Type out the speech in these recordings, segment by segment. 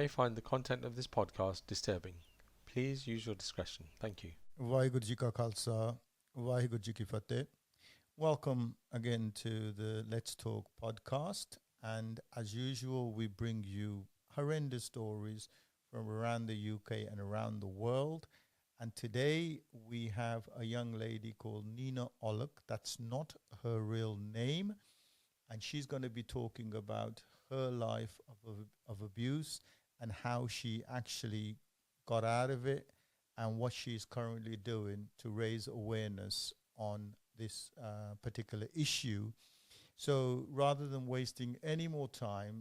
may find the content of this podcast disturbing. Please use your discretion. Thank you. Waheguru ji ਕਾ ਖਾਲਸਾ ਵਾਹਿਗੁਰੂ ਜੀ ਕੀ ਫਤਿਹ. Welcome again to the Let's Talk podcast, and as usual we bring you horrendous stories from around the UK and around the world. And today we have a young lady called Nina Oluk. That's not her real name, and she's going to be talking about her life of abuse and how she actually got out of it, and what she's currently doing to raise awareness on this particular issue. So rather than wasting any more time,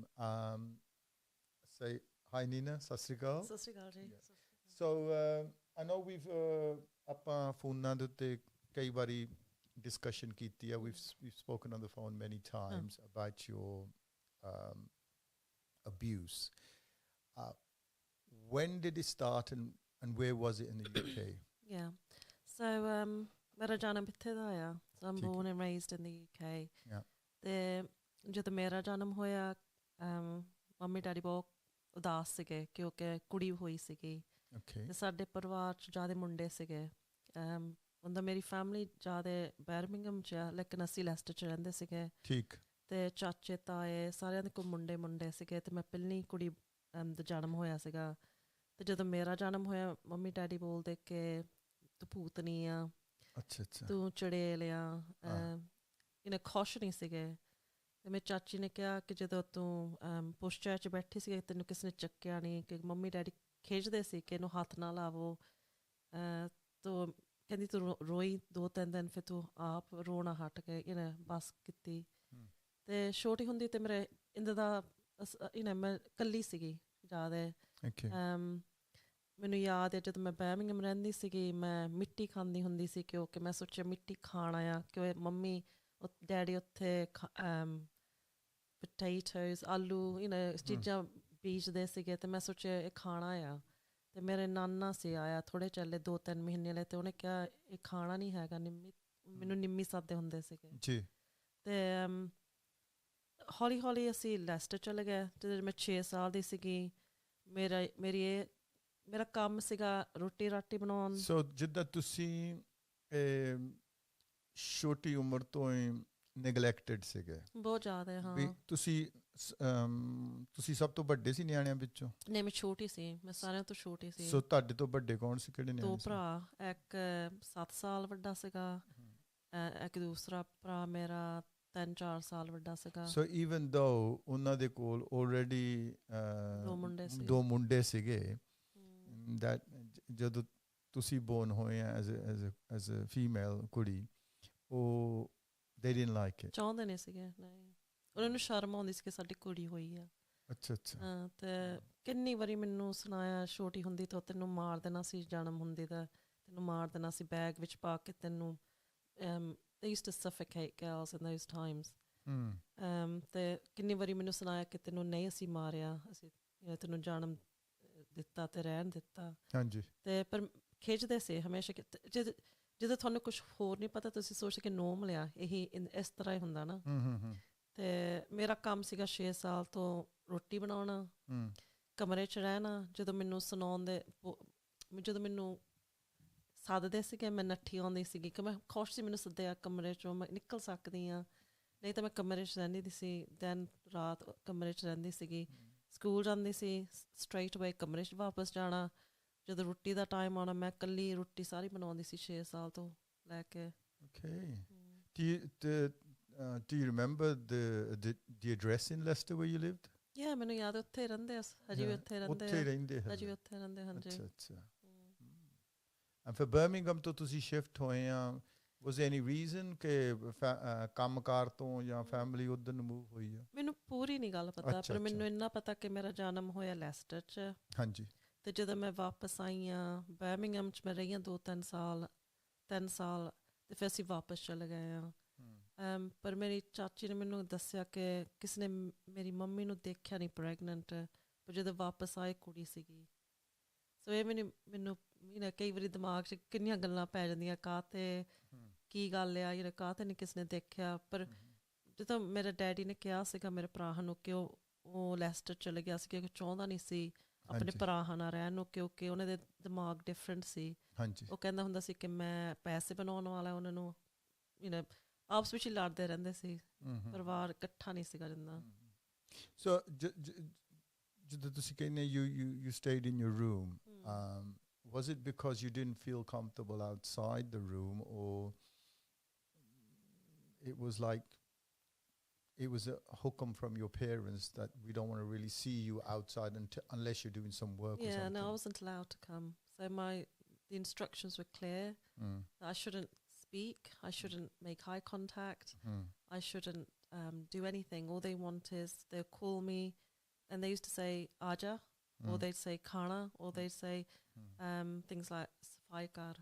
say hi Nina, sat sri akal. Sat sri akal ji. So I know we've ਆਪਾਂ ਫੋਨਾਂ ਦੇ ਉੱਤੇ ਕਈ ਵਾਰੀ discussion ਕੀਤੀ ਹੈ. We've spoken on the phone many times about your abuse. When did it start and where was it in the UK? Yeah. So ਮੇਰਾ ਜਨਮ ਇੱਥੇ ਦਾ ਆ. So I'm born and raised in the UK. Yeah. ਤੇ ਜਦੋਂ ਮੇਰਾ ਜਨਮ ਹੋਇਆ mummy daddy ਬਹੁਤ ਉਦਾਸ ਸੀਗੇ ਕਿਉਂਕਿ ਕੁੜੀ ਹੋਈ ਸੀਗੀ. Okay. ਤੇ ਸਾਡੇ ਪਰਿਵਾਰ 'ਚ ਜ਼ਿਆਦਾ ਮੁੰਡੇ ਸੀਗੇ. ਉਹਦਾ ਮੇਰੀ ਫੈਮਿਲੀ ਜ਼ਿਆਦਾ ਬਰਮਿੰਘਮ 'ਚ ਆ, ਲੇਕਿਨ ਅਸੀਂ ਲੈਸਟਰ 'ਚ ਰਹਿੰਦੇ ਸੀਗੇ. ਠੀਕ. ਤੇ ਚਾਚੇ ਤਾਏ ਸਾਰਿਆਂ ਦੇ ਕੋਲ ਮੁੰਡੇ ਸੀਗੇ ਤੇ ਮੈਂ ਪਹਿਲੀ ਕੁੜੀ ਦਾ ਜਨਮ ਹੋਇਆ ਸੀਗਾ. ਤੇ ਜਦੋਂ ਮੇਰਾ ਜਨਮ ਹੋਇਆ ਮੰਮੀ ਡੈਡੀ ਬੋਲਦੇ ਕਿ ਤੂੰ ਭੂਤਨੀ ਆ, ਅੱਛਾ ਤੂੰ ਚੜੇਲ ਆ, ਇਹਨੇ ਖੁਸ਼ ਨਹੀਂ ਸੀਗੇ. ਤੇ ਮੇਰੀ ਚਾਚੀ ਨੇ ਕਿਹਾ ਕਿ ਜਦੋਂ ਤੂੰ ਪੁਸ਼ਚਰ 'ਚ ਬੈਠੀ ਸੀ ਤੈਨੂੰ ਕਿਸੇ ਨੇ ਚੱਕਿਆ ਨਹੀਂ, ਕਿ ਮੰਮੀ ਡੈਡੀ ਖਿੱਚਦੇ ਸੀ ਕਿ ਇਹਨੂੰ ਹੱਥ ਨਾ ਲਾਵੋ. ਤੋ ਕਹਿੰਦੀ ਤੂੰ ਰੋਈ 2-3 ਦਿਨ, ਫਿਰ ਤੂੰ ਆਪ ਰੋਣਾ ਹਟ ਕੇ ਇਹਨੇ ਬਸ ਕੀਤੀ. ਤੇ ਛੋਟੀ ਹੁੰਦੀ ਤੇ ਮੇਰੇ ਇੰਦਾ ਦਾ ਮੈਂ ਇਕੱਲੀ ਸੀਗੀ ਜ਼ਿਆਦਾ. ਮੈਨੂੰ ਯਾਦ ਹੈ ਜਦੋਂ ਮੈਂ ਬਰਮਿੰਘਮ ਰਹਿੰਦੀ ਸੀਗੀ ਮੈਂ ਮਿੱਟੀ ਖਾਂਦੀ ਹੁੰਦੀ ਸੀ ਕਿਉਂਕਿ ਮੈਂ ਸੋਚਿਆ ਮਿੱਟੀ ਖਾਣਾ ਆ, ਕਿ ਮੰਮੀ ਡੈਡੀ ਉੱਥੇ ਪੋਟੈਟੋਸ ਆਲੂ ਚੀਜ਼ਾਂ ਬੀਜਦੇ ਸੀਗੇ ਤੇ ਮੈਂ ਸੋਚਿਆ ਇਹ ਖਾਣਾ ਆ. ਤੇ ਮੇਰੇ ਨਾਨਾ ਸੀ ਆਇਆ ਥੋੜ੍ਹੇ ਚੱਲੇ 2-3 ਮਹੀਨੇ ਲਈ, ਤੇ ਉਹਨੇ ਕਿਹਾ ਇਹ ਖਾਣਾ ਨਹੀਂ ਹੈਗਾ, ਮੈਨੂੰ ਨਿੰਮੀ ਸਾਦੇ ਹੁੰਦੇ ਸੀਗੇ ਜੀ. ਤੇ ਹੌਲੀ ਹੌਲੀ ਅਸੀਂ ਲੈਸਟਰ ਚਲੇ ਗਏ. ਜਦੋਂ ਮੈਂ 6 ਸਾਲ ਦੀ ਸੀਗੀ ਮੇਰਾ ਕੰਮ ਸੀਗਾ ਰੋਟੀ ਰਾਟੀ ਬਣਾਉਣ. ਸੋ ਜਿੱਦਾਂ ਤੁਸੀਂ ਛੋਟੀ ਉਮਰ ਤੋਂ ਹੀ ਨੈਗਲੈਕਟਡ ਸੀਗੇ ਬਹੁਤ ਜ਼ਿਆਦਾ. ਹਾਂ. ਤੁਸੀਂ ਸਭ ਤੋਂ ਵੱਡੇ ਸੀ ਨਿਆਣਿਆਂ ਵਿੱਚੋਂ? ਨਹੀਂ, ਮੈਂ ਛੋਟੀ ਸੀ, ਮੈਂ ਸਾਰਿਆਂ ਤੋਂ ਛੋਟੀ ਸੀ. ਸੋ ਤੁਹਾਡੇ ਤੋਂ ਵੱਡੇ ਕੌਣ ਸੀ, ਕਿਹੜੇ ਨਿਆਣੇ? 2 ਭਰਾ, ਇੱਕ 7 ਸਾਲ ਵੱਡਾ ਸੀਗਾ, ਇੱਕ ਦੂਸਰਾ ਭਰਾ ਮੇਰਾ 3-4 ਸਾਲ ਵੱਡਾ ਸੀਗਾ. ਸੋ ਈਵਨ ਦੋ ਉਹਨਾਂ ਦੇ ਕੋਲ ਆਲਰੇਡੀ 2 ਮੁੰਡੇ ਸੀਗੇ, that ਜਦੋਂ ਤੁਸੀਂ ਬੋਰਨ ਹੋਏ ਆ ਐਜ਼ ਅ ਫੀਮੇਲ ਕੁੜੀ, ਉਹ they didn't like it? ਚਾਹੁੰਦੇ ਨਹੀਂ ਸੀਗੇ, ਨਹੀਂ. ਉਹਨਾਂ ਨੂੰ ਸ਼ਰਮ ਆਉਂਦੀ ਸੀ ਕਿ ਸਾਡੀ ਕੁੜੀ ਹੋਈ ਆ. ਅੱਛਾ. ਤੇ ਕਿੰਨੀ ਵਾਰੀ ਮੈਨੂੰ ਸੁਣਾਇਆ ਛੋਟੀ ਹੁੰਦੀ ਤਾਂ ਤੈਨੂੰ ਮਾਰ ਦੇਣਾ ਸੀ, ਜਨਮ ਹੁੰਦੀ ਦਾ ਤੈਨੂੰ ਮਾਰ ਦੇਣਾ ਸੀ, ਬੈਗ ਵਿੱਚ ਪਾ ਕੇ ਤੈਨੂੰ. They used to suffocate girls in those times. ਤੇ ਕਿੰਨੀ ਵਾਰੀ ਮੈਨੂੰ ਸੁਣਾਇਆ ਕਿ ਤੈਨੂੰ ਨਹੀਂ ਅਸੀਂ ਮਾਰਿਆ, ਅਸੀਂ ਤੈਨੂੰ ਜਨਮ ਦਿੱਤਾ ਤੇ ਰਹਿਣ ਦਿੱਤਾ. ਹਾਂਜੀ. ਤੇ ਪਰ ਖਿੱਚਦੇ ਸੀ ਹਮੇਸ਼ਾ ਕਿ ਜਦੋਂ ਤੁਹਾਨੂੰ ਕੁਛ ਹੋਰ ਨਹੀਂ ਪਤਾ ਤੁਸੀਂ ਸੋਚ ਕੇ ਨੋ ਮਿਲਿਆ ਇਹੀ ਇਸ ਤਰ੍ਹਾਂ ਹੀ ਹੁੰਦਾ ਨਾ. ਤੇ ਮੇਰਾ ਕੰਮ ਸੀਗਾ 6 ਸਾਲ ਤੋਂ ਰੋਟੀ ਬਣਾਉਣਾ, ਕਮਰੇ 'ਚ ਰਹਿਣਾ. ਜਦੋਂ ਮੈਨੂੰ ਸੁਣਾਉਂਦੇ, ਜਦੋਂ ਮੈਨੂੰ ਸੱਦਦੇ ਸੀਗੇ ਮੈਂ ਨੱਠੀ ਆਉਂਦੀ ਸੀਗੀ ਕਿ ਮੈਂ ਖੁਸ਼ ਸੀ ਮੈਨੂੰ ਸੱਦਿਆ ਕਮਰੇ 'ਚੋਂ, ਮੈਂ ਨਿਕਲ ਸਕਦੀ ਹਾਂ. ਨਹੀਂ ਤਾਂ ਮੈਂ ਕਮਰੇ 'ਚ ਰਹਿੰਦੀ ਸੀ, ਦਿਨ ਰਾਤ ਕਮਰੇ 'ਚ ਰਹਿੰਦੀ ਸੀਗੀ. ਸਕੂਲ ਜਾਂਦੀ ਸੀ, ਸਟਰੇਟ ਅਵੇ ਕਮਰੇ 'ਚ ਵਾਪਸ ਜਾਣਾ. ਜਦੋਂ ਰੋਟੀ ਦਾ ਟਾਈਮ ਆਉਣਾ ਮੈਂ ਇਕੱਲੀ ਰੋਟੀ ਸਾਰੀ ਬਣਾਉਂਦੀ ਸੀ 6 ਸਾਲ ਤੋਂ ਲੈ ਕੇ. Do you remember the address in Leicester where you lived? Yeah, ਮੈਨੂੰ ਯਾਦ ਉੱਥੇ ਰਹਿੰਦੇ, ਹਜੇ ਵੀ ਉੱਥੇ ਰਹਿੰਦੇ, ਹਜੇ ਵੀ ਉੱਥੇ ਰਹਿੰਦੇ. ਹਾਂਜੀ. ਅੱਛਾ. And for Birmingham ਤੋਂ ਤੁਸੀਂ ਸ਼ਿਫਟ ਹੋਏ ਆ, was there any reason ਕਿ ਕੰਮਕਾਰ ਤੋਂ ਜਾਂ ਫੈਮਿਲੀ ਉੱਧਰ ਨੂੰ ਮੂਵ ਹੋਈ ਆ? ਮੈਨੂੰ ਪੂਰੀ ਨਹੀਂ ਗੱਲ ਪਤਾ, ਪਰ ਮੈਨੂੰ ਇੰਨਾ ਪਤਾ ਕਿ ਮੇਰਾ ਜਨਮ ਹੋਇਆ ਲੈਸਟਰ 'ਚ. ਹਾਂਜੀ. ਤੇ ਜਦੋਂ ਮੈਂ ਵਾਪਸ ਆਈ ਹਾਂ ਬਰਮਿੰਘਮ 'ਚ, ਮੈਂ ਰਹੀ ਹਾਂ 2-3 ਸਾਲ, 3 ਸਾਲ, ਤੇ ਫਿਰ ਅਸੀਂ ਵਾਪਸ ਚਲੇ ਗਏ ਹਾਂ. ਪਰ ਮੇਰੀ ਚਾਚੀ ਨੇ ਮੈਨੂੰ ਦੱਸਿਆ ਕਿ ਕਿਸੇ ਨੇ ਮੇਰੀ ਮੰਮੀ ਨੂੰ ਦੇਖਿਆ ਨਹੀਂ ਪ੍ਰੈਗਨੈਂਟ, ਪਰ ਜਦੋਂ ਵਾਪਸ ਆਏ ਕੁੜੀ ਸੀਗੀ. ਸੋ ਇਹ ਮੈਨੂੰ ਕਈ ਵਾਰੀ ਦਿਮਾਗ 'ਚ ਕਿੰਨੀਆਂ ਗੱਲਾਂ ਪੈ ਜਾਂਦੀਆਂ, ਕਾਹਤੇ ਕੀ ਗੱਲ ਆ, ਕਾਹਤੇ ਨਹੀਂ ਕਿਸੇ ਨੇ ਦੇਖਿਆ. ਪਰ ਜਦੋਂ ਮੇਰੇ ਡੈਡੀ ਨੇ ਕਿਹਾ ਸੀਗਾ ਮੇਰੇ ਭਰਾ ਨੂੰ ਕਿ ਉਹ ਲੈਸਟਰ ਚਲੇ ਗਿਆ ਸੀ ਕਿਉਂਕਿ ਚਾਹੁੰਦਾ ਨਹੀਂ ਸੀ ਆਪਣੇ ਭਰਾਵਾਂ ਨਾਲ ਰਹਿਣ ਨੂੰ, ਕਿਉਂਕਿ ਉਹਨਾਂ ਦੇ ਦਿਮਾਗ ਡਿਫਰੈਂਟ ਸੀ। ਹਾਂਜੀ ਉਹ ਕਹਿੰਦਾ ਹੁੰਦਾ ਸੀ ਕਿ ਮੈਂ ਪੈਸੇ ਬਣਾਉਣ ਵਾਲਾ, ਉਹਨਾਂ ਨੂੰ ਆਪਸ ਵਿੱਚ ਹੀ ਲੜਦੇ ਰਹਿੰਦੇ ਸੀ, ਪਰਿਵਾਰ ਇਕੱਠਾ ਨਹੀਂ ਸੀਗਾ ਰਹਿੰਦਾ। ਸੋ ਜਦੋਂ ਤੁਸੀਂ ਕਹਿੰਦੇ you stayed in your room, was it because you didn't feel comfortable outside the room, or it was like it was a hukam from your parents that we don't want to really see you outside unless you're doing some work or something? No, I wasn't allowed to come. So the instructions were clear. That I shouldn't speak, I shouldn't make eye contact, I shouldn't do anything. All they want is they'll call me, and they used to say aja, or they'd say khana, or they'd say things like safai kar,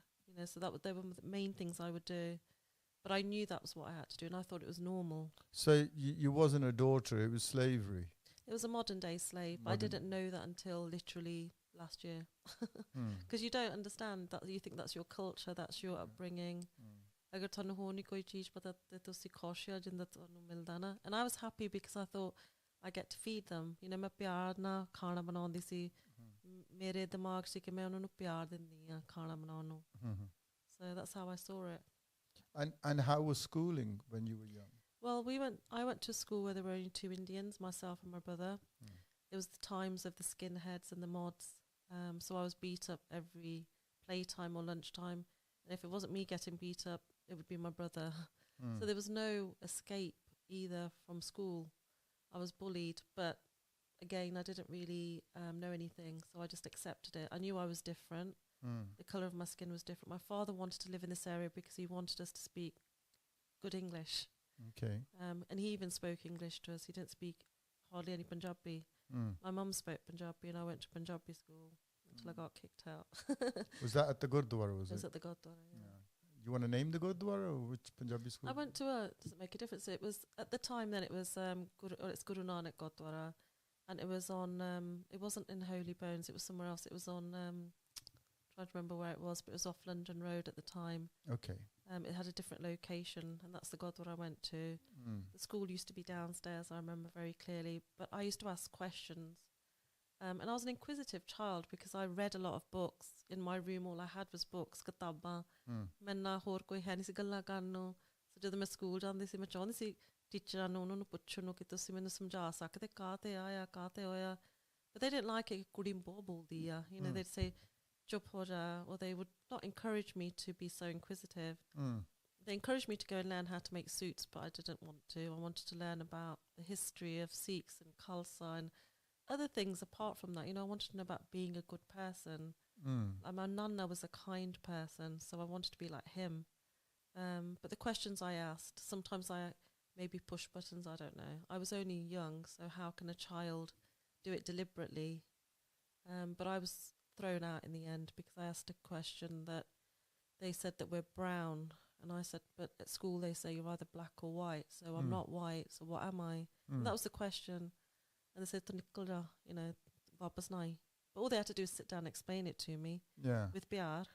so they were the main things I would do. But I knew that was what I had to do, and I thought it was normal. So you wasn't a daughter, it was slavery. It was a modern day slave. But I didn't know that until literally last year. Because you don't understand that. You think that's your culture, that's your upbringing. Agar ਤੁਹਾਨੂੰ ਹੋਰ ਨਹੀਂ ਕੋਈ ਚੀਜ਼ ਪਤਾ ਤੇ ਤੁਸੀਂ ਖੁਸ਼ ਹੋ ਜਿੰਦਾ ਤੁਹਾਨੂੰ ਮਿਲਦਾ ਨਾ। And I was happy because I thought I get to feed them. ਮੈਂ ਪਿਆਰ ਨਾਲ ਖਾਣਾ ਬਣਾਉਂਦੀ ਸੀ। ਮੇਰੇ ਦਿਮਾਗ 'ਚ ਕਿ ਮੈਂ ਉਹਨਾਂ ਨੂੰ ਪਿਆਰ ਦਿੰਦੀ ਆ ਖਾਣਾ ਬਣਾਉਣ ਨੂੰ। So that's how I saw it. And how was schooling when you were young? Well, I went to school where there were only 2 Indians, myself and my brother. It was the times of the skinheads and the mods. So I was beat up every playtime or lunchtime. And if it wasn't me getting beat up, it would be my brother. So there was no escape either from school. I was bullied, but again, I didn't really know anything. So I just accepted it. I knew I was different. The colour of my skin was different. My father wanted to live in this area because he wanted us to speak good English. Okay. And he even spoke English to us. He didn't speak hardly any Punjabi. My mum spoke Punjabi, and I went to Punjabi school until I got kicked out. Was that at the Gurdwara? It was at the Gurdwara, yeah. You want to name the Gurdwara or which Punjabi school? I went to doesn't make a difference. It was at the time then. It was it's Guru Nanak Gurdwara, and it was on. It wasn't in Holy Bones. It was somewhere else. It was on. Trying to remember where it was, but it was off London Road at the time. Okay. It had a different location, and that's the Gurdwara I went to. The school used to be downstairs. I remember very clearly. But I used to ask questions, and I was an inquisitive child because I read a lot of books. In my room, all I had was books, kitabaan. Maina hor koi hai nahi si gallan karan nu. So ਜਦੋਂ ਮੈਂ school ਜਾਂਦੀ ਸੀ, ਮੈਂ ਚਾਹੁੰਦੀ ਸੀ ਟੀਚਰਾਂ ਨੂੰ ਉਹਨਾਂ ਨੂੰ ਪੁੱਛਣ ਨੂੰ ਕਿ ਤੁਸੀਂ ਮੈਨੂੰ ਸਮਝਾ ਸਕਦੇ ਕਾਹ ਤੇ ਆਇਆ ਕਾਹ ਤੇ ਹੋਇਆ। But they didn't like it. ਕੁੜੀ ਬਹੁਤ ਬੋਲਦੀ ਆ, they'd say chup ho ja, or they would not encourage me to be so inquisitive. They encouraged me to go and learn how to make suits, but I didn't want to. I wanted to learn about the history of Sikhs and Khalsa and other things apart from that. I wanted to know about being a good person. My nana was a kind person, so I wanted to be like him. But the questions I asked, sometimes I maybe push buttons, I don't know. I was only young, so how can a child do it deliberately? But I was thrown out in the end because I asked a question that they said that we're brown, and I said, but at school they say you're either black or white, so I'm not white, so what am I? And that was the question. And they said to nikla, wapas nahi. But all they had to do was sit down and explain it to me with pyar.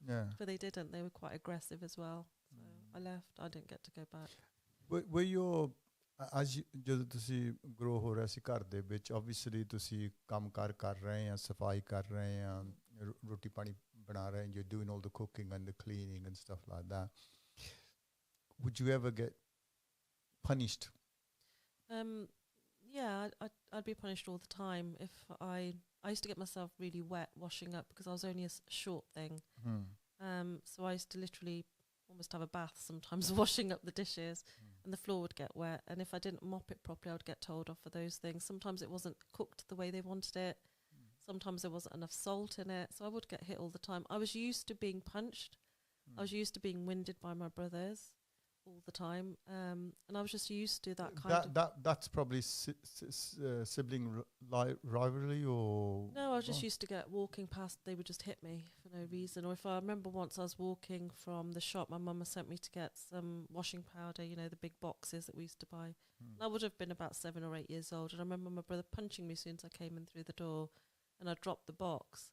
But they didn't. They were quite aggressive as well. So I left. I didn't get to go back. Were your ਜਦੋਂ ਤੁਸੀਂ grow ਹੋ ਰਹੇ ਸੀ ਘਰ ਦੇ ਵਿੱਚ, obviously ਤੁਸੀਂ ਕੰਮ ਕਾਰ ਕਰ ਰਹੇ ਆ, ਸਫਾਈ ਕਰ ਰਹੇ ਆ, ਰੋਟੀ ਪਾਣੀ ਬਣਾ ਰਹੇ, you're doing all the cooking and the cleaning and stuff like that. Would you ever get punished? Yeah, I'd be punished all the time if I used to get myself really wet washing up because I was only a short thing. So I used to literally almost have a bath sometimes washing up the dishes. And the floor would get wet, and if I didn't mop it properly, I would get told off for those things. Sometimes it wasn't cooked the way they wanted it. Sometimes there wasn't enough salt in it, so I would get hit all the time. I was used to being punched. I was used to being winded by my brothers all the time, and I was just used to that kind of... That's probably sibling rivalry, or... No, I was just used to get walking past, they would just hit me for no reason. Or if I remember once I was walking from the shop, my mum sent me to get some washing powder, the big boxes that we used to buy. And I would have been about 7 or 8 years old, and I remember my brother punching me as soon as I came in through the door, and I dropped the box,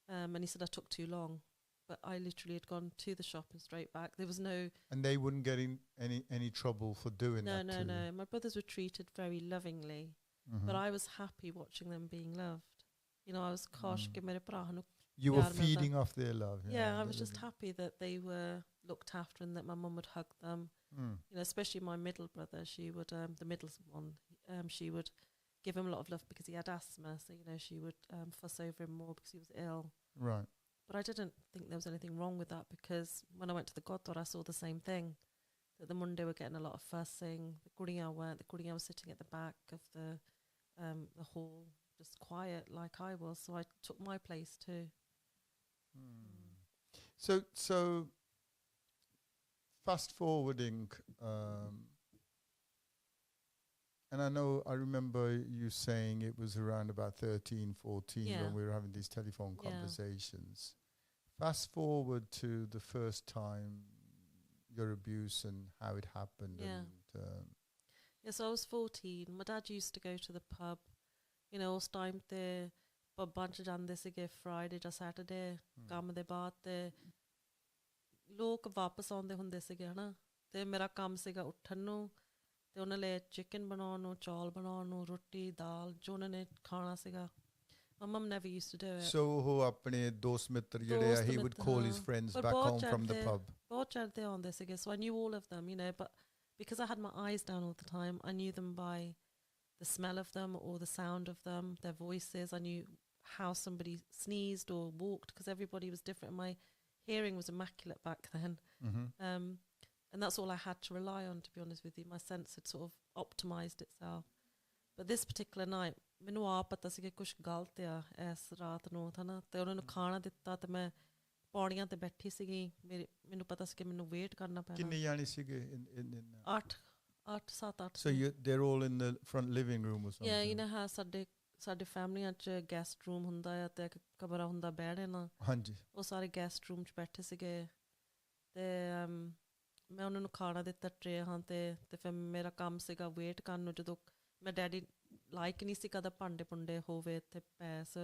and he said I took too long. But I literally had gone to the shop and straight back. There was no... And they wouldn't get in any trouble for doing that? No. My brothers were treated very lovingly, but I was happy watching them being loved. You know, I was khush ਕਿ ਮੇਰੇ ਭਰਾ ਨੂੰ You were ਪਿਆਰ ਮਿਲਦਾ। feeding off their love. Yeah, I was just happy that they were looked after and that my mum would hug them. You know, especially my middle brother, she would, the middle one, she would give him a lot of love because he had asthma. So, you know, she would fuss over him more because he was ill. Right. But I didn't think there was anything wrong with that because when I went to the godtor, I saw the same thing. That the Monday were getting a lot of fussing. The Kuriya weren't. The Kuriya was sitting at the back of the hall, just quiet like I was. So I took my place too. So fast forwarding, and I remember you saying it was around about 13, 14 when we were having these telephone conversations. Fast forward to the first time your abuse and how it happened. So I was 14. My dad used to go to the pub. You know, ਉਸ time ਤੇ ਪੱਬਾਂ 'ਚ ਜਾਂਦੇ ਸੀਗੇ Friday ਜਾਂ Saturday ਕੰਮ ਦੇ ਬਾਅਦ ਤੇ ਲੋਕ ਵਾਪਸ ਆਉਂਦੇ ਹੁੰਦੇ ਸੀਗੇ ਹਨਾ ਤੇ ਮੇਰਾ ਕੰਮ ਸੀਗਾ ਉੱਠਣ ਨੂੰ ਤੇ ਉਹਨਾਂ ਲਈ ਚਿਕਨ ਬਣਾਉਣ ਨੂੰ ਚੌਲ ਬਣਾਉਣ ਨੂੰ ਰੋਟੀ ਦਾਲ ਜੋ ਉਹਨਾਂ ਨੇ ਖਾਣਾ ਸੀਗਾ My mum never used to do it. So ਉਹ ਆਪਣੇ ਦੋਸਤ ਮਿੱਤਰ ਜਿਹੜੇ ਆ he would call his friends back home from the pub. ਬਹੁਤ ਚੜ੍ਹਦੇ ਆਉਂਦੇ ਸੀਗੇ so I knew all of them, you know, but because I had my eyes down all the time, I knew them by the smell of them or the sound of them, their voices. I knew how somebody sneezed or walked because everybody was different. My hearing was immaculate back then. And that's all I had to rely on, to be honest with you. My sense had sort of optimized itself. But this particular night, ਮੈਨੂੰ ਆਪ ਪਤਾ ਸੀ ਕਿ ਕੁਛ ਗਲਤ ਆ ਇਸ ਰਾਤ ਨੂੰ ਹੈ ਨਾ ਅਤੇ ਉਹਨਾਂ ਨੂੰ ਖਾਣਾ ਦਿੱਤਾ ਅਤੇ ਮੈਂ ਪੌੜੀਆਂ 'ਤੇ ਬੈਠੀ ਸੀਗੀ ਮੈਨੂੰ ਪਤਾ ਸੀ ਕਿ ਮੈਨੂੰ ਵੇਟ ਕਰਨਾ ਪੈਣਾ ਕਿੰਨੇ ਜਾਣੇ ਸੀਗੇ 7-8 So they're all in the front living room or something? Yeah, you know how ਸਾਡੇ ਫੈਮਲੀਆਂ 'ਚ ਗੈਸਟ ਰੂਮ ਹੁੰਦਾ ਆ ਅਤੇ ਇੱਕ ਕਮਰਾ ਹੁੰਦਾ ਬਹਿਣੇ ਨਾਲ ਹਾਂਜੀ ਉਹ ਸਾਰੇ ਗੈਸਟ ਰੂਮ 'ਚ ਬੈਠੇ ਸੀਗੇ ਅਤੇ ਮੈਂ ਉਹਨਾਂ ਨੂੰ ਖਾਣਾ ਦਿੱਤਾ ਟਰੇ ਹਾਂ ਅਤੇ ਫਿਰ ਮੇਰਾ ਕੰਮ ਸੀਗਾ ਵੇਟ ਕਰਨ ਨੂੰ ਜਦੋਂ ਮੈਂ ਡੈਡੀ ਲਾਈਕ ਨਹੀਂ ਸੀ ਕਦਾ ਭਾਂਡੇ ਭੁੰਡੇ ਹੋਵੇ ਇੱਥੇ ਪੈਸ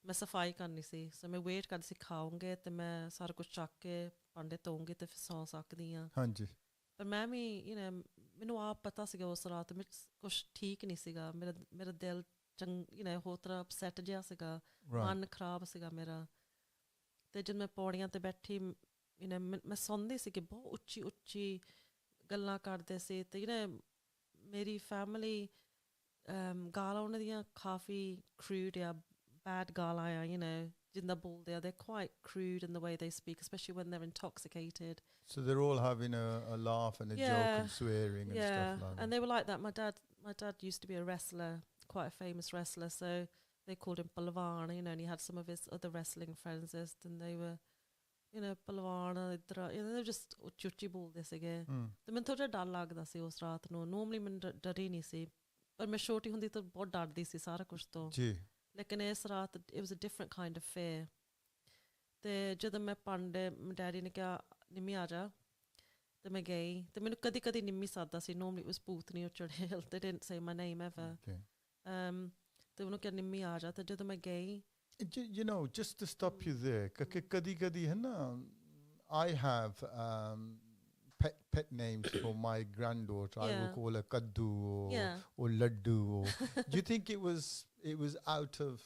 ਮੈਂ ਸਫਾਈ ਕਰਨੀ ਸੀ ਸੋ ਮੈਂ ਵੇਟ ਕਰਦੀ ਸੀ ਖਾਉਂਗੇ ਅਤੇ ਮੈਂ ਸਾਰਾ ਕੁਛ ਚੱਕ ਕੇ ਭਾਂਡੇ ਧੋਉਂਗੀ ਅਤੇ ਫਿਰ ਸੌਂ ਸਕਦੀ ਹਾਂ ਹਾਂਜੀ ਪਰ ਮੈਂ ਵੀ ਮੈਨੂੰ ਆਪ ਪਤਾ ਸੀਗਾ ਉਸ ਰਾਤ ਵਿੱਚ ਕੁਛ ਠੀਕ ਨਹੀਂ ਸੀਗਾ ਮੇਰਾ ਦਿਲ ਹੋਰ ਤਰ੍ਹਾਂ ਅਪਸੈਟ ਜਿਹਾ ਸੀਗਾ ਮਨ ਖਰਾਬ ਸੀਗਾ ਮੇਰਾ ਅਤੇ ਜਦ ਮੈਂ ਪੌੜੀਆਂ 'ਤੇ ਬੈਠੀ ਮੈਂ ਸੌਂਦੀ ਸੀ ਕਿ ਬਹੁਤ ਉੱਚੀ ਉੱਚੀ ਗੱਲਾਂ ਕਰਦੇ ਸੀ ਅਤੇ ਮੇਰੀ ਫੈਮਿਲੀ ਗਾਲਾਂ ਉਹਨਾਂ ਦੀਆਂ ਕਾਫੀ crude ਆ bad ਗਾਲਾਂ ਆ ਜਿੱਦਾਂ ਬੋਲਦੇ ਆ they're quite crude in the way they speak, especially when they're intoxicated. So they're all having a laugh and a joke and swearing and stuff like that. And they were like that. My dad used to be a wrestler, quite a famous wrestler, so they called him Palwan, and he had some of his other wrestling friends and they were Palwan they were just ਉੱਚੀ ਬੋਲਦੇ ਸੀਗੇ ਤੇ ਮੈਨੂੰ ਥੋੜ੍ਹਾ ਡਰ ਲੱਗਦਾ ਸੀ ਉਸ ਰਾਤ ਨੂੰ ਨੋਰਮਲੀ ਮੈਨੂੰ ਡਰ ਹੀ ਨਹੀਂ ਸੀ ਪਰ ਮੈਂ ਛੋਟੀ ਹੁੰਦੀ ਤਾਂ ਬਹੁਤ ਡਰਦੀ ਸੀ ਸਾਰਾ ਕੁਛ ਤੋਂ ਲੇਕਿਨ ਇਸ ਰਾਤ it was a different kind of fear ਅਤੇ ਜਦੋਂ ਮੈਂ ਭਾਂਡੇ ਡੈਡੀ ਨੇ ਕਿਹਾ ਨਿੰਮੀ ਆ ਜਾ ਅਤੇ ਮੈਂ ਗਈ ਅਤੇ ਮੈਨੂੰ ਕਦੀ ਕਦੀ ਨਿੰਮੀ ਸੱਦਦਾ ਸੀ ਨੋਰਮਲੀ ਉਸ ਭੂਤਨੀ or ਚੁੜੇਲ they didn't say my name ever ਅਤੇ ਉਹਨੂੰ ਕਿਹਾ ਨਿੰਮੀ ਆ ਜਾ ਅਤੇ ਜਦੋਂ ਮੈਂ ਗਈ You know, just to stop you there, kadi kadi hai na, I have pet names for my granddaughter. I will call her Kaddu or Laddu. Do you think it was out of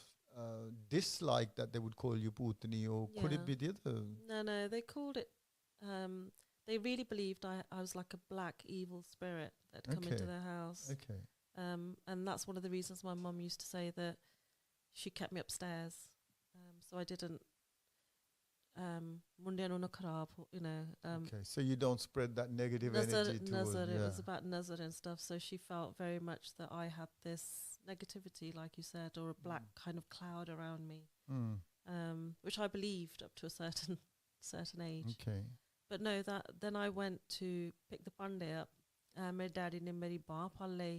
dislike that they would call you Putni, or could it be the other? No, they called it. They really believed I was like a black evil spirit that had come into their house. Okay. And that's one of the reasons my mum used to say that. She kept me upstairs, so I didn't. Mundian una kharab, okay, so you don't spread that negative energy towards. Nazar, it was about nazar and stuff. So she felt very much that I had this negativity, like you said, or a black kind of cloud around me, which I believed up to a certain age. Okay. But no, then I went to pick the pande up. My daddy ne meri baah phal lay.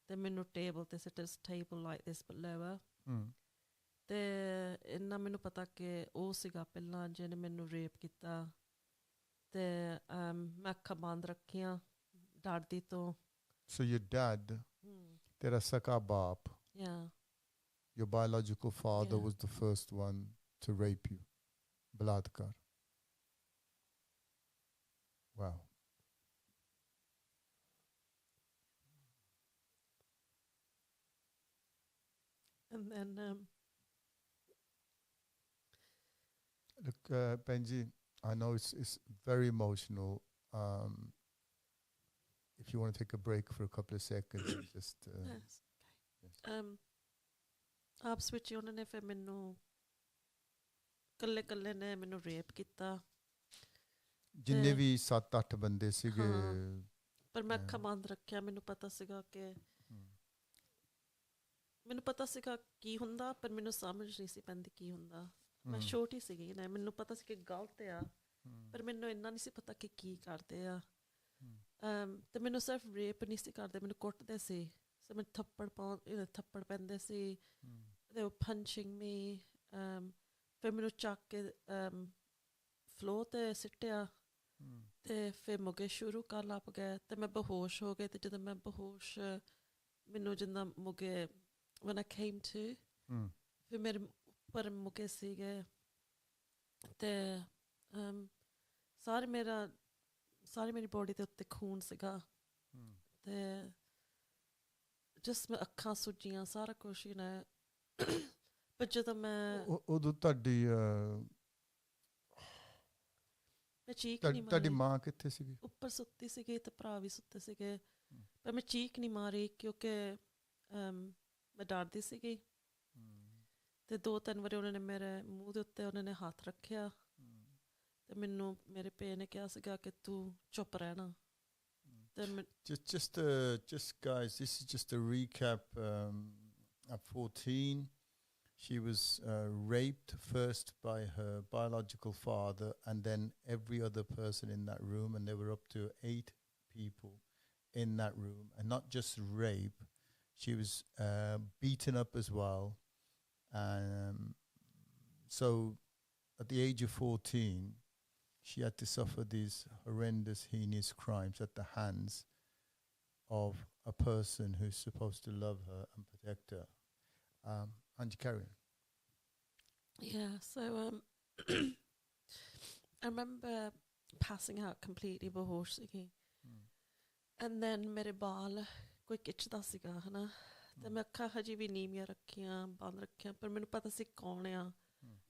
Then ਮੈਨੂੰ table 'ਤੇ sit table like this but lower ਅਤੇ ਇੰਨਾ ਮੈਨੂੰ ਪਤਾ ਕਿ ਉਹ ਸੀਗਾ ਪਹਿਲਾਂ ਜਿਹਨੇ ਮੈਨੂੰ ਰੇਪ ਕੀਤਾ ਅਤੇ ਮੈਂ ਅੱਖਾਂ ਬੰਦ ਰੱਖੀਆਂ ਡਰਦੀ ਤੋਂ So your dad, ਤੇਰਾ ਸਕਾ ਬਾਪ, your biological father was the first one to rape you, ਬਲਾਤਕਾਰ. Wow. And then Look, Benji, I know it's very emotional. If you want to take a break for a couple of seconds, just Yes. Okay. ਆਪਸ ਵਿੱਚ ਹੀ ਉਹਨਾਂ ਨੇ ਫਿਰ ਮੈਨੂੰ ਕੱਲੇ ਨੇ ਮੈਨੂੰ ਰੇਪ ਕੀਤਾ ਜਿੰਨੇ ਵੀ 7-8 ਬੰਦੇ ਸੀਗੇ ਪਰ ਮੈਂ ਅੱਖਾਂ ਬੰਦ ਰੱਖਿਆ ਮੈਨੂੰ ਪਤਾ ਸੀਗਾ ਕੀ ਹੁੰਦਾ ਪਰ ਮੈਨੂੰ ਸਮਝ ਨਹੀਂ ਸੀ ਪੈਂਦੀ ਕੀ ਹੁੰਦਾ ਮੈਂ ਛੋਟੀ ਸੀਗੀ ਨਾ ਮੈਨੂੰ ਪਤਾ ਸੀ ਕਿ ਗਲਤ ਆ ਪਰ ਮੈਨੂੰ ਇੰਨਾ ਨਹੀਂ ਸੀ ਪਤਾ ਕਿ ਕੀ ਕਰਦੇ ਆ ਤੇ ਮੈਨੂੰ ਸਿਰਫ ਰੇਪ ਨਹੀਂ ਸੀ ਕਰਦੇ ਮੈਨੂੰ ਕੁੱਟਦੇ ਸੀ ਸੋ ਮੈਨੂੰ ਥੱਪੜ ਪੈਂਦੇ ਸੀ they were punching me ਫਿਰ ਮੈਨੂੰ ਚੱਕ ਕੇ ਫਲੋਰ 'ਤੇ ਸਿੱਟਿਆ ਤੇ ਫਿਰ ਮੁਗੇ ਸ਼ੁਰੂ ਕਰ ਲੱਗ ਗਏ ਤੇ ਮੈਂ ਬੇਹੋਸ਼ ਹੋ ਗਈ ਤੇ ਜਦੋਂ ਮੈਂ ਬੇਹੋਸ਼ ਮੈਨੂੰ ਜਿੰਨਾ ਮੁਗੇ when I came to ਫਿਰ ਮੇਰੇ ਉੱਪਰ ਮੁਗੇ ਸੀਗੇ ਤੇ ਸਾਰੀ ਮੇਰੀ ਬੋਡੀ ਦੇ ਉੱਤੇ ਖੂਨ ਸੀਗਾ ਤੇ ਜਿਸ ਮੈਂ ਅੱਖਾਂ ਸੁੱਜੀਆਂ ਸਾਰਾ ਕੁਛ ਨੇ ਪਰ ਜਦੋਂ ਮੈਂ ਉਦੋਂ ਤੁਹਾਡੀ ਮੈਂ ਚੀਕ ਨਹੀਂ ਮਾਰੀ ਤੁਹਾਡੀ ਮਾਂ ਕਿੱਥੇ ਸੀਗੀ ਉੱਪਰ ਸੁੱਤੀ ਸੀਗੀ ਤੇ ਭਰਾ ਵੀ ਸੁੱਤੇ ਸੀਗੇ ਪਰ ਮੈਂ ਚੀਕ ਨਹੀਂ ਮਾਰੀ ਕਿਉਂਕਿ ਮੈਂ ਡਰਦੀ ਸੀਗੀ ਤੇ 2-3 ਵਾਰੀ ਉਹਨਾਂ ਨੇ ਮੇਰੇ ਮੂੰਹ ਦੇ ਉੱਤੇ ਉਹਨਾਂ ਨੇ ਹੱਥ ਰੱਖਿਆ ਤੇ ਮੈਨੂੰ ਮੇਰੇ ਪੇ ਨੇ ਕਿਹਾ ਸੀਗਾ ਕਿ ਤੂੰ ਚੁੱਪ ਰਹਿਣਾ just guys, this is just a recap. At 14 she was raped first by her biological father and then every other person in that room, and there were up to 8 people in that room, and not just rape, she was beaten up as well. So at the age of 14 she had to suffer these horrendous, heinous crimes at the hands of a person who's supposed to love her and protect her. And you carry on. Yeah, so I remember passing out completely behosh ਸੀਗੀ and then ਮੇਰੇ ਬਾਲ ਕੋਈ ਖਿੱਚਦਾ ਸੀਗਾ ਹਨਾ ਤੇ ਮੈਂ ਅੱਖਾਂ ਹਜੇ ਵੀ ਨੀਵੀਆਂ ਰੱਖੀਆਂ ਬੰਦ ਰੱਖੀਆਂ ਪਰ ਮੈਨੂੰ ਪਤਾ ਸੀ ਕੌਣ ਆ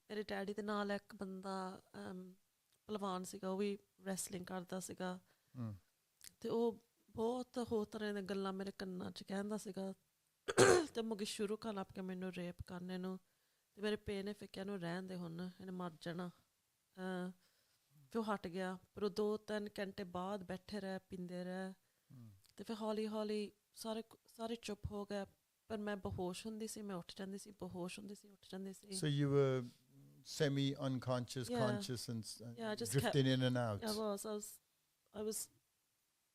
ਮੇਰੇ ਡੈਡੀ ਦੇ ਨਾਲ ਇੱਕ ਬੰਦਾ ਪਹਿਲਵਾਨ ਸੀਗਾ ਉਹ ਵੀ ਰੈਸਲਿੰਗ ਕਰਦਾ ਸੀਗਾ ਤੇ ਉਹ ਬਹੁਤ ਹੋਰ ਤਰ੍ਹਾਂ ਦੀਆਂ ਗੱਲਾਂ ਮੇਰੇ ਕੰਨਾਂ 'ਚ ਕਹਿੰਦਾ ਸੀਗਾ ਤੇ ਮੁਗੇ ਸ਼ੁਰੂ ਕਰ ਲੱਗ ਕੇ ਮੈਨੂੰ ਰੇਪ ਕਰਨੇ ਨੂੰ ਤੇ ਮੇਰੇ ਪੇ ਨੇ ਫਿਰ ਕਿਹਾ ਇਹਨੂੰ ਰਹਿਣ ਦੇ ਹੁਣ ਇਹਨੇ ਮਰ ਜਾਣਾ ਫਿਰ ਉਹ ਹਟ ਗਿਆ ਪਰ ਉਹ 2-3 ਘੰਟੇ ਬਾਅਦ ਬੈਠੇ ਰਹੇ ਪੀਂਦੇ ਰਹੇ ਤੇ ਫਿਰ ਹੌਲੀ ਹੌਲੀ ਸਾਰੇ ਚੁੱਪ ਹੋ ਗਏ ਪਰ ਮੈਂ ਬੇਹੋਸ਼ ਹੁੰਦੀ ਸੀ ਮੈਂ ਉੱਠ ਜਾਂਦੀ ਸੀ ਬੇਹੋਸ਼ ਹੁੰਦੀ ਸੀ ਉੱਠ ਜਾਂਦੀ ਸੀ So you were semi-unconscious, conscious and just drifting in and out. I was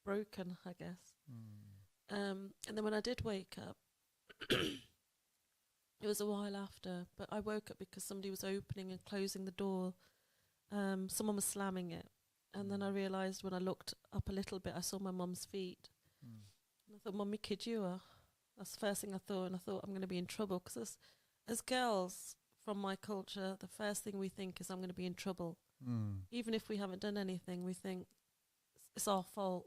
broken, I guess. And then when I did wake up it was a while after, but I woke up because somebody was opening and closing the door. Someone was slamming it and then I realised when I looked up a little bit I saw my mum's feet and I thought, Mummy, kid you are. That's the first thing I thought, and I thought I'm going to be in trouble because as girls from my culture, the first thing we think is I'm going to be in trouble. Even if we haven't done anything, we think it's our fault.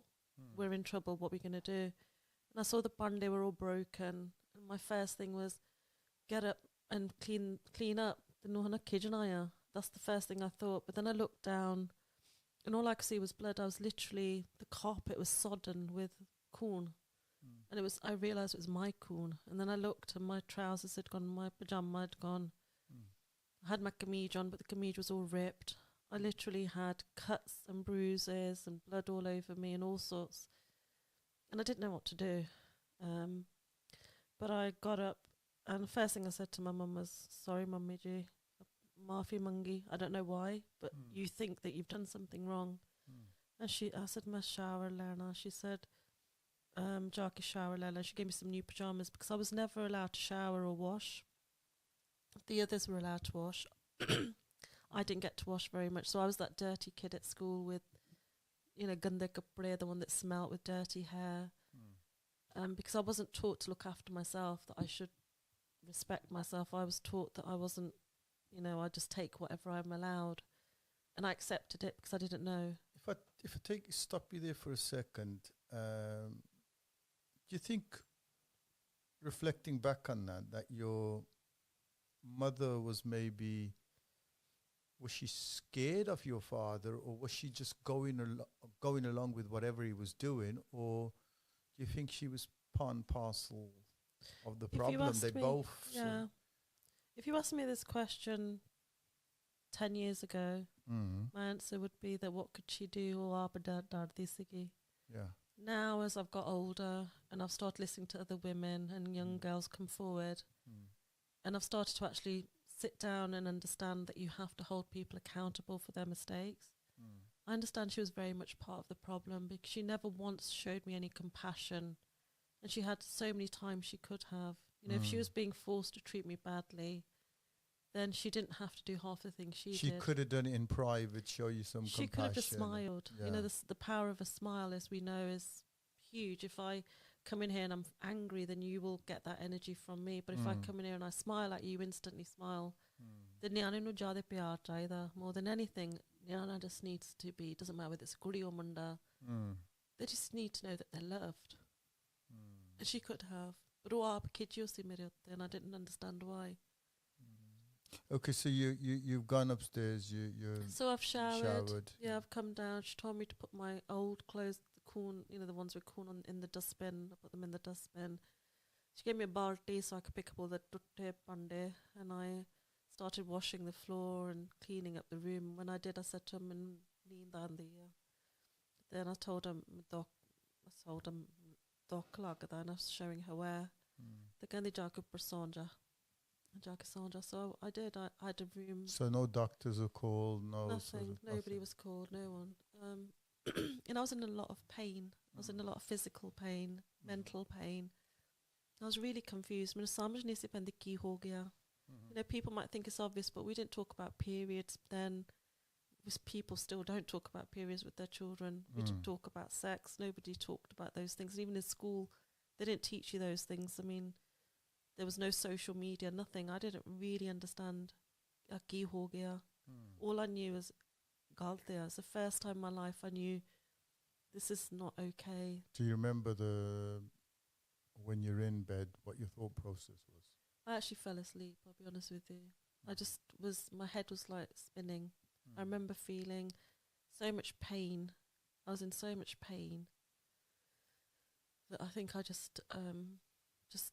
We're in trouble. What are we going to do? And I saw the pande were all broken. And my first thing was get up and clean up. That's the first thing I thought. But then I looked down, and all I could see was blood. I was literally the carpet was sodden with corn. And I realised it was my corn. And then I looked, and my trousers had gone, my pyjama had gone. I had my kameej on, but the kameej was all ripped. I literally had cuts and bruises and blood all over me and all sorts. And I didn't know what to do. But I got up, and the first thing I said to my mum was, sorry, Mummy G, maafi mangi. I don't know why, but you think that you've done something wrong. And I said, my shower, Lana. She said, Jaki shower, Lana. She gave me some new pyjamas because I was never allowed to shower or wash. The others were allowed to wash. I didn't get to wash very much, so I was that dirty kid at school with, gande kapde, the one that smelt with dirty hair. Because I wasn't taught to look after myself, that I should respect myself. I was taught that I wasn't, I just take whatever I'm allowed, and I accepted it because I didn't know. If I stop you there for a second, do you think, reflecting back on that your mother was maybe was she scared of your father, or was she just going along with whatever he was doing, or do you think she was part and parcel of the If you problem? asked They me- both. Yeah. If you asked me this question 10 years ago, my answer would be that what could she do? Or Yeah. now, as I've got older and I've started listening to other women and young girls come forward, and I've started to actually sit down and understand that you have to hold people accountable for their mistakes. I understand she was very much part of the problem because she never once showed me any compassion, and she had so many times she could have. You know, if she was being forced to treat me badly, then she didn't have to do half the things she She did. could have done it in private, show you some She compassion. could have just smiled. Yeah. You know, the power of a smile, as we know, is huge. If I come in here and I'm angry, then you will get that energy from me. But if I come in here and I smile at you, instantly smile, then Nyana nu jade pyar chaida. More than anything, Nyana just needs to be, doesn't matter whether it's kudi or munda, they just need to know that they're loved. And she could have. But and I didn't understand why. Okay, so you've gone upstairs. You So I've showered. showered. Yeah, I've come down. She told me to put my old clothes, the corn, you know, the ones with corn in the dustbin. I put them in the dustbin. She gave me a balti so I could pick up all the tutte pande, and I started washing the floor and cleaning up the room. When I did, I said to him, then I told him, doc lagda, and I was showing her where. The gandhi jacob persona. So I did. I had a room. So no doctors were called. No. Nothing. Nobody was called. No one. And I was in a lot of pain. I was in a lot of physical pain, mental pain. I was really confused. You know, people might think it's obvious, but we didn't talk about periods then. People still don't talk about periods with their children. We didn't talk about sex. Nobody talked about those things. And even in school, they didn't teach you those things. I mean, there was no social media, nothing. I didn't really understand All I knew was Galthea. It's the first time in my life I knew this is not okay. Do you remember when you're in bed, what your thought process was? I actually fell asleep, I'll be honest with you. My head was like spinning. I remember feeling so much pain. I was in so much pain that I think I just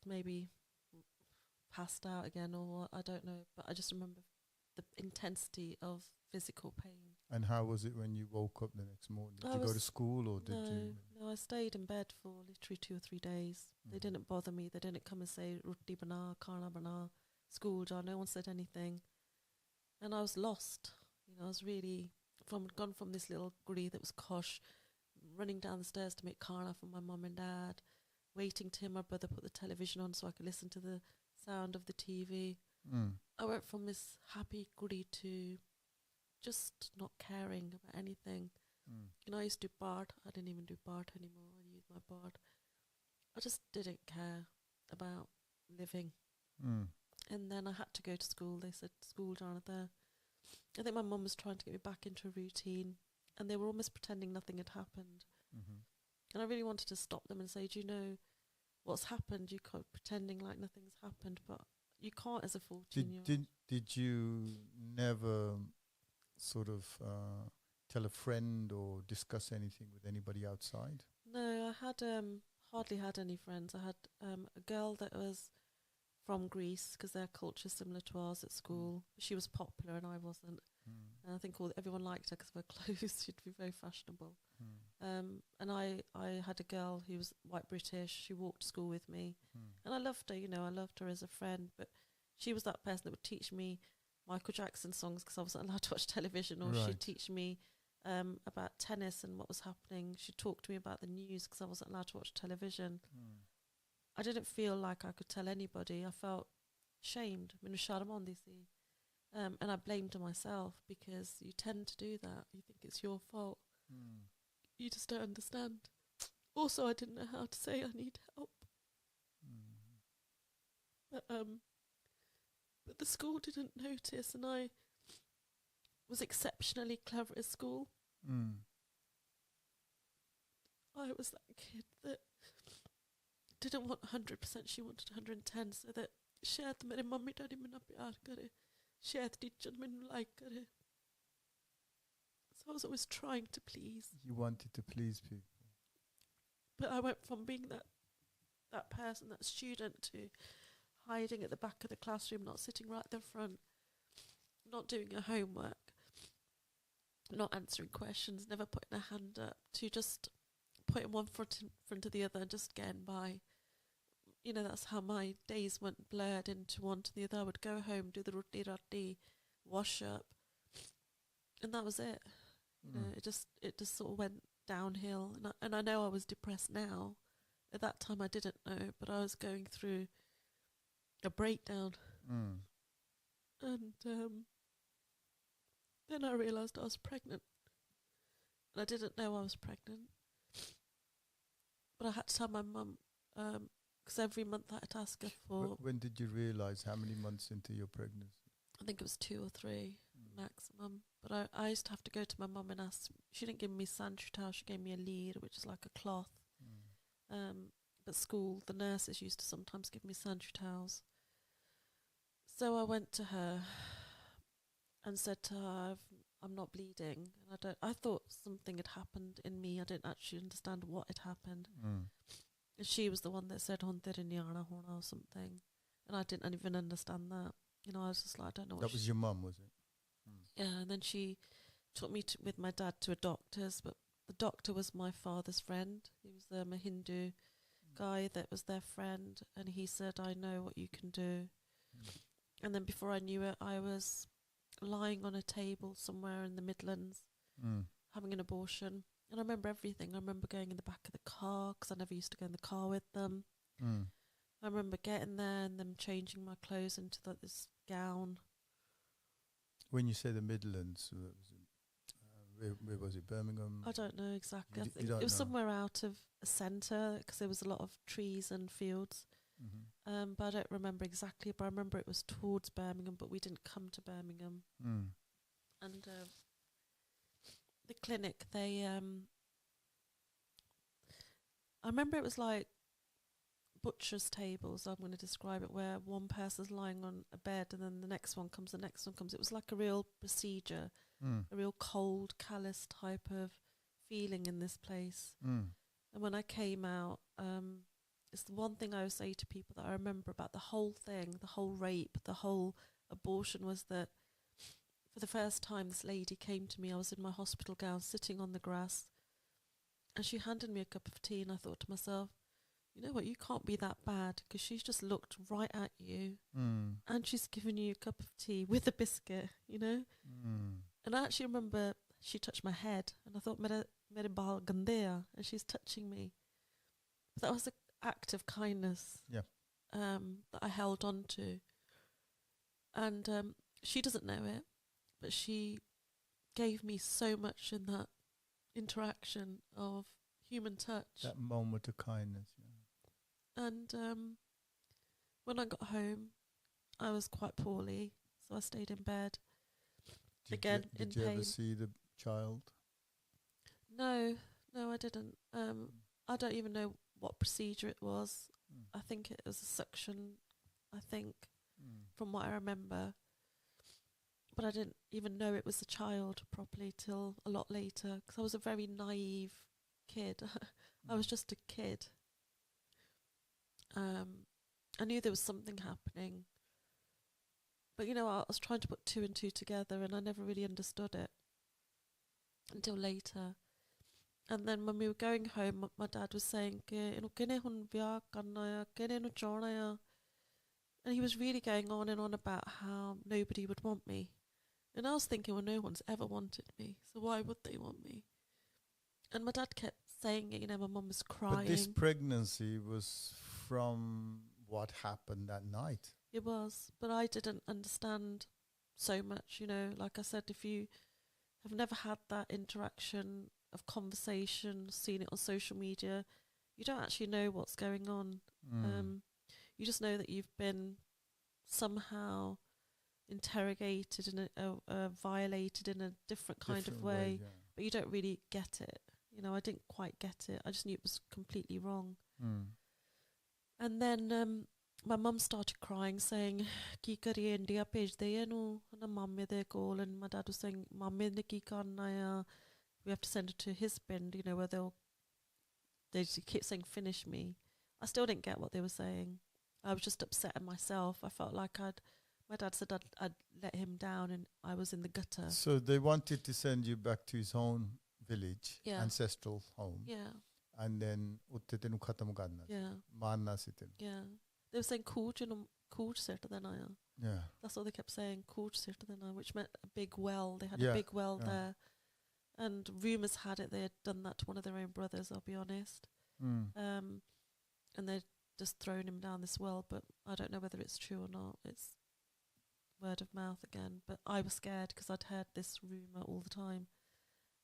maybe passed out again, or what, I don't know. But I just remember the intensity of physical pain. And how was it when you woke up the next morning? Did you go to school, or did you? No, I stayed in bed for literally 2 or 3 days. They didn't bother me. They didn't come and say, Rutti bana, Kana bana, school jar. No one said anything. And I was lost. You know, I was really gone from this little guri that was kosh, running down the stairs to make Kana for my mum and dad, waiting to hear my brother put the television on so I could listen to the sound of the TV. I went from this happy guri to just not caring about anything. You know, I used to do BART. I didn't even do BART anymore. I used my BART. I just didn't care about living. And then I had to go to school. They said, school down there. I think my mum was trying to get me back into a routine, and they were almost pretending nothing had happened. And I really wanted to stop them and say, do you know what's happened? You can't pretending like nothing's happened, but you can't as a 14-year-old. Did you never sort of tell a friend or discuss anything with anybody outside? No, I had hardly had any friends. I had a girl that was from Greece, because their culture is similar to ours at school. She was popular and I wasn't. And I think everyone liked her because of her clothes. She'd be very fashionable. And I had a girl who was white British. She walked to school with me. And I loved her, you know, I loved her as a friend. But she was that person that would teach me Michael Jackson songs because I wasn't allowed to watch television. Or she'd teach me about tennis and what was happening. She'd talk to me about the news because I wasn't allowed to watch television. I didn't feel like I could tell anybody. I felt shamed. And I blamed myself because you tend to do that. You think it's your fault. You just don't understand. Also, I didn't know how to say I need help. But the school didn't notice, and I was exceptionally clever at school. I was that kid that didn't want 100%, she wanted 110, so that शायद मेरे mummy daddy में ना प्यार करे, शायद teacher मैंने like करे, So I was always trying to please. You wanted to please people. But I went from being that person, that student, to hiding at the back of the classroom, not sitting right at the front, not doing your homework, not answering questions, never putting a hand up, to just putting one foot in front of the other and just getting by. You know, that's how my days went blurred into one to the other. I would go home, do the roti, wash up, and that was it. You know, it just sort of went downhill. And I know I was depressed now. At that time I didn't know, but I was going through a breakdown. And then I realised I was pregnant. And I didn't know I was pregnant. But I had to tell my mum, because every month I had to ask her for... When did you realise? How many months into your pregnancy? I think it was 2 or 3 maximum. But I used to have to go to my mum and ask. She didn't give me sanitary towel, she gave me a lir, which is like a cloth. But school, the nurses used to sometimes give me sanitary towels. So I went to her and said to her, I'm not bleeding. And I thought something had happened in me. I didn't actually understand what had happened. And she was the one that said or something. And I didn't even understand that. You know, I was just like, I don't know what that was your mum, was it? Yeah, and then she took me with my dad to a doctor's, but the doctor was my father's friend. He was a Hindu guy that was their friend, and he said, I know what you can do. And then before I knew it, I was lying on a table somewhere in the Midlands, having an abortion. And I remember everything. I remember going in the back of the car, because I never used to go in the car with them. I remember getting there and them changing my clothes into this gown. When you say the Midlands, where was it? Birmingham? I don't know exactly. You don't it was know. somewhere out of a centre, because there was a lot of trees and fields. But I don't remember exactly. But I remember it was towards Birmingham, but we didn't come to Birmingham. And the clinic, they... I remember it was like butcher's tables, I'm going to describe it, where one person's lying on a bed and then the next one comes. It was like a real procedure, a real cold, callous type of feeling in this place. And when I came out, it's the one thing I would say to people that I remember about the whole thing, the whole rape, the whole abortion, was that for the first time this lady came to me. I was in my hospital gown sitting on the grass, and she handed me a cup of tea, and I thought to myself, you know what, you can't be that bad, because she's just looked right at you and she's given you a cup of tea with a biscuit, you know. And I actually remember she touched my head, and I thought, mere baal gandea, and she's touching me. But that was an act of kindness that I held on to. And she doesn't know it, but she gave me so much in that interaction of human touch. That moment of kindness, And when I got home, I was quite poorly, so I stayed in bed. Did you ever see the child? No, I didn't. I don't even know what procedure it was. I think it was a suction, from what I remember. But I didn't even know it was a child properly till a lot later, because I was a very naive kid. I was just a kid. I knew there was something happening. But, you know, I was trying to put 2 and 2 together, and I never really understood it until later. And then when we were going home, my dad was saying, and he was really going on and on about how nobody would want me. And I was thinking, well, no one's ever wanted me, so why would they want me? And my dad kept saying it, you know, my mum was crying. But this pregnancy was from what happened that night. It was, but I didn't understand so much, you know. Like I said, if you have never had that interaction of conversation, seen it on social media, you don't actually know what's going on. You just know that you've been somehow interrogated and violated in a different kind of way, but you don't really get it. You know, I didn't quite get it. I just knew it was completely wrong. And then my mum started crying, saying, "Ki kariye India page de nu na mamme de call," and my dad was saying, "Mamme ne ki karna ya? We have to send it to his bin, you know, where they just keep saying finish me." I still didn't get what they were saying. I was just upset at myself. I felt like my dad said I'd let him down and I was in the gutter. So they wanted to send you back to his own village, Yeah. ancestral home, Yeah, and then utte tenu khatam karna yeah, marna si tenu. yeah. They were saying Cooj sit then I. Yeah. That's all they kept saying, Cooj sit then I, which meant a big well. They had Yeah, a big well yeah. there. And rumours had it they had done that to one of their own brothers, I'll be honest. And they'd just thrown him down this well, but I don't know whether it's true or not. It's word of mouth again. But I was scared because I'd heard this rumour all the time.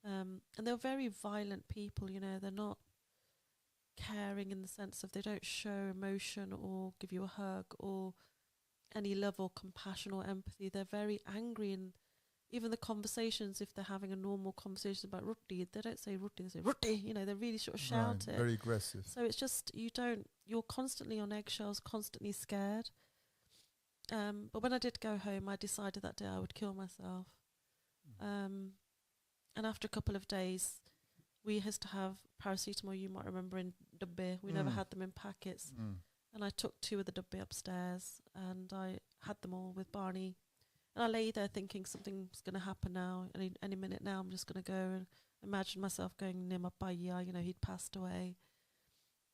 And they're very violent people, you know. They're not caring in the sense of they don't show emotion or give you a hug or any love or compassion or empathy. They're very angry, and even the conversations, if they're having a normal conversation about rutti, they don't say rutti, they say rutti, you know, they really sort of shout it. Very aggressive. So it's just, you're constantly on eggshells, constantly scared. But when I did go home, I decided that day I would kill myself. And after a couple of days, we used to have paracetamol, you might remember, in dubbe. We never had them in packets. And I took 2 of the dubbe upstairs and I had them all with Barney. And I lay there thinking something's going to happen now. Any minute now, I'm just going to go and imagine myself going near my paya, you know, he'd passed away.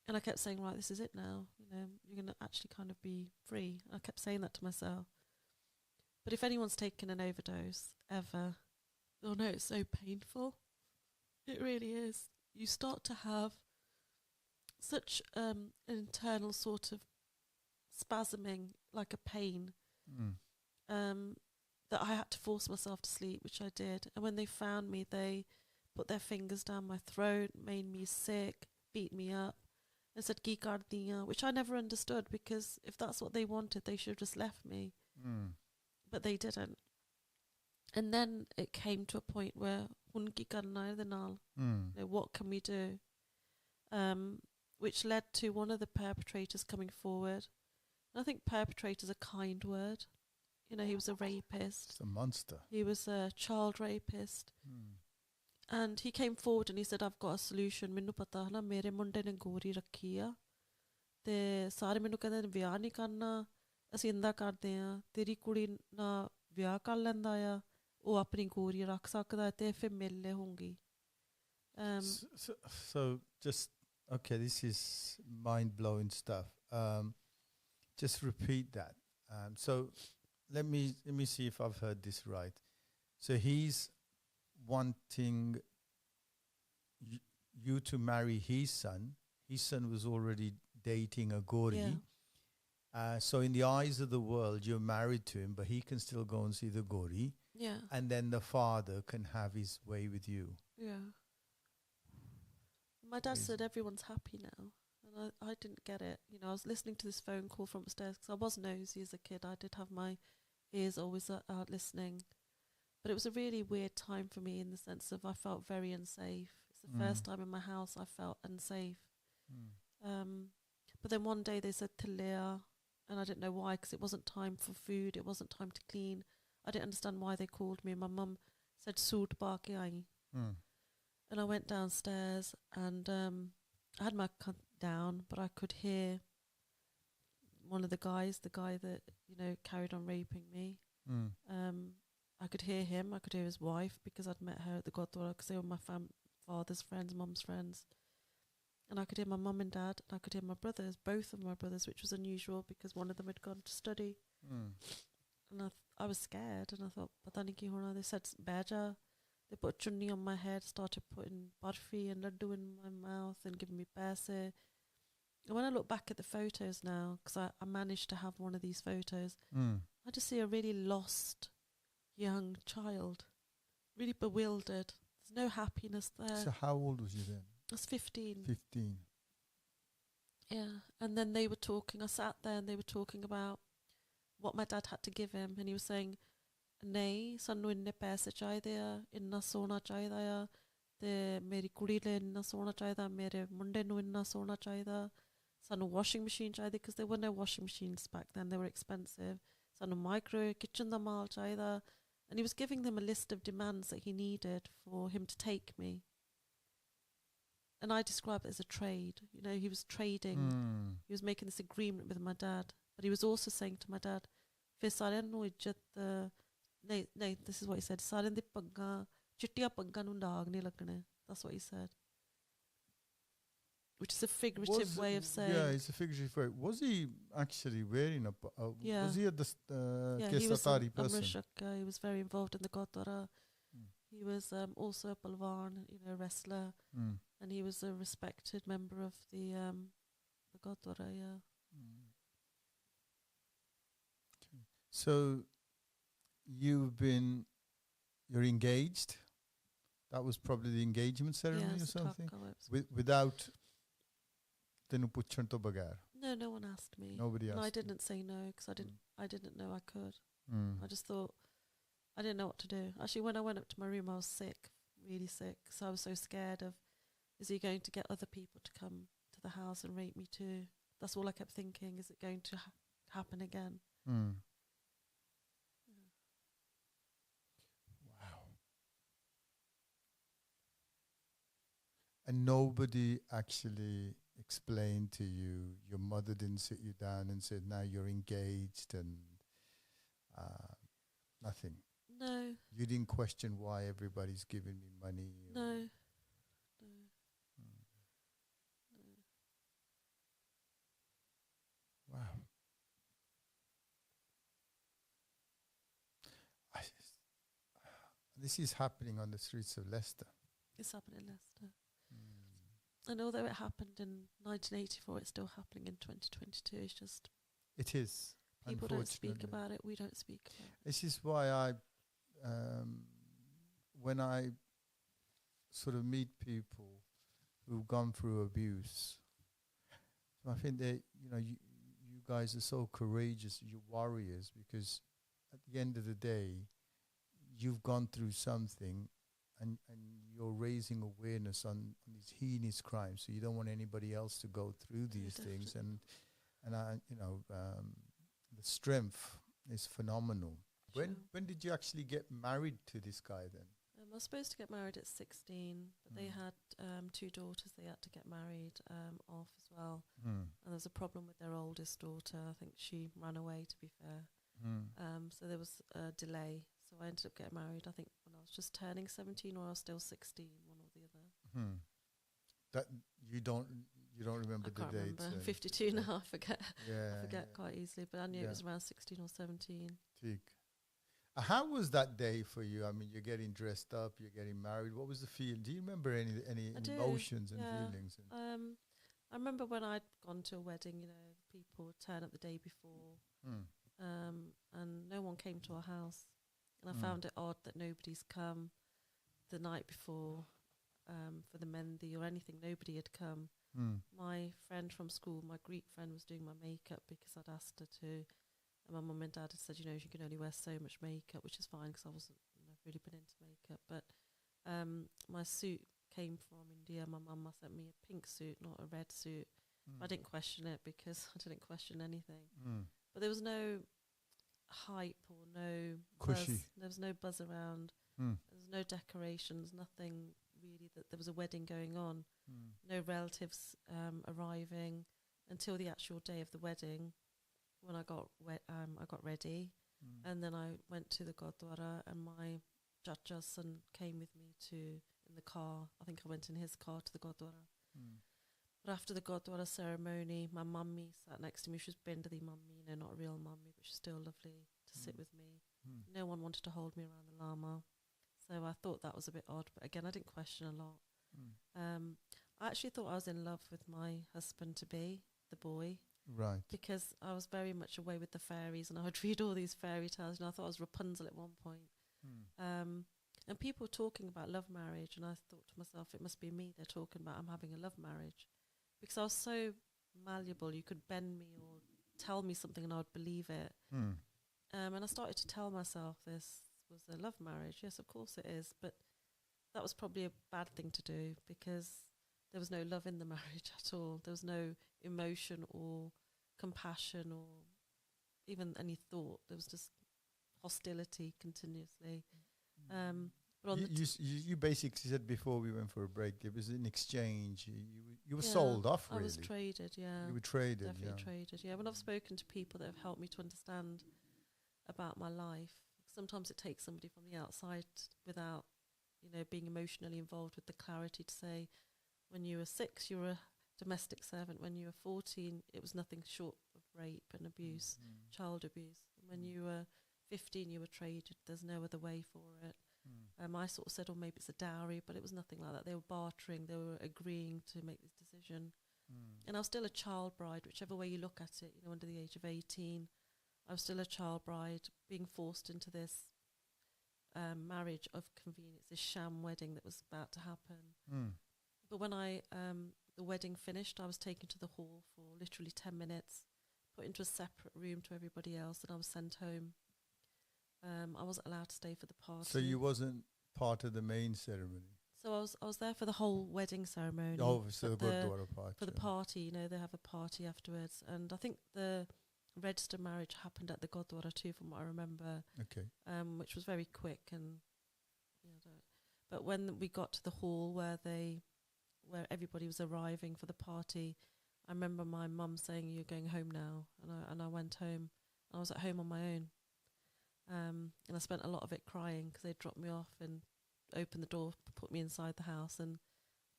And I kept saying, right, this is it now. You know, you're going to actually kind of be free. I kept saying that to myself. But if anyone's taken an overdose ever, they'll know it's so painful. It really is. You start to have such an internal sort of spasming, like a pain, that I had to force myself to sleep, which I did. And when they found me, they put their fingers down my throat, made me sick, beat me up, and said "Ki kar diya," which I never understood, because if that's what they wanted, they should have just left me. But they didn't. And then it came to a point where "Hun ki karna hai de naal?" You know, what can we do? Which led to one of the perpetrators coming forward. And I think perpetrator's a kind word. You know, he was a rapist. It's a monster. He was a child rapist. And he came forward and he said, "I've got a solution. Minnu pata hai na, mere munde ne gori rakhi hai. Te sare minnu kehde ne vyah nahi karna. Assi inda karde hain. Teri kudi na vyah kar lenda hai. ਉਹ ਆਪਣੀ ਗੋਰੀ ਰੱਖ ਸਕਦਾ ਤੇ ਫਿਰ ਮਿਲਨੇ ਹੋਣਗੀ." So just, okay, this is mind-blowing stuff. Just repeat that. So let me see if I've heard this right. So he's wanting you to marry his son. His son was already dating a gori. Yeah. So in the eyes of the world, you're married to him, but he can still go and see the gori. Yeah. And then the father can have his way with you. Yeah. My dad said everyone's happy now. And I didn't get it. You know, I was listening to this phone call from upstairs because I was nosy as a kid. I did have my ears always out listening. But it was a really weird time for me in the sense of I felt very unsafe. It's the first time in my house I felt unsafe. But then one day they said Talia, and I didn't know why, because it wasn't time for food. It wasn't time to clean. I didn't understand why they called me. My mum said "Soot ba ke aayi," and I went downstairs and I had my cunt down, but I could hear one of the guy that, you know, carried on raping me. I could hear him. I could hear his wife, because I'd met her at the Gurdwara, because they were my father's friends, mum's friends. And I could hear my mum and dad, and I could hear my brothers, both of my brothers, which was unusual because one of them had gone to study. And I was scared, and I thought, pata nahi ki hona. They said "Baja." They put chunni on my head, started putting barfi and laddu in my mouth and giving me paise. And when I look back at the photos now, because I managed to have one of these photos, I just see a really lost young child, really bewildered. There's no happiness there. So how old was you then? I was 15. 15. Yeah. And then they were talking. I sat there and they were talking about what my dad had to give him. And he was saying, "Nahi, sanu inne paise chahide a, inna sona chahida a, te meri kudi le inna sona chahida, mere munde nu inna sona chahida, Sanu washing machine chahiye because there were no washing machines back then. They were expensive. Sanu micro kitchen da mal chahiye. And he was giving them a list of demands that he needed for him to take me. And I describe it as a trade. You know, he was trading. He was making this agreement with my dad. But he was also saying to my dad, this is what he said. That's what he said. Which is a figurative way of saying. Yeah, it's a figurative way. Was he actually wearing yeah. Was he a he was Satari person? He was very involved in the Gurdwara. He was also a Palwan, you know, wrestler. And he was a respected member of the Gurdwara, yeah. Okay. So you're engaged. That was probably the engagement ceremony or something? Without tenu puchhan to bagar. No, no one asked me. Nobody asked. No, I didn't say no because I didn't know I could. I just thought I didn't know what to do. Actually, when I went up to my room, I was sick, really sick. So I was so scared of, is he going to get other people to come to the house and rape me too? That's all I kept thinking. Is it going to happen again? Wow. And nobody actually explained to you, your mother didn't sit you down and said, now you're engaged and nothing? No. You didn't question why everybody's giving me money? No. Wow. This is happening on the streets of Leicester. It's happening in Leicester. And although it happened in 1984, it's still happening in 2022. It's just... It is. People don't speak about it. We don't speak about it. This is why when I sort of meet people who've gone through abuse, I think that, you guys are so courageous, you're warriors, because at the end of the day, you've gone through something and you're raising awareness on these heinous crimes, so you don't want anybody else to go through these things. And I, the strength is phenomenal. Sure. When did you actually get married to this guy then? I was supposed to get married at 16, but they had 2 daughters they had to get married off as well. And there was a problem with their oldest daughter. I think she ran away, to be fair. So there was a delay. So I ended up getting married, I think, when I was just turning 17 or I was still 16, one or the other. That you don't remember the date? I can't remember. 52 now, I forget. I forget quite easily, but I knew it was around 16 or 17. How was that day for you? I mean, you're getting dressed up, you're getting married. What was the feel? Do you remember any emotions and feelings? I remember when I'd gone to a wedding, people would turn up the day before, and no one came to our house. And I found it odd that nobody's come the night before for the Mendi or anything. Nobody had come. My friend from school, my Greek friend, was doing my makeup because I'd asked her to. And my mum and dad had said, you can only wear so much makeup, which is fine because I've never really been into makeup. But my suit came from India. My mum sent me a pink suit, not a red suit. I didn't question it because I didn't question anything. But there was no hype or no buzz. There was no buzz around. There was no decorations, nothing really. That there was a wedding going on. No relatives arriving until the actual day of the wedding. When I got ready, and then I went to the Gurdwara, and my Chacha's son came with me in the car. I think I went in his car to the Gurdwara. But after the Gurdwara ceremony, my mummy sat next to me. She was Bindadi mummy, not a real mummy, but she's still lovely to sit with me. No one wanted to hold me around the lama, so I thought that was a bit odd. But again, I didn't question a lot. I actually thought I was in love with my husband-to-be, the boy. Right. Because I was very much away with the fairies, and I would read all these fairy tales, and I thought I was Rapunzel at one point. And people were talking about love marriage, and I thought to myself, it must be me they're talking about. I'm having a love marriage. Because I was so malleable, you could bend me or tell me something and I would believe it. And I started to tell myself this was a love marriage. Yes, of course it is. But that was probably a bad thing to do, because there was no love in the marriage at all. There was no emotion or compassion or even any thought. There was just hostility continuously. But on you basically said before we went for a break, it was an exchange. You were Yeah, sold off, I really. was traded, yeah. You were traded, Definitely traded, yeah. When I've spoken to people that have helped me to understand about my life, sometimes it takes somebody from the outside without, being emotionally involved with the clarity to say, when you were 6, you were a domestic servant. When you were 14, it was nothing short of rape and abuse, child abuse. And when you were 15, you were traded. There's no other way for it. I sort of said, maybe it's a dowry, but it was nothing like that. They were bartering. They were agreeing to make this decision. And I was still a child bride, whichever way you look at it, under the age of 18. I was still a child bride being forced into this marriage of convenience, this sham wedding that was about to happen. But when the wedding finished, I was taken to the hall for literally 10 minutes, put into a separate room to everybody else, and I was sent home. I wasn't allowed to stay for the party. So you wasn't part of the main ceremony? So I was there for the whole wedding ceremony. Oh, so the Gurdwara party. For the party, they have a party afterwards. And I think the registered marriage happened at the Gurdwara too, from what I remember. Okay. Which was very quick. And but when we got to the hall where everybody was arriving for the party, I remember my mum saying, "You're going home now," and I went home. I was at home on my own. And I spent a lot of it crying because they dropped me off and opened the door, put me inside the house, and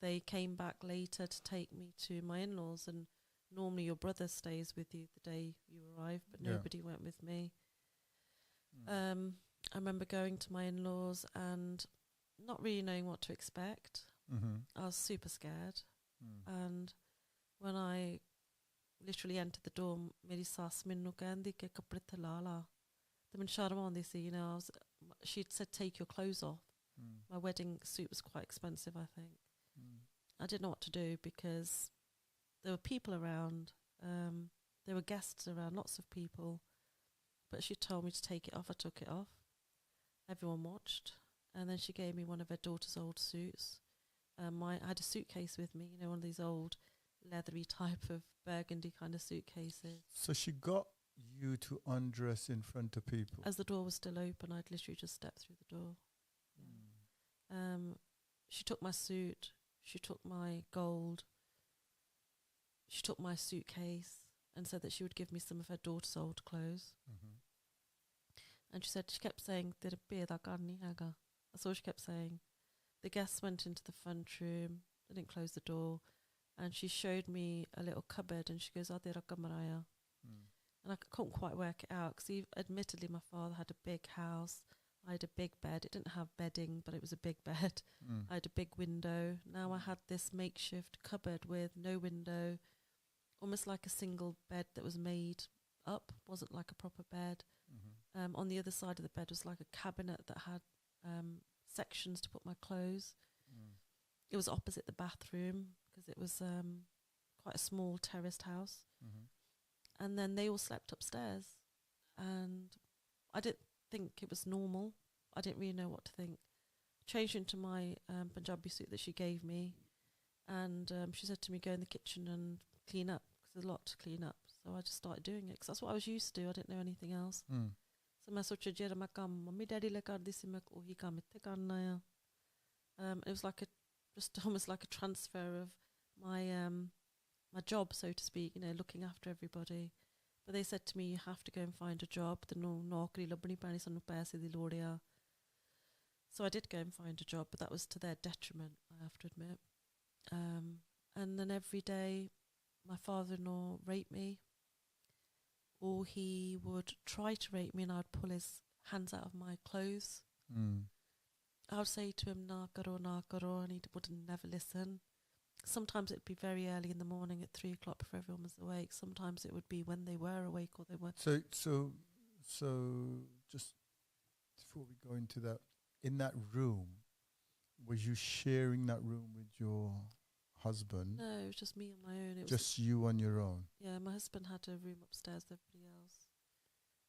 they came back later to take me to my in-laws. And normally your brother stays with you the day you arrive, but nobody went with me. I remember going to my in-laws and not really knowing what to expect. I was super scared. And when I literally entered the door, मेरी सास मैनू कहंदी कि कपड़े ते ला ला. She'd said, take your clothes off. My wedding suit was quite expensive, I think. I didn't know what to do because there were people around. There were guests around, lots of people. But she told me to take it off. I took it off. Everyone watched. And then she gave me one of her daughter's old suits. I had a suitcase with me, one of these old leathery type of burgundy kind of suitcases. So she got you to undress in front of people? As the door was still open, I'd literally just stepped through the door. She took my suit, she took my gold, she took my suitcase and said that she would give me some of her daughter's old clothes. And she kept saying, that's all she kept saying. The guests went into the front room, they didn't close the door, and she showed me a little cupboard and she goes, and I couldn't quite work it out because admittedly my father had a big house. I had a big bed. It didn't have bedding, but it was a big bed. I had a big window. Now I had this makeshift cupboard with no window, almost like a single bed that was made up, wasn't like a proper bed. On the other side of the bed was like a cabinet that had sections to put my clothes. It was opposite the bathroom because it was quite a small terraced house. And then they all slept upstairs. And I didn't think it was normal. I didn't really know what to think. Changed into my Punjabi suit that she gave me. And she said to me, go in the kitchen and clean up, because there's a lot to clean up. So I just started doing it, because that's what I was used to. I didn't know anything else. So I socha jera ma kam mummy daddy le kardi si main ohi kam itte karna hai. It was like just almost like a transfer of my my job, so to speak, looking after everybody. But they said to me, you have to go and find a job. So I did go and find a job, but that was to their detriment, I have to admit. And then every day my father-in-law raped me, or he would try to rape me and I'd pull his hands out of my clothes. I would say to him, na karo, and he would never listen. Sometimes it'd be very early in the morning at 3 o'clock before everyone was awake. Sometimes it would be when they were awake or they weren't. So just before we go into that, in that room, was you sharing that room with your husband? No, it was just me on my own. It just you on your own? Yeah, my husband had a room upstairs with everybody else.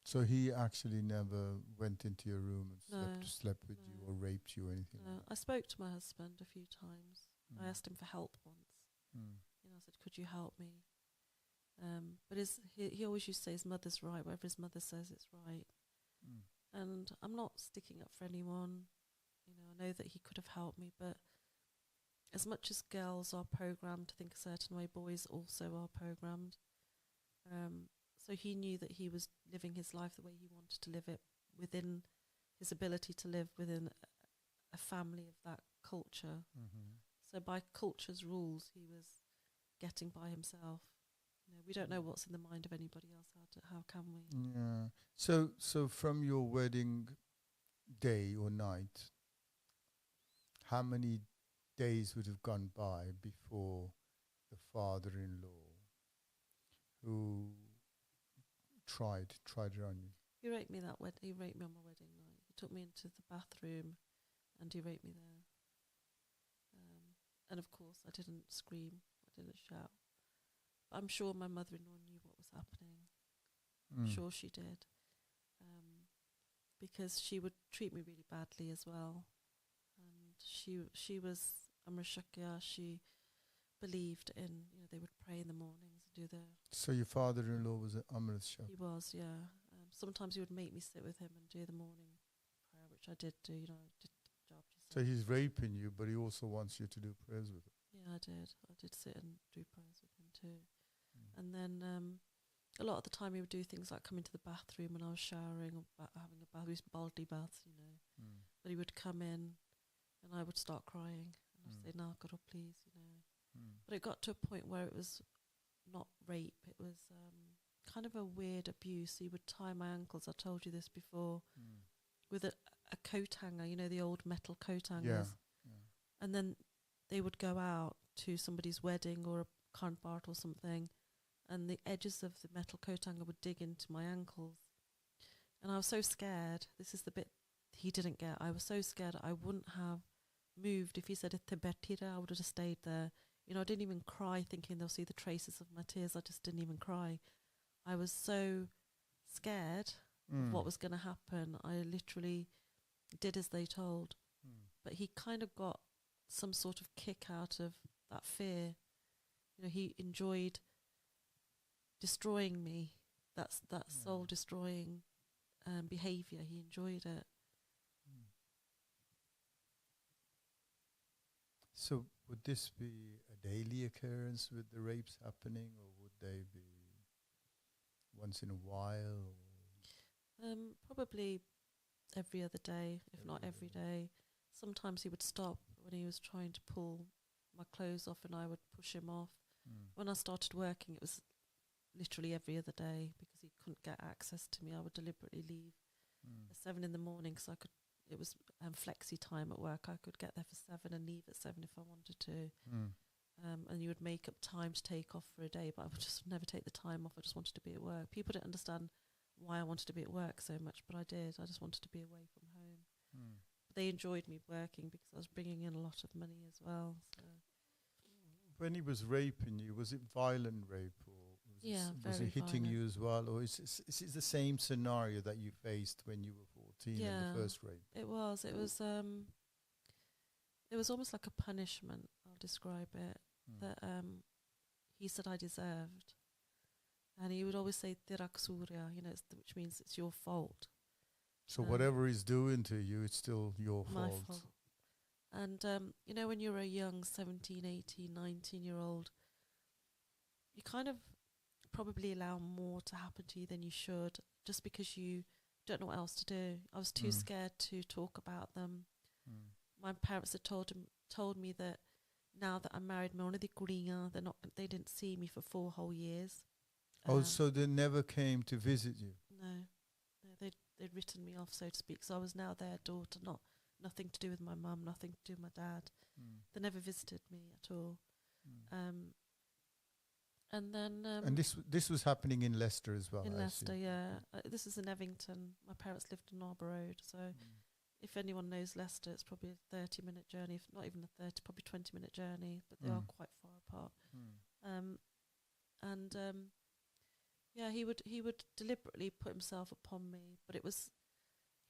So he actually never went into your room and slept with you or raped you or anything? No, I spoke to my husband a few times. I asked him for help once. You know, I said, could you help me? But he always used to say his mother's right, whatever his mother says, it's right. And I'm not sticking up for anyone. You know, I know that he could have helped me, but as much as girls are programmed to think a certain way, boys also are programmed. So he knew that he was living his life the way he wanted to live it, within his ability to live within a family of that culture. So by culture's rules, he was getting by himself. You know, we don't know what's in the mind of anybody else. How can we? Yeah. So from your wedding day or night, how many days would have gone by before the father-in-law, who tried it on you? He raped me He raped me on my wedding night. He took me into the bathroom, and he raped me there. And of course, I didn't scream. I didn't shout. But I'm sure my mother-in-law knew what was happening. I'm sure she did. Because she would treat me really badly as well. And she was Amrishakya. She believed in, you know, they would pray in the mornings and do their... So your father-in-law was an Amrit Shah? He was, yeah. Sometimes he would make me sit with him and do the morning prayer, which I did do, you know, did the job. So he's raping you, but he also wants you to do prayers with him? Yeah, I did. I did sit and do prayers with him too. And then a lot of the time he would do things like come into the bathroom when I was showering or having a bath. We used baldi baths, you know. But he would come in and I would start crying. And I'd say, no, God, please, you know. But it got to a point where it was not rape. It was kind of a weird abuse. He would tie my ankles, I told you this before, with a coat hanger, you know, the old metal coat hangers. Yeah. And then they would go out to somebody's wedding or a carnpart or something, and the edges of the metal coat hanger would dig into my ankles. And I was so scared. This is the bit he didn't get. I was so scared I wouldn't have moved. If he said I would have just stayed there. You know, I didn't even cry thinking they'll see the traces of my tears. I just didn't even cry. I was so scared of what was going to happen. I literally did as they told. But he kind of got some sort of kick out of that fear. You know, he enjoyed destroying me. That soul destroying behaviour. He enjoyed it. So would this be a daily occurrence with the rapes happening, or would they be once in a while? Probably every other day, if not every day. Sometimes he would stop when he was trying to pull my clothes off and I would push him off. When I started working, it was literally every other day because he couldn't get access to me. I would deliberately leave at 7 in the morning because I could. It was flexi time at work. I could get there for 7 and leave at 7 if I wanted to. And you would make up time to take off for a day, but I would just never take the time off. I just wanted to be at work. People didn't understand why I wanted to be at work so much, but I did. I just wanted to be away from home. But they enjoyed me working because I was bringing in a lot of money as well. So. When he was raping you, was it violent rape, or was he hitting violent. you as well, or is it the same scenario that you faced when you were 14 in the first rape? It was. It was almost like a punishment. I'll describe it. That he said I deserved, and he would always say "Tirak Surya," you know, which means it's your fault. So whatever he's doing to you, it's still your My fault. fault. And you know, when you're a young 17, 18, 19-year-old, you kind of probably allow more to happen to you than you should, just because you don't know what else to do. I was too scared to talk about them. My parents had told me that now that I'm married, they didn't see me for 4 whole years. So they never came to visit you? No, they'd written me off, so to speak. So I was now their daughter, nothing to do with my mum, nothing to do with my dad. They never visited me at all. And then and this was happening in Leicester as well. in I Leicester, assume. yeah. This is in Evington. My parents lived in Arbor Road, so if anyone knows Leicester, it's probably a 30-minute journey, if not even a 30, probably 20-minute journey, but they are quite far apart. Yeah, he would deliberately put himself upon me, but he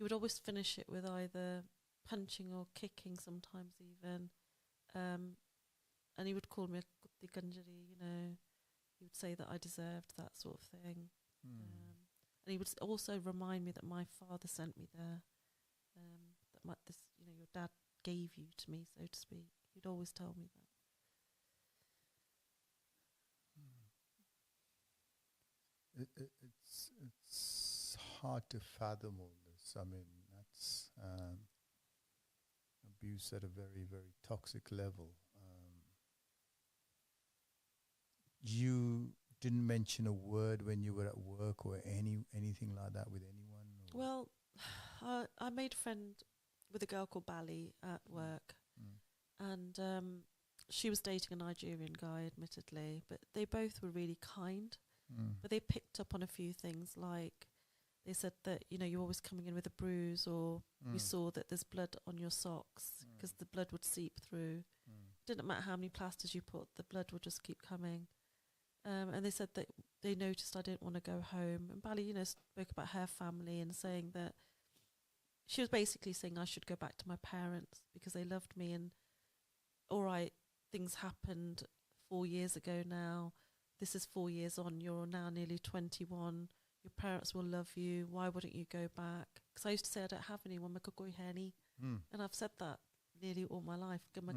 would always finish it with either punching or kicking, sometimes even, and he would call me a the Ganjari, you know, he would say that I deserved that sort of thing. And he would also remind me that my father sent me there, that this, you know, your dad gave you to me, so to speak. He'd always tell me that. It's hard to fathom all this. I mean, that's abuse at a very, very toxic level. You didn't mention a word when you were at work or anything like that with anyone? Or? Well, I made a friend with a girl called Bali at work, and she was dating a Nigerian guy, admittedly, but they both were really kind. But they picked up on a few things, like they said that, you know, you're always coming in with a bruise, or we saw that there's blood on your socks because the blood would seep through. Didn't matter how many plasters you put, the blood would just keep coming. And they said that they noticed I didn't want to go home. And Bali, you know, spoke about her family and saying that she was basically saying I should go back to my parents because they loved me. And all right, things happened 4 years ago now. This is 4 years on. You're now nearly 21. Your parents will love you. Why wouldn't you go back? Because I used to say I don't have anyone. And I've said that nearly all my life. But,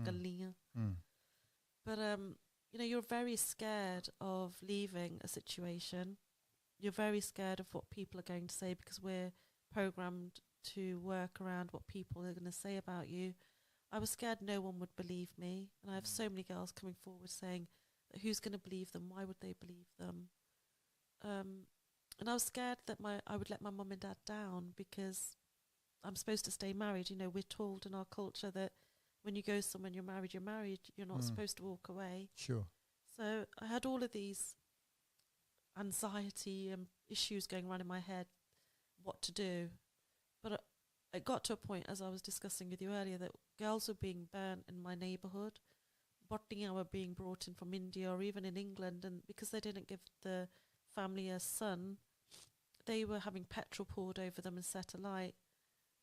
you know, you're very scared of leaving a situation. You're very scared of what people are going to say because we're programmed to work around what people are going to say about you. I was scared no one would believe me. And I have so many girls coming forward saying, who's going to believe them? Why would they believe them? And I was scared that I would let my mum and dad down because I'm supposed to stay married. You know, we're told in our culture that when you go somewhere and you're married, you're married. You're not supposed to walk away. Sure. So I had all of these anxiety and issues going around in my head, what to do. But it got to a point, as I was discussing with you earlier, that girls were being burnt in my neighbourhood. Bottiyan were being brought in from India or even in England, and because they didn't give the family a son, they were having petrol poured over them and set alight.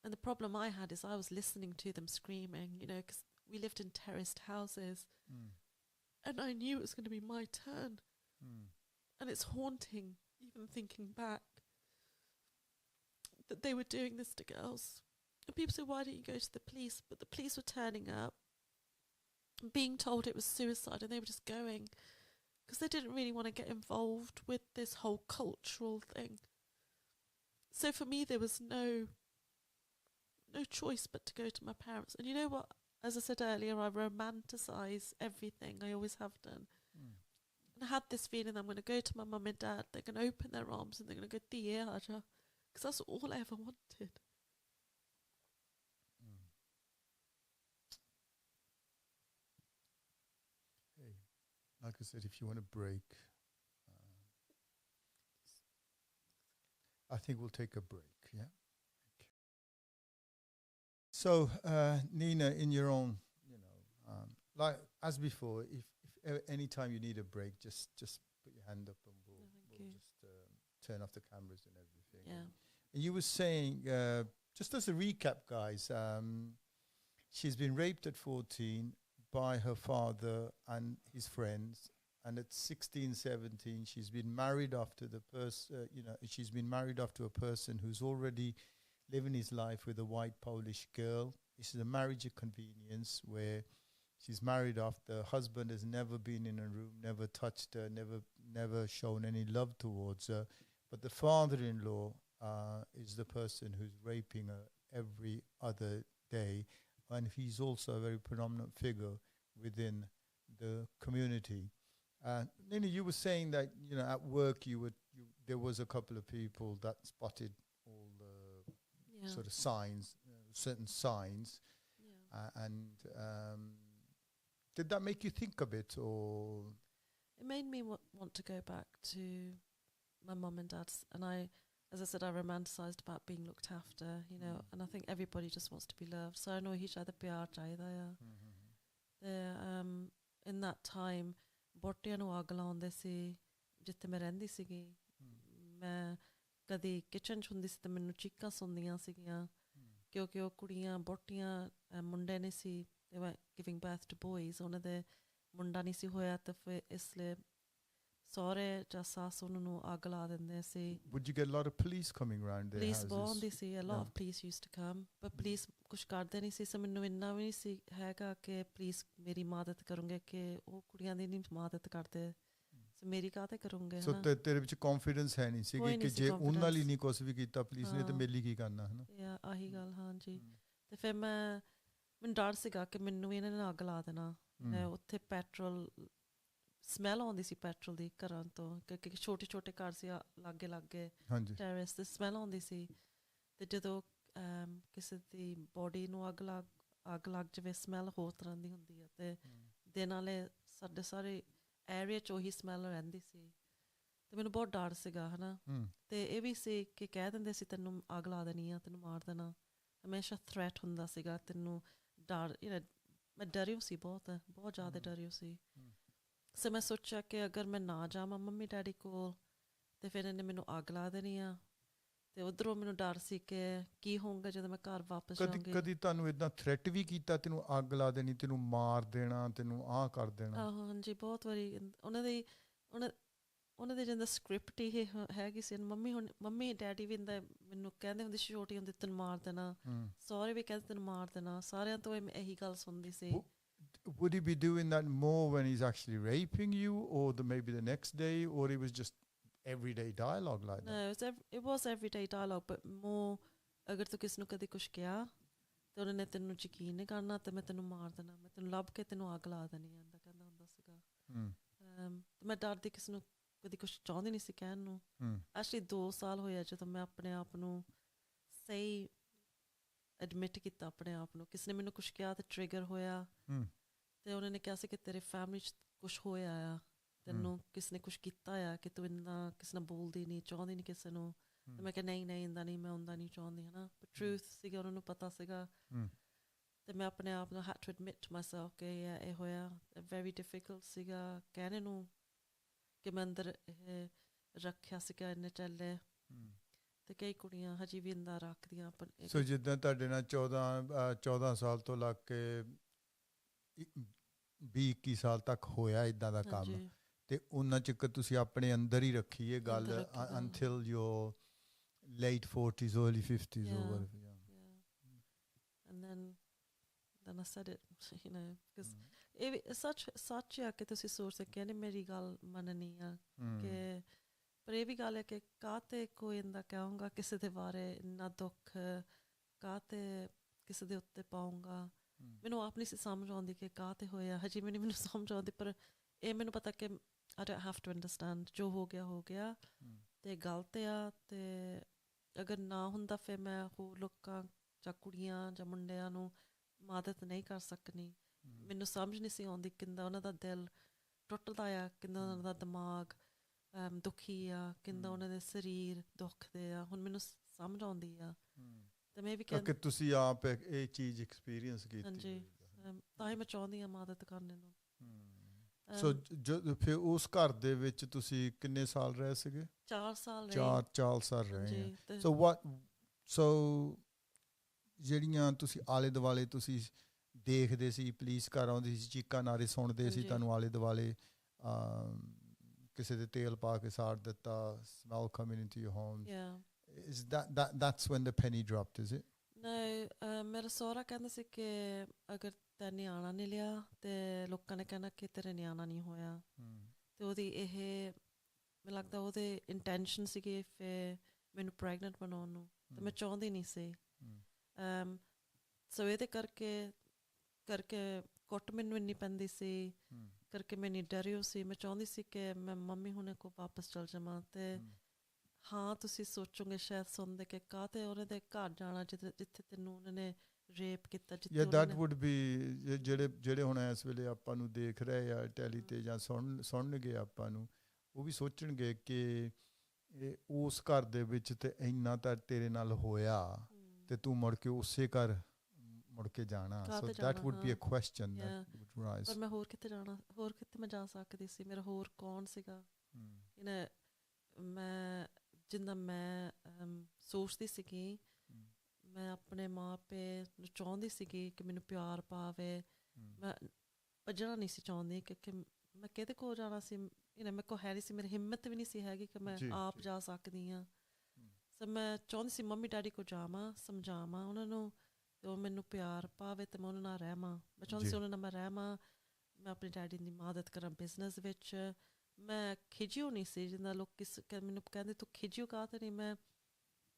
And the problem I had is I was listening to them screaming, you know, because we lived in terraced houses, and I knew it was going to be my turn. And it's haunting, even thinking back, that they were doing this to girls. And people say, why don't you go to the police? But the police were turning up, being told it was suicide, and they were just going because they didn't really want to get involved with this whole cultural thing. So for me, there was no choice but to go to my parents. And you know what? As I said earlier, I romanticise everything. I always have done. And I had this feeling I'm going to go to my mum and dad. They're going to open their arms and they're going to go, Diya Aja, because that's all I ever wanted. Like I said, if you want to break, I think we'll take a break, yeah? Okay. So, Nina, in your own, you know, like as before, if any time you need a break, just put your hand up and we'll just turn off the cameras and everything. Yeah. And you were saying, just as a recap, guys, she's been raped at 14 by her father and his friends, and at 16, 17, she's been married after the person. She's been married after a person who's already living his life with a white Polish girl. This is a marriage of convenience where she's married after her husband has never been in a room, never touched her, never shown any love towards her. But the father-in-law is the person who's raping her every other day. And he's also a very predominant figure within the community. Nina, you were saying that, you know, at work there was a couple of people that spotted all the sort of signs, certain signs. Yeah. Did that make you think a bit, or? It made me want to go back to my mum and dad's, and as I said, I romanticised about being looked after, you know, and I think everybody just wants to be loved. So I know each other pyar chahiਦਾ ਆ. In that time, ਬੋਟਿਆਂ ਨੂੰ ਅੱਗ ਲਾਉਂਦੇ ਸੀ ਜਿੱਥੇ ਮੈਂ ਰਹਿੰਦੀ ਸੀਗੀ. ਮੈਂ ਕਦੀ ਕਿਚਨ 'ਚ ਹੁੰਦੀ ਸੀ ਤਾਂ ਮੈਨੂੰ ਚੀਕਾਂ ਸੁਣਦੀਆਂ ਸੀਗੀਆਂ ਕਿਉਂਕਿ ਉਹ ਕੁੜੀਆਂ ਬੋਟੀਆਂ ਮੁੰਡੇ ਨੇ ਸੀ, they were giving birth to boys. One of the ਮੁੰਡਾ ਨਹੀਂ ਸੀ ਹੋਇਆ ਤੇ ਫਿਰ ਇਸ ਲਈ ਸਹੁਰੇ ਜਾਂ ਸੱਸ ਉਹਨਾਂ ਨੂੰ ਅੱਗ ਲਾ ਦਿੰਦੇ ਸੀ। Would you get a lot of police coming around their police houses? ਬਹੁਤ ਆਉਂਦੀ ਸੀ, a lot Yeah. of police used to come, ਪਰ ਪੁਲਿਸ ਕੁਛ ਕਰਦੇ ਨਹੀਂ ਸੀ। ਸੋ ਮੈਨੂੰ ਇੰਨਾ ਵੀ ਨਹੀਂ ਸੀ ਹੈਗਾ ਕਿ ਪੁਲਿਸ ਮੇਰੀ ਮਦਦ ਕਰੂੰਗੇ, ਕਿ ਉਹ ਕੁੜੀਆਂ ਦੀ ਨਹੀਂ ਮਦਦ ਕਰਦੇ, ਸੋ ਮੇਰੀ ਕਾਹਤੇ ਕਰੂੰਗੇ। ਸੋ ਤੇਰੇ ਵਿੱਚ ਕੌਨਫੀਡੈਂਸ ਹੈ ਨਹੀਂ ਸੀ ਕੋਈ ਕਿ ਨਹੀਂ ਸੀ ਜੇ ਉਹਨਾਂ ਲਈ confidence। ਨਹੀਂ ਕੁਛ ਵੀ ਕੀਤਾ ਪੁਲਿਸ ਨੇ ਤੇ ਹਾਂ। ਮੇਰੇ ਲਈ ਕੀ ਕਰਨਾ, ਹੈ ਨਾ? ਯਾ ਆਹੀ ਗੱਲ, ਹਾਂਜੀ। ਤੇ ਫਿਰ ਮੈਨੂੰ ਡਰ ਸੀਗਾ ਕਿ ਮੈਨੂੰ ਵੀ ਇਹਨਾਂ ਨੇ ਅੱਗ ਲਾ ਦੇਣਾ। ਉੱਥੇ ਪੈਟਰੋਲ ਸਮੈਲ ਆਉਂਦੀ ਸੀ, ਪੈਟਰੋਲ ਦੀ ਘਰਾਂ ਤੋਂ, ਕਿਉਂਕਿ ਛੋਟੇ ਛੋਟੇ ਘਰ ਸੀ ਲਾਗੇ ਲਾਗੇ ਹਾਂਜੀ। ਟੈਰੇਸ ਤੇ ਸਮੈਲ ਆਉਂਦੀ ਸੀ। ਤੇ ਜਦੋਂ ਕਿਸੇ ਦੀ ਬੋਡੀ ਨੂੰ ਅੱਗ ਲੱਗ ਜਾਵੇ, ਸਮੈਲ ਹੋਰ ਤਰ੍ਹਾਂ ਦੀ ਹੁੰਦੀ ਹੈ। ਤੇ ਦੇ ਨਾਲੇ ਸਾਡੇ ਸਾਰੇ ਏਰੀਆ 'ਚ ਉਹੀ ਸਮੈਲ ਰਹਿੰਦੀ ਸੀ। ਤੇ ਮੈਨੂੰ ਬਹੁਤ ਡਰ ਸੀਗਾ, ਹੈ ਨਾ। ਤੇ ਇਹ ਵੀ ਸੀ ਕਿ ਕਹਿ ਦਿੰਦੇ ਸੀ ਤੈਨੂੰ ਅੱਗ ਲਾ ਦੇਣੀ ਆ, ਤੈਨੂੰ ਮਾਰ ਦੇਣਾ, ਹਮੇਸ਼ਾ ਥ੍ਰੈਟ ਹੁੰਦਾ ਸੀਗਾ ਤੈਨੂੰ। ਡਰ, ਮੈਂ ਡਰੀ ਸੀ, ਬਹੁਤ ਜ਼ਿਆਦਾ ਡਰੀ ਸੀ। ਸੋ ਮੈਂ ਸੋਚਿਆ ਕਿ ਅਗਰ ਮੈਂ ਨਾ ਜਾਵਾਂ ਮੰਮੀ ਡੈਡੀ ਕੋਲ ਤੇ ਫਿਰ ਇਹਨੇ ਮੈਨੂੰ ਅੱਗ ਲਾ ਦੇਣੀ ਆ। ਤੇ ਉੱਧਰੋਂ ਮੈਨੂੰ ਡਰ ਸੀ ਕਿ ਕੀ ਹੋਊਗਾ ਜਦੋਂ ਮੈਂ ਘਰ ਵਾਪਸ ਜਾਵਾਂਗੀ। ਕਦੀ ਤੁਹਾਨੂੰ ਏਦਾਂ ਥ੍ਰੈਟ ਵੀ ਕੀਤਾ, ਤੈਨੂੰ ਅੱਗ ਲਾ ਦੇਣੀ, ਤੈਨੂੰ ਮਾਰ ਦੇਣਾ, ਤੈਨੂੰ ਆਹ ਕਰ ਦੇਣਾ? ਆਹੋ, ਹਾਂਜੀ, ਬਹੁਤ ਵਾਰੀ। ਉਹਨਾਂ ਦੇ ਜਿੰਦਾ ਸਕ੍ਰਿਪਟ ਹੀ ਹੈਗੀ ਸੀ। ਮੰਮੀ ਡੈਡੀ ਵੀ ਮੈਨੂੰ ਕਹਿੰਦੇ ਹੁੰਦੇ ਸੀ ਛੋਟੀ ਹੁੰਦੀ, ਤੈਨੂੰ ਮਾਰ ਦੇਣਾ। ਸਹੁਰੇ ਵੀ ਕਹਿੰਦੇ ਤੈਨੂੰ ਮਾਰ ਦੇਣਾ। ਸਾਰਿਆਂ ਤੋਂ ਇਹੀ ਗੱਲ ਸੁਣਦੀ ਸੀ। Would he be doing that more when he's actually raping you, or maybe the next day, or it was just everyday dialogue like that? No, it was everyday dialogue, but more ਅਗਰ ਤੂੰ ਕਿਸ ਨੂੰ ਕਦੇ ਕੁਛ ਕਿਹਾ ਤੇ ਉਹਨਾਂ ਨੇ ਤੈਨੂੰ ਯਕੀਨ ਨਹੀਂ ਕਰਨਾ ਤੇ ਮੈਂ ਤੈਨੂੰ ਮਾਰ ਦੇਣਾ, ਮੈਂ ਤੈਨੂੰ ਲੱਭ ਕੇ ਤੈਨੂੰ ਅੱਗ ਲਾ ਦੇਣੀ ਆ, ਕਹਿੰਦਾ ਹੁੰਦਾ ਸੀਗਾ। ਮੈਂ ਡਰਦੀ ਕਿਸੇ ਨੂੰ ਕਦੀ ਕੁਛ ਚਾਹੁੰਦੀ ਨਹੀਂ ਸੀ ਕਹਿਣ ਨੂੰ। ਐਕਚੁਅਲੀ 2 ਸਾਲ ਹੋਇਆ ਜਦੋਂ ਮੈਂ ਆਪਣੇ ਆਪ ਨੂੰ ਸਹੀ ਐਡਮਿਟ ਕੀਤਾ, ਆਪਣੇ ਆਪ ਨੂੰ। ਕਿਸੇ ਨੇ ਮੈਨੂੰ ਕੁਛ ਕਿਹਾ ਤੇ ਟ੍ਰਿਗਰ ਹੋਇਆ ਤੇ ਉਹਨਾਂ ਨੇ ਕਿਹਾ ਸੀ ਕਿ ਤੇਰੇ ਫੈਮਿਲੀ 'ਚ ਕੁਛ ਹੋਇਆ ਆ, ਤੈਨੂੰ ਕਿਸ ਨੇ ਕੁਛ ਕੀਤਾ ਆ, ਕਿ ਤੂੰ ਇੰਨਾ ਕਿਸੇ ਨਾਲ ਬੋਲਦੀ ਨਹੀਂ, ਚਾਹੁੰਦੀ ਨਹੀਂ ਕਿਸੇ ਨੂੰ। ਤੇ ਮੈਂ ਕਿਹਾ ਨਹੀਂ ਇੰਦਾ ਨਹੀਂ, ਮੈਂ ਹੁੰਦਾ ਨਹੀਂ ਚਾਹੁੰਦੀ, ਹੈ ਨਾ। ਟਰੂਥ ਸੀਗਾ, ਉਹਨਾਂ ਨੂੰ ਪਤਾ ਸੀਗਾ। ਤੇ ਮੈਂ ਆਪਣੇ ਆਪ ਨੂੰ had to admit to myself ਕਿ ਇਹ ਹੋਇਆ। ਵੈਰੀ ਡਿਫਿਕਲਟ ਸੀਗਾ ਕਹਿਣੇ ਨੂੰ ਕਿ ਮੈਂ ਅੰਦਰ ਇਹ ਰੱਖਿਆ ਸੀਗਾ ਇੰਨੇ ਚੱਲੇ। ਤੇ ਕਈ ਕੁੜੀਆਂ ਹਜੇ ਵੀ ਇੰਦਾ ਰੱਖਦੀਆਂ। ਸੋ ਜਿੱਦਾਂ ਤੁਹਾਡੇ ਨਾਲ 14 ਸਾਲ ਤੋਂ ਲੱਗ ਕੇ 20-21 ਸਾਲ ਤੱਕ ਹੋਇਆ ਇੱਦਾਂ ਦਾ ਕੰਮ, ਤੇ ਉਹਨਾਂ ਚਿਰ ਤੁਸੀਂ ਆਪਣੇ ਅੰਦਰ ਹੀ ਰੱਖੀ ਇਹ ਗੱਲ until your late 40s, early 50s or whatever. And then I said it, because ਇਹ ਸੱਚ ਆ ਕਿ ਤੁਸੀਂ ਸੋਚ ਸਕੇ ਨਹੀਂ ਮੇਰੀ ਗੱਲ ਮੰਨਣੀ ਆ ਕਿ, ਪਰ ਇਹ ਵੀ ਗੱਲ ਹੈ ਕਿ ਕਾਹਤੇ ਕੋਈ ਇੰਦਾ ਕਹੂੰਗਾ ਕਿਸੇ ਦੇ ਬਾਰੇ, ਇੰਨਾ ਦੁੱਖ ਕਾਹਤੇ ਕਿਸੇ ਦੇ ਉੱਤੇ ਪਾਊਂਗਾ। ਮੈਨੂੰ ਆਪ ਨਹੀਂ ਸੀ ਸਮਝ ਆਉਂਦੀ ਕਿ ਕਾਹਤੇ ਹੋਇਆ, ਹਜੇ ਵੀ ਨਹੀਂ ਮੈਨੂੰ ਸਮਝ ਆਉਂਦੀ। ਪਰ ਇਹ ਮੈਨੂੰ ਪਤਾ ਕਿ I don't have to understand, ਜੋ ਹੋ ਗਿਆ ਤੇ ਗਲਤ ਆ। ਤੇ ਅਗਰ ਨਾ ਹੁੰਦਾ ਫਿਰ ਮੈਂ ਹੋਰ ਲੋਕਾਂ ਜਾਂ ਕੁੜੀਆਂ ਜਾਂ ਮੁੰਡਿਆਂ ਨੂੰ ਮਦਦ ਨਹੀਂ ਕਰ ਸਕਣੀ। ਮੈਨੂੰ ਸਮਝ ਨਹੀਂ ਸੀ ਆਉਂਦੀ ਕਿੰਦਾ ਉਹਨਾਂ ਦਾ ਦਿਲ ਟੁੱਟਦਾ ਆ, ਕਿੰਦਾ ਉਹਨਾਂ ਦਾ ਦਿਮਾਗ ਦੁਖੀ ਆ, ਕਿੰਦਾ ਉਹਨਾਂ ਦੇ ਸਰੀਰ ਦੁਖਦੇ ਆ। ਹੁਣ ਮੈਨੂੰ ਸਮਝ ਆਉਂਦੀ ਆ। ਤੇ ਮੈਂ ਵੀ ਕਿ ਤੁਸੀਂ ਆਪ ਇਹ ਚੀਜ਼ ਐਕਸਪੀਰੀਅੰਸ ਕੀਤੀ। ਹਾਂਜੀ, ਤਾਂ ਹੀ ਮੈਂ ਚਾਹੁੰਦੀ ਹਾਂ ਮਦਦ ਕਰਨ ਨੂੰ। ਸੋ ਫਿਰ ਉਸ ਘਰ ਦੇ ਵਿੱਚ ਤੁਸੀਂ ਕਿੰਨੇ ਸਾਲ ਰਹੇ ਸੀਗੇ? 4 ਸਾਲ ਰਹੇ। 4 ਸਾਲ ਰਹੇ। ਸੋ ਜਿਹੜੀਆਂ ਤੁਸੀਂ ਆਲੇ ਦੁਆਲੇ ਤੁਸੀਂ ਦੇਖਦੇ ਸੀ, ਪੁਲਿਸ ਘਰ ਆਉਂਦੀ ਸੀ, ਚੀਕਾਂ ਨਾਰੇ ਸੁਣਦੇ ਸੀ, ਤੁਹਾਨੂੰ ਆਲੇ ਦੁਆਲੇ ਕਿਸੇ ਦੇ ਤੇਲ ਪਾ ਕੇ ਸਾੜ ਦਿੱਤਾ, smell coming into your home. Is that's when the penny dropped, is it? No, ਮੇਰਾ ਸਹੁਰਾ ਕਹਿੰਦਾ ਸੀ ਕਿ ਅਗਰ ਤੈਂ ਨਿਆਣਾ ਨਹੀਂ ਲਿਆ ਤੇ ਲੋਕਾਂ ਨੇ ਕਹਿਣਾ ਕਿ ਤੇਰੇ ਨਿਆਣਾ ਨਹੀਂ ਹੋਇਆ। ਤੇ ਉਹਦੀ ਇਹ ਮੈਨੂੰ ਲੱਗਦਾ ਉਹਦੇ ਇੰਟੈਂਸ਼ਨ ਸੀਗੇ ਫਿਰ ਮੈਨੂੰ ਪ੍ਰੈਗਨੈਂਟ ਬਣਾਉਣ ਨੂੰ, ਤੇ ਮੈਂ ਚਾਹੁੰਦੀ ਨਹੀਂ ਸੀ। ਸੋ ਇਹਦੇ ਕਰਕੇ ਕੁੱਟ ਮੈਨੂੰ ਇੰਨੀ ਪੈਂਦੀ ਸੀ, ਕਰਕੇ ਮੈਂ ਇੰਨੀ ਡਰੀ ਹੋ ਸੀ। ਮੈਂ ਚਾਹੁੰਦੀ ਸੀ ਕਿ ਮੈਂ ਮੰਮੀ ਹੁਣੇ ਕੋਲ ਵਾਪਸ ਚਲ ਜਾਵਾਂ। ਤੇ ਹਾਂ, ਤੁਸੀਂ ਸੋਚੋਗੇ ਸ਼ਾਇਦ ਸੁਣਦੇ ਕਿ ਕਾਹਤੇ ਉਹਨਾਂ ਦੇ ਘਰ ਜਾਣਾ ਜਿੱਥੇ ਤੈਨੂੰ ਉਹਨਾਂ ਨੇ ਰੇਪ ਕੀਤਾ। that would be ਜਿਹੜੇ ਹੁਣ ਇਸ ਵੇਲੇ ਆਪਾਂ ਨੂੰ ਦੇਖ ਰਹੇ ਆ ਟੈਲੀ ਤੇ ਜਾਂ ਸੁਣਨਗੇ ਆਪਾਂ ਨੂੰ, ਉਹ ਵੀ ਸੋਚਣਗੇ ਕਿ ਉਸ ਘਰ ਦੇ ਵਿੱਚ ਤੇ ਇੰਨਾ ਤਾਂ ਤੇਰੇ ਨਾਲ ਹੋਇਆ ਤੇ ਤੂੰ ਮੁੜ ਕੇ ਉਸੇ ਘਰ ਮੁੜ ਕੇ ਜਾਣਾ। So that would be a question that would rise. ਪਰ ਮੈਂ ਹੋਰ ਕਿੱਥੇ ਜਾਣਾ, ਹੋਰ ਕਿੱਥੇ ਮੈਂ ਜਾ ਸਕਦੀ ਸੀ? ਮੇਰਾ ਹੋਰ ਕੌਣ ਸੀਗਾ? ਮੈਂ ਜਿੰਨਾ ਮੈਂ ਸੋਚਦੀ ਸੀਗੀ, ਮੈਂ ਆਪਣੇ ਮਾਂ ਪਿਓ ਨੂੰ ਚਾਹੁੰਦੀ ਸੀਗੀ ਕਿ ਮੈਨੂੰ ਪਿਆਰ ਪਾਵੇ। ਭੱਜਣਾ ਨਹੀਂ ਸੀ ਚਾਹੁੰਦੀ ਕਿਉਂਕਿ ਮੈਂ ਕਿਹਦੇ ਕੋਲ ਜਾਣਾ ਸੀ, ਮੇਰੇ ਕੋਲ ਹੈ ਨਹੀਂ ਸੀ, ਮੇਰੀ ਹਿੰਮਤ ਵੀ ਨਹੀਂ ਸੀ ਹੈਗੀ ਕਿ ਮੈਂ ਆਪ ਜਾ ਸਕਦੀ ਹਾਂ। ਸੋ ਮੈਂ ਚਾਹੁੰਦੀ ਸੀ ਮੰਮੀ ਡੈਡੀ ਕੋਲ ਜਾਵਾਂ, ਸਮਝਾਵਾਂ ਉਹਨਾਂ ਨੂੰ, ਅਤੇ ਉਹ ਮੈਨੂੰ ਪਿਆਰ ਪਾਵੇ ਅਤੇ ਮੈਂ ਉਹਨਾਂ ਨਾਲ ਰਹਿਵਾਂ। ਮੈਂ ਚਾਹੁੰਦੀ ਸੀ ਉਹਨਾਂ ਨਾਲ ਮੈਂ ਰਹਿਵਾਂ, ਮੈਂ ਆਪਣੇ ਡੈਡੀ ਦੀ ਮਦਦ ਕਰਾਂ ਬਿਜ਼ਨਸ ਵਿੱਚ। ਮੈਂ ਖਿਜਿਓ ਨਹੀਂ ਸੀ, ਜਿੱਦਾਂ ਲੋਕ ਮੈਨੂੰ ਕਹਿੰਦੇ ਤੂੰ ਖਿਜਿਓ ਕਾਹ 'ਤੇ ਨਹੀਂ। ਮੈਂ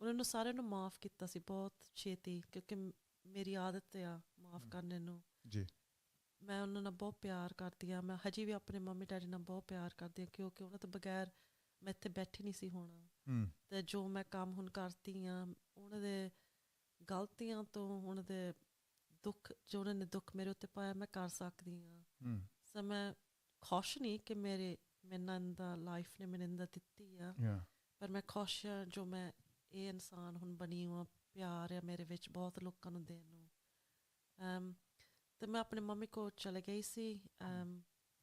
ਉਹਨਾਂ ਨੂੰ ਸਾਰਿਆਂ ਨੂੰ ਮਾਫ਼ ਕੀਤਾ ਸੀ ਬਹੁਤ ਛੇਤੀ, ਕਿਉਂਕਿ ਮੇਰੀ ਆਦਤ ਆ ਮਾਫ਼ ਕਰਨੇ ਨੂੰ। ਮੈਂ ਉਹਨਾਂ ਨਾਲ ਬਹੁਤ ਪਿਆਰ ਕਰਦੀ ਹਾਂ, ਮੈਂ ਹਜੇ ਵੀ ਆਪਣੇ ਮੰਮੀ ਡੈਡੀ ਨਾਲ ਬਹੁਤ ਪਿਆਰ ਕਰਦੀ ਹਾਂ, ਕਿਉਂਕਿ ਉਹਨਾਂ ਤੋਂ ਬਗੈਰ ਮੈਂ ਇੱਥੇ ਬੈਠੀ ਨਹੀਂ ਸੀ ਹੋਣਾ। ਅਤੇ ਜੋ ਮੈਂ ਕੰਮ ਹੁਣ ਕਰਦੀ ਹਾਂ ਉਹਨਾਂ ਦੇ ਗਲਤੀਆਂ ਤੋਂ, ਉਹਨਾਂ ਦੇ ਦੁੱਖ, ਜੋ ਉਹਨਾਂ ਨੇ ਦੁੱਖ ਮੇਰੇ ਉੱਤੇ ਪਾਇਆ, ਮੈਂ ਕਰ ਸਕਦੀ ਹਾਂ। ਸੋ ਮੈਂ ਖੁਸ਼ ਨਹੀਂ ਕਿ ਮੈਨੂੰ ਇੰਦਾ ਲਾਈਫ ਨੇ ਮੈਨੂੰ ਇੰਦਾ ਦਿੱਤੀ ਆ, ਪਰ ਮੈਂ ਖੁਸ਼ ਹਾਂ ਜੋ ਮੈਂ ਇਹ ਇਨਸਾਨ ਹੁਣ ਬਣੀ ਹਾਂ। ਪਿਆਰ ਆ ਮੇਰੇ ਵਿੱਚ ਬਹੁਤ ਲੋਕਾਂ ਨੂੰ ਦੇਣ ਨੂੰ। ਅਤੇ ਮੈਂ ਆਪਣੇ ਮੰਮੀ ਕੋਲ ਚਲੇ ਗਈ ਸੀ।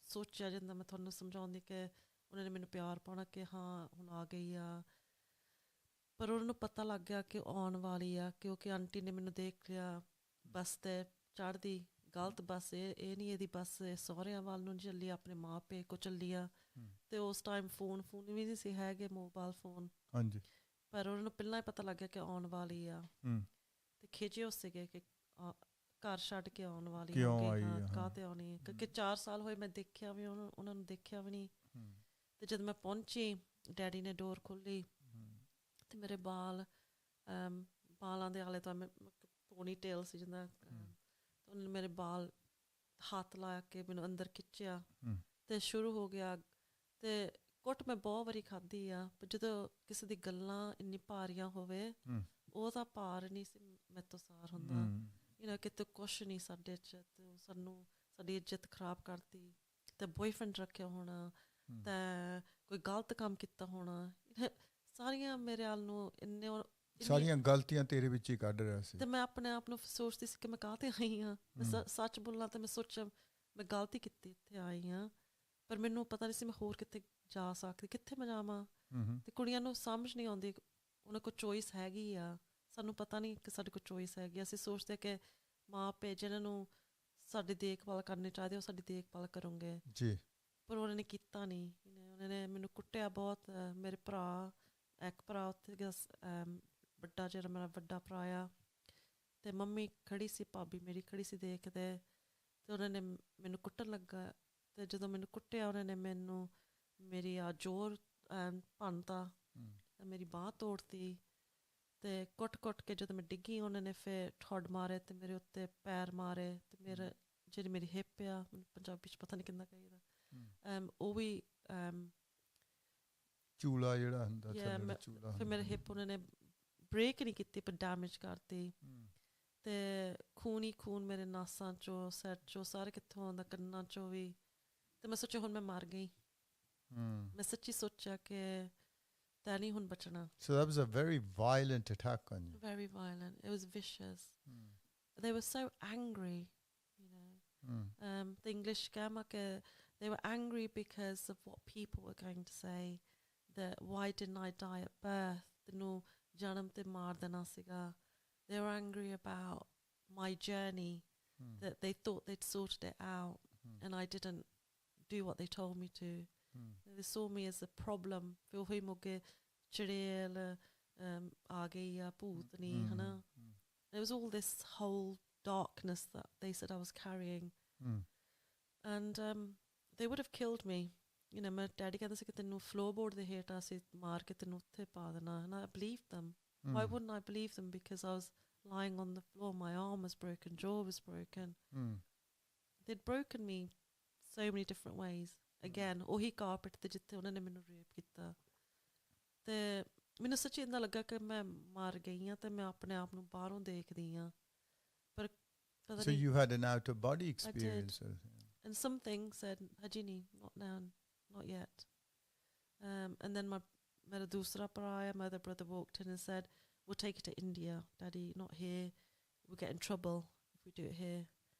ਸੋਚਿਆ ਜਾਂਦਾ ਮੈਂ ਤੁਹਾਨੂੰ ਸਮਝਾਉਂਦੀ ਕਿ ਉਹਨਾਂ ਨੇ ਮੈਨੂੰ ਪਿਆਰ ਪਾਉਣਾ ਕਿ ਹਾਂ ਹੁਣ ਆ ਗਈ ਆ, ਪਰ ਉਹਨਾਂ ਨੂੰ ਪਤਾ ਲੱਗ ਗਿਆ ਕਿ ਆਉਣ ਵਾਲੀ ਆ, ਕਿਉਂਕਿ ਆਂਟੀ ਨੇ ਮੈਨੂੰ ਦੇਖ ਲਿਆ ਬੱਸ 'ਤੇ ਚੜ੍ਹਦੀ। ਗਲਤ ਬੱਸ ਇਹ ਨਹੀਂ ਇਹਦੀ ਬੱਸ ਸਹੁਰਿਆਂ ਵੱਲ ਨੂੰ ਚੱਲੀ, ਆਪਣੇ ਮਾਂ ਪਿਓ ਕੋਲ ਚੱਲੀ ਆ। ਅਤੇ ਉਸ ਟਾਈਮ ਫੋਨ ਵੀ ਨਹੀਂ ਸੀ ਹੈਗੇ, ਮੋਬਾਈਲ ਫੋਨ। ਹਾਂਜੀ। ਪਰ ਉਹਨਾਂ ਨੂੰ ਪਹਿਲਾਂ ਹੀ ਪਤਾ ਲੱਗ ਗਿਆ ਕਿ ਆਉਣ ਵਾਲੀ ਆ, ਅਤੇ ਖਿਜੇ ਉਸ ਸੀਗੇ ਕਿ ਘਰ ਛੱਡ ਕੇ ਆਉਣ ਵਾਲੀ ਹੋਗੀ, ਹਾਂ ਕਾਹ 'ਤੇ ਆਉਣੀ ਹੈ, ਕਿਉਂਕਿ 4 ਸਾਲ ਹੋਏ ਮੈਂ ਦੇਖਿਆ ਵੀ ਉਹਨਾਂ ਨੂੰ ਦੇਖਿਆ ਵੀ ਨਹੀਂ। ਅਤੇ ਜਦੋਂ ਮੈਂ ਪਹੁੰਚੀ, ਡੈਡੀ ਨੇ ਡੋਰ ਖੋਲ੍ਹੀ ਅਤੇ ਮੇਰੇ ਬਾਲਾਂ ਦੇ ਆਲੇ ਤਾਂ ਮੈਂ ਪੋਨੀ ਟੇਲ ਸੀ ਜਿੱਦਾਂ, ਉਹਨਾਂ ਨੇ ਮੇਰੇ ਬਾਲ ਹੱਥ ਲਾ ਕੇ ਮੈਨੂੰ ਅੰਦਰ ਖਿੱਚਿਆ ਅਤੇ ਸ਼ੁਰੂ ਹੋ ਗਿਆ। ਅਤੇ ਕੁੱਟ ਮੈਂ ਬਹੁਤ ਵਾਰੀ ਖਾਧੀ ਆ, ਪਰ ਜਦੋਂ ਕਿਸੇ ਦੀ ਗੱਲਾਂ ਇੰਨੀ ਭਾਰੀਆਂ ਹੋਵੇ, ਉਹਦਾ ਭਾਰ ਨਹੀਂ ਸੀ ਮੇਰੇ ਤੋਂ ਸਾਰ ਹੁੰਦਾ। ਕਿਤੇ ਕੁਛ ਨਹੀਂ ਸਾਡੇ 'ਚ, ਅਤੇ ਸਾਡੀ ਇੱਜ਼ਤ ਖਰਾਬ ਕਰਤੀ, ਅਤੇ ਬੋਏਫਰੈਂਡ ਰੱਖਿਆ ਹੋਣਾ, ਅਤੇ ਕੋਈ ਗਲਤ ਕੰਮ ਕੀਤਾ ਹੋਣਾ, ਸਾਰੀਆਂ ਮੇਰੇ ਵੱਲ ਨੂੰ ਸਾਰੀਆਂ ਗਲਤੀਆਂ ਤੇਰੇ ਵਿੱਚ ਹੀ ਕੱਢ ਰਿਹਾ ਸੀ। ਅਤੇ ਮੈਂ ਆਪਣੇ ਆਪ ਨੂੰ ਸੋਚਦੀ ਸੀ ਕਿ ਮੈਂ ਕਾਹ 'ਤੇ ਆਈ ਹਾਂ। ਮੈਂ ਸੱਚ ਬੋਲਾਂ ਤਾਂ ਮੈਂ ਸੋਚਿਆ ਮੈਂ ਗਲਤੀ ਕੀਤੀ, ਇੱਥੇ ਆਈ ਹਾਂ, ਪਰ ਮੈਨੂੰ ਪਤਾ ਨਹੀਂ ਸੀ ਮੈਂ ਹੋਰ ਕਿੱਥੇ ਜਾ ਸਕਦੀ, ਕਿੱਥੇ ਮੈਂ ਜਾਵਾਂ। ਅਤੇ ਕੁੜੀਆਂ ਨੂੰ ਸਮਝ ਨਹੀਂ ਆਉਂਦੀ, ਉਹਨਾਂ ਕੋਲ ਚੋਇਸ ਹੈਗੀ ਆ, ਸਾਨੂੰ ਪਤਾ ਨਹੀਂ ਕਿ ਸਾਡੇ ਕੋਲ ਚੋਇਸ ਹੈਗੀ। ਅਸੀਂ ਸੋਚਦੇ ਕਿ ਮਾਂ ਪਿਓ ਜਿਹਨਾਂ ਨੂੰ ਸਾਡੀ ਦੇਖਭਾਲ ਕਰਨੀ ਚਾਹੀਦੀ ਉਹ ਸਾਡੀ ਦੇਖਭਾਲ ਕਰੂੰਗੇ ਜੀ, ਪਰ ਉਹਨਾਂ ਨੇ ਕੀਤਾ ਨਹੀਂ। ਉਹਨਾਂ ਨੇ ਮੈਨੂੰ ਕੁੱਟਿਆ ਬਹੁਤ। ਮੇਰੇ ਇੱਕ ਭਰਾ ਉੱਥੇ ਗਿਆ, ਵੱਡਾ ਜਿਹੜਾ ਮੇਰਾ ਵੱਡਾ ਭਰਾ ਆ, ਅਤੇ ਮੰਮੀ ਖੜ੍ਹੀ ਸੀ, ਭਾਬੀ ਮੇਰੀ ਖੜ੍ਹੀ ਸੀ ਦੇਖਦੇ, ਅਤੇ ਉਹਨਾਂ ਨੇ ਮੈਨੂੰ ਕੁੱਟਣ ਲੱਗਾ। ਅਤੇ ਜਦੋਂ ਮੈਨੂੰ ਕੁੱਟਿਆ ਉਹਨਾਂ ਨੇ ਮੇਰੀ ਜ਼ੋਰ ਭੰਨਤਾ, ਮੇਰੀ ਬਾਂਹ ਤੋੜਤੀ, ਅਤੇ ਕੁੱਟ ਕੇ ਜਦੋਂ ਮੈਂ ਡਿੱਗੀ ਉਹਨਾਂ ਨੇ ਫਿਰ ਠੁੱਡ ਮਾਰੇ ਅਤੇ ਮੇਰੇ ਉੱਤੇ ਪੈਰ ਮਾਰੇ, ਅਤੇ ਜਿਹੜੀ ਮੇਰੀ ਹਿੱਪ ਆ, ਪੰਜਾਬੀ 'ਚ ਪਤਾ ਨਹੀਂ ਕਿੱਦਾਂ ਕਹੀਦਾ, ਉਹ ਵੀ ਚੂਲਾ ਜਿਹੜਾ ਹੁੰਦਾ, ਫਿਰ ਮੇਰੇ ਹਿੱਪ ਉਹਨਾਂ ਨੇ ਬ੍ਰੇਕ ਨਹੀਂ ਕੀਤੀ ਪਰ ਡੈਮੇਜ ਕਰਤੀ, ਅਤੇ ਖੂਨ ਮੇਰੇ ਨਾਸਾਂ 'ਚੋਂ, ਸਿਰ 'ਚੋਂ, ਸਾਰੇ ਕਿੱਥੋਂ ਆਉਂਦਾ, ਕੰਨਾਂ 'ਚੋਂ ਵੀ। ਅਤੇ ਮੈਂ ਸੋਚਿਆ ਹੁਣ ਮੈਂ ਮਰ ਗਈ। ਮੈਂ ਸੱਚੀ ਸੋਚਿਆ ਕਿ ਤੈਂ ਨਹੀਂ ਹੁਣ ਬਚਣਾ। So that was a very violent attack on you. Very violent. It was vicious. They were so angry, The English they were angry because of what people were going to say. That why didn't I die at birth? ਤੈਨੂੰ ਜਨਮ ਤੇ ਮਾਰ ਦੇਣਾ ਸੀਗਾ. They were angry about my journey, that they thought they'd sorted it out, and I didn't do what they told me to. They saw me as a problem. ਫਿਰ ਉਹੀ ਮੋਗੇ ਚੜੇਲ ਆ ਗਈ ਆ, ਭੂਤਨੀ, ਹਨਾ. There was all this whole darkness that they said I was carrying. And they would have killed me. My daddy ਕਹਿੰਦਾ ਸੀ ਕਿ ਤੈਨੂੰ ਫਲੋਰਬੋਰਡ ਦੇ ਹੇਠ ਅਸੀਂ ਮਾਰ ਕੇ ਤੈਨੂੰ ਉੱਥੇ ਪਾ ਦੇਣਾ. And I believed them. Why wouldn't I believe them? Because I was lying on the floor, my arm was broken, jaw was broken. They'd broken me so many different ways. Again, ਉਹੀ carpet ਤੇ ਜਿੱਥੇ ਉਹਨਾਂ ਨੇ ਮੈਨੂੰ rape ਕੀਤਾ. ਤੇ ਮੈਨੂੰ ਸੱਚੀ ਇੰਨਾ ਲੱਗਾ ਕਿ ਮੈਂ ਮਰ ਗਈ ਹਾਂ, ਤੇ ਮੈਂ ਆਪਣੇ ਆਪ ਨੂੰ ਬਾਹਰੋਂ ਦੇਖਦੀ ਹਾਂ, ਪਰ ਪਤਾ ਨਹੀਂ. So you had an out of body experience. I did. And some things said, Hajini, not now, not yet. And then my dusra paraya, my other brother walked in and said, we'll take it to India, Daddy, not here. We'll get in trouble if we do it here.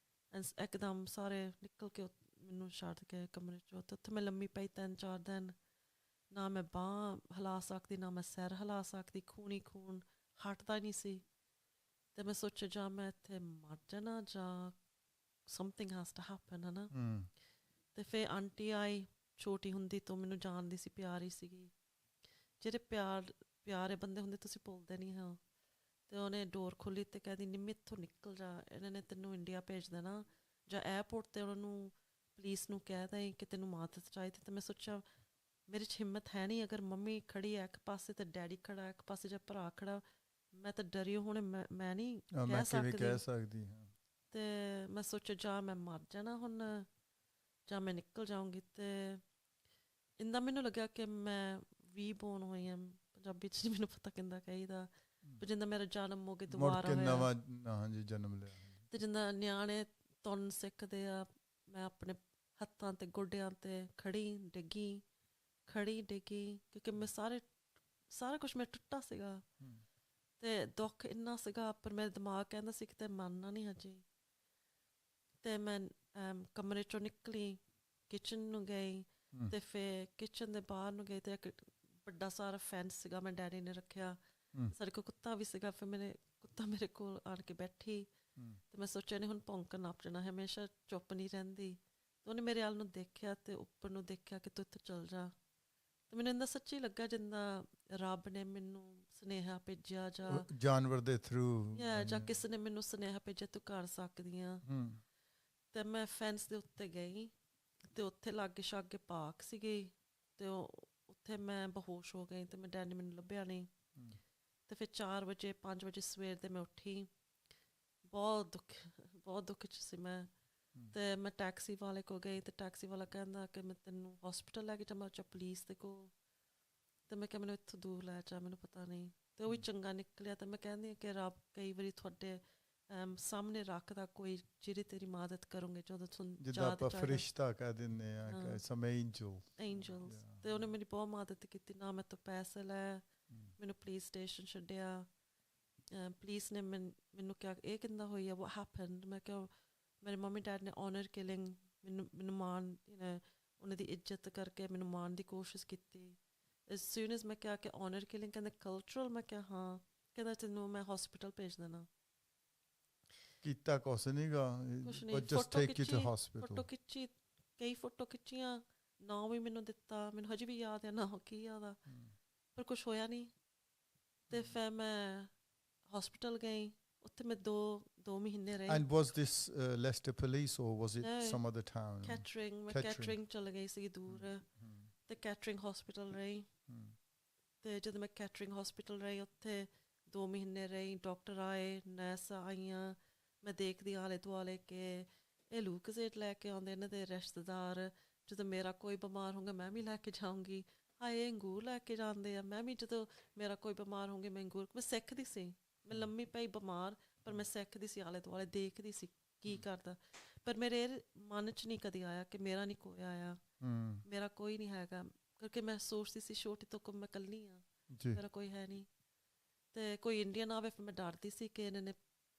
And ekdam sare nikal ke ਮੈਨੂੰ ਛੱਡ ਕੇ ਕਮਰੇ 'ਚੋਂ, ਅਤੇ ਉੱਥੇ ਮੈਂ ਲੰਮੀ ਪਈ 3-4 ਦਿਨ. ਨਾ ਮੈਂ ਬਾਂਹ ਹਿਲਾ ਸਕਦੀ, ਨਾ ਮੈਂ ਸਿਰ ਹਿਲਾ ਸਕਦੀ, ਖੂਨ ਹਟਦਾ ਨਹੀਂ ਸੀ. ਅਤੇ ਮੈਂ ਸੋਚਿਆ ਜਾਂ ਮੈਂ ਇੱਥੇ ਮਰ ਜਾਣਾ, ਜਾਂ ਸਮਥਿੰਗ ਹੈਜ਼ ਟੂ ਹੈਪਨ, ਹੈ ਨਾ। Mm. ਅਤੇ ਫਿਰ ਆਂਟੀ ਆਈ, ਛੋਟੀ ਹੁੰਦੀ ਤੋਂ ਮੈਨੂੰ ਜਾਣਦੀ ਸੀ, ਪਿਆਰੀ ਸੀਗੀ। ਜਿਹੜੇ ਪਿਆਰੇ ਬੰਦੇ ਹੁੰਦੇ ਤੁਸੀਂ ਭੁੱਲਦੇ ਨਹੀਂ ਹੋ। ਅਤੇ ਉਹਨੇ ਡੋਰ ਖੋਲ੍ਹੀ ਅਤੇ ਕਹਿੰਦੀ ਨਿੰਮੀ ਇੱਥੋਂ ਨਿਕਲ ਜਾ, ਇਹਨਾਂ ਨੇ ਤੈਨੂੰ ਇੰਡੀਆ ਭੇਜ ਦੇਣਾ, ਜਾਂ ਏਅਰਪੋਰਟ 'ਤੇ ਉਹਨਾਂ ਨੂੰ ਪੁਲਿਸ ਨੂੰ ਕਹਿ ਦੇਂ ਕਿ ਤੈਨੂੰ ਮਦਦ ਚਾਹੀਦੀ। ਅਤੇ ਮੈਂ ਸੋਚਿਆ ਮੇਰੇ 'ਚ ਹਿੰਮਤ ਹੈ ਨਹੀਂ, ਅਗਰ ਮੰਮੀ ਖੜੀ ਹੈ ਇੱਕ ਪਾਸੇ ਅਤੇ ਡੈਡੀ ਖੜਾ ਇੱਕ ਪਾਸੇ, ਜਾਂ ਭਰਾ ਖੜਾ, ਮੈਂ ਤਾਂ ਡਰੀ ਹੁਣ, ਮੈਂ ਨਹੀਂ ਕਹਿ ਸਕਦੀ। ਅਤੇ ਮੈਂ ਸੋਚਿਆ ਜਾਂ ਮੈਂ ਮਰ ਜਾਣਾ ਹੁਣ, ਜਾਂ ਮੈਂ ਨਿਕਲ ਜਾਊਂਗੀ। ਅਤੇ ਇੰਨਾ ਮੈਨੂੰ ਲੱਗਿਆ ਕਿ ਮੈਂ ਰੀਬੋਰਨ ਹੋਈ ਹਾਂ, ਪੰਜਾਬੀ 'ਚ ਮੈਨੂੰ ਪਤਾ ਕਿੱਦਾਂ ਕਹੀਦਾ, ਪਰ ਜਿੱਦਾਂ ਮੇਰਾ ਜਨਮ ਹੋ ਕੇ ਦੁਬਾਰਾ ਹੋਇਆ, ਜਨਮ ਲਿਆ। ਅਤੇ ਜਿੱਦਾਂ ਨਿਆਣੇ ਤੁਰਨ ਸਿੱਖਦੇ ਆ, ਮੈਂ ਆਪਣੇ ਹੱਥਾਂ 'ਤੇ ਗੋਡਿਆਂ 'ਤੇ ਖੜੀ ਡਿੱਗੀ, ਕਿਉਂਕਿ ਮੈਂ ਸਾਰਾ ਕੁਛ ਮੈਂ ਟੁੱਟਾ ਸੀਗਾ। ਅਤੇ ਦੁੱਖ ਇੰਨਾ ਸੀਗਾ, ਪਰ ਮੇਰਾ ਦਿਮਾਗ ਕਹਿੰਦਾ ਸੀ ਕਿਤੇ ਮਰਨਾ ਨਹੀਂ ਹਜੇ। ਅਤੇ ਮੈਂ ਕਮਰੇ 'ਚੋਂ ਨਿਕਲੀ, ਕਿਚਨ ਨੂੰ ਗਈ, ਅਤੇ ਫਿਰ ਕਿਚਨ ਦੇ ਬਾਹਰ ਨੂੰ ਗਈ, ਅਤੇ ਇੱਕ ਵੱਡਾ ਸਾਰਾ ਫੈਂਸ ਸੀਗਾ ਮੈਂ ਡੈਡੀ ਨੇ ਰੱਖਿਆ। ਸਾਡੇ ਕੋਲ ਕੁੱਤਾ ਵੀ ਸੀਗਾ, ਫਿਰ ਕੁੱਤਾ ਮੇਰੇ ਕੋਲ ਆਣ ਕੇ ਬੈਠੀ, ਅਤੇ ਮੈਂ ਸੋਚਿਆ ਨਹੀਂ ਹੁਣ ਭੌਂਕਣ ਲੱਗ ਜਾਣਾ, ਹਮੇਸ਼ਾ ਚੁੱਪ ਨਹੀਂ ਰਹਿੰਦੀ। ਅਤੇ ਉਹਨੇ ਮੇਰੇ ਵੱਲ ਨੂੰ ਦੇਖਿਆ ਅਤੇ ਉੱਪਰ ਨੂੰ ਦੇਖਿਆ ਕਿ ਤੂੰ ਇੱਥੋਂ ਚੱਲ ਜਾ। ਅਤੇ ਮੈਨੂੰ ਇੰਨਾ ਸੱਚੀ ਲੱਗਾ ਜਿੱਦਾਂ ਰੱਬ ਨੇ ਮੈਨੂੰ ਸੁਨੇਹਾ ਭੇਜਿਆ, ਜਾਂ ਜਾਨਵਰ ਦੇ ਥਰੂ, ਜਾਂ ਕਿਸੇ ਨੇ ਮੈਨੂੰ ਸੁਨੇਹਾ ਭੇਜਿਆ ਤੂੰ ਕਰ ਸਕਦੀ ਆ। ਅਤੇ ਮੈਂ ਫੈਂਸ ਦੇ ਉੱਤੇ ਗਈ, ਅਤੇ ਉੱਥੇ ਲਾਗੇ ਸ਼ਾਗੇ ਪਾਰਕ ਸੀਗੀ, ਅਤੇ ਉੱਥੇ ਮੈਂ ਬੇਹੋਸ਼ ਹੋ ਗਈ, ਅਤੇ ਮੈਂ ਡੈਡੀ ਨੇ ਮੈਨੂੰ ਲੱਭਿਆ ਨਹੀਂ। ਅਤੇ ਫਿਰ 4 ਵਜੇ 5 ਵਜੇ ਸਵੇਰ ਦੇ ਮੈਂ ਉੱਠੀ, ਬਹੁਤ ਦੁੱਖ 'ਚ ਸੀ ਮੈਂ। ਅਤੇ ਮੈਂ ਟੈਕਸੀ ਵਾਲੇ ਕੋਲ ਗਈ, ਅਤੇ ਟੈਕਸੀ ਵਾਲਾ ਕਹਿੰਦਾ ਕਿ ਮੈਂ ਤੈਨੂੰ ਹੋਸਪਿਟਲ ਲੈ ਕੇ ਜਾਵਾਂ ਜਾਂ ਪੁਲਿਸ ਦੇ ਕੋਲ। ਅਤੇ ਮੈਂ ਕਿਹਾ ਮੈਨੂੰ ਇੱਥੋਂ ਦੂਰ ਲੈ ਜਾ, ਮੈਨੂੰ ਪਤਾ ਨਹੀਂ। ਅਤੇ ਉਹ ਵੀ ਚੰਗਾ ਨਿਕਲਿਆ। ਅਤੇ ਮੈਂ ਕਹਿੰਦੀ ਹਾਂ ਕਿ ਰੱਬ ਕਈ ਵਾਰੀ ਤੁਹਾਡੇ ਸਾਹਮਣੇ ਰੱਖਦਾ ਕੋਈ ਜਿਹੜੀ ਤੇਰੀ ਮਦਦ ਕਰੋਗੇ ਜਦੋਂ ਜਿੱਦਾਂ ਆਪਾਂ ਫਰਿਸ਼ਤਾ ਕਹਿ ਦਿੰਦੇ ਹਾਂ, ਸਮੇਂ ਐਂਜਲਸ। ਅਤੇ ਉਹਨੇ ਮੇਰੀ ਬਹੁਤ ਮਦਦ ਕੀਤੀ, ਨਾ ਮੇਰੇ ਤੋਂ ਪੈਸੇ ਲੈ, ਮੈਨੂੰ ਪੁਲਿਸ ਸਟੇਸ਼ਨ ਛੱਡਿਆ। ਪੁਲਿਸ ਨੇ ਮੈਨੂੰ ਕਿਹਾ ਇਹ ਕਿੱਦਾਂ ਹੋਈ ਆ, ਵਾਟ ਹੈਪਨਡ। ਮੈਂ ਕਿਹਾ ਮੇਰੇ ਮੰਮੀ ਡੈਡ ਨੇ ਆਨਰ ਕਿਲਿੰਗ, ਮੈਨੂੰ ਮਾਰਨ, ਉਹਨਾਂ ਦੀ ਇੱਜ਼ਤ ਕਰਕੇ ਮੈਨੂੰ ਮਾਰਨ ਦੀ ਕੋਸ਼ਿਸ਼ ਕੀਤੀ। ਐਜ਼ ਸੂਨ ਐਜ਼ ਮੈਂ ਕਿਹਾ ਕਿ ਆਨਰ ਕਿਲਿੰਗ, ਕਹਿੰਦੇ ਕਲਚਰਲ, ਮੈਂ ਕਿਹਾ ਹਾਂ, ਕਹਿੰਦਾ ਤੈਨੂੰ ਮੈਂ ਹੋਸਪਿਟਲ ਭੇਜ ਦੇਣਾ। ਕੀਤਾ ਕੁਛ ਨਹੀਂ ਗਾ, ਫੋਟੋ ਖਿੱਚੀ, ਕਈ ਫੋਟੋ ਖਿੱਚੀਆਂ, ਨਾਂ ਵੀ ਮੈਨੂੰ ਦਿੱਤਾ, ਮੈਨੂੰ ਹਜੇ ਵੀ ਯਾਦ ਆ ਨਾ ਕੀ ਯਾਦ ਆ, ਪਰ ਕੁਛ ਹੋਇਆ ਨਹੀਂ। ਅਤੇ ਫਿਰ ਮੈਂ ਹੋਸਪਿਟਲ ਗਈ, ਉੱਥੇ ਮੈਂ 2 ਮਹੀਨੇ ਰਹੀ। And was this Leicester police or was it some other town? Catering, ਮੈਂ ਕੈਟਰਿੰਗ ਚਲੇ ਗਈ ਸੀ ਦੂਰ, ਅਤੇ ਕੈਟਰਿੰਗ ਹੋਸਪਿਟਲ ਰਹੀ। ਅਤੇ ਜਦੋਂ ਮੈਂ ਕੈਟਰਿੰਗ ਹੋਸਪਿਟਲ ਰਹੀ, ਉੱਥੇ 2 ਮਹੀਨੇ ਰਹੀ, ਡਾਕਟਰ ਆਏ, ਨਰਸ ਆਈਆਂ, ਮੈਂ ਦੇਖਦੀ ਆਲੇ ਦੁਆਲੇ ਕਿ ਇਹ ਲੂਕਜ਼ੇਟ ਲੈ ਕੇ ਆਉਂਦੇ ਇਹਨਾਂ ਦੇ ਰਿਸ਼ਤੇਦਾਰ, ਜਦੋਂ ਮੇਰਾ ਕੋਈ ਬਿਮਾਰ ਹੋਊਗਾ ਮੈਂ ਵੀ ਲੈ ਕੇ ਜਾਊਂਗੀ। ਇਹ ਅੰਗੂਰ ਲੈ ਕੇ ਜਾਂਦੇ ਆ, ਮੈਂ ਵੀ ਜਦੋਂ ਮੇਰਾ ਕੋਈ ਬਿਮਾਰ ਹੋਊਗਾ ਮੈਂ ਅੰਗੂਰ। ਮੈਂ ਸਿੱਖਦੀ ਸੀ, ਮੈਂ ਲੰਮੀ ਪਈ ਬਿਮਾਰ, ਪਰ ਮੈਂ ਸਿੱਖਦੀ ਸੀ, ਆਲੇ ਦੁਆਲੇ ਦੇਖਦੀ ਸੀ ਕੀ ਕਰਦਾ। ਪਰ ਮੇਰੇ ਇਹ ਮਨ 'ਚ ਨਹੀਂ ਕਦੀ ਆਇਆ ਕਿ ਮੇਰਾ ਨਹੀਂ ਕੋਈ ਆਇਆ, ਮੇਰਾ ਕੋਈ ਨਹੀਂ ਹੈਗਾ, ਕਿਉਂਕਿ ਮੈਂ ਸੋਚਦੀ ਸੀ ਛੋਟੀ ਤੋਂ ਮੈਂ ਇਕੱਲੀ ਹਾਂ, ਮੇਰਾ ਕੋਈ ਹੈ ਨਹੀਂ। ਅਤੇ ਕੋਈ ਇੰਡੀਅਨ ਆਵੇ ਫਿਰ ਮੈਂ ਡਰਦੀ ਸੀ ਕਿ ਇਹਨਾਂ ਨੇ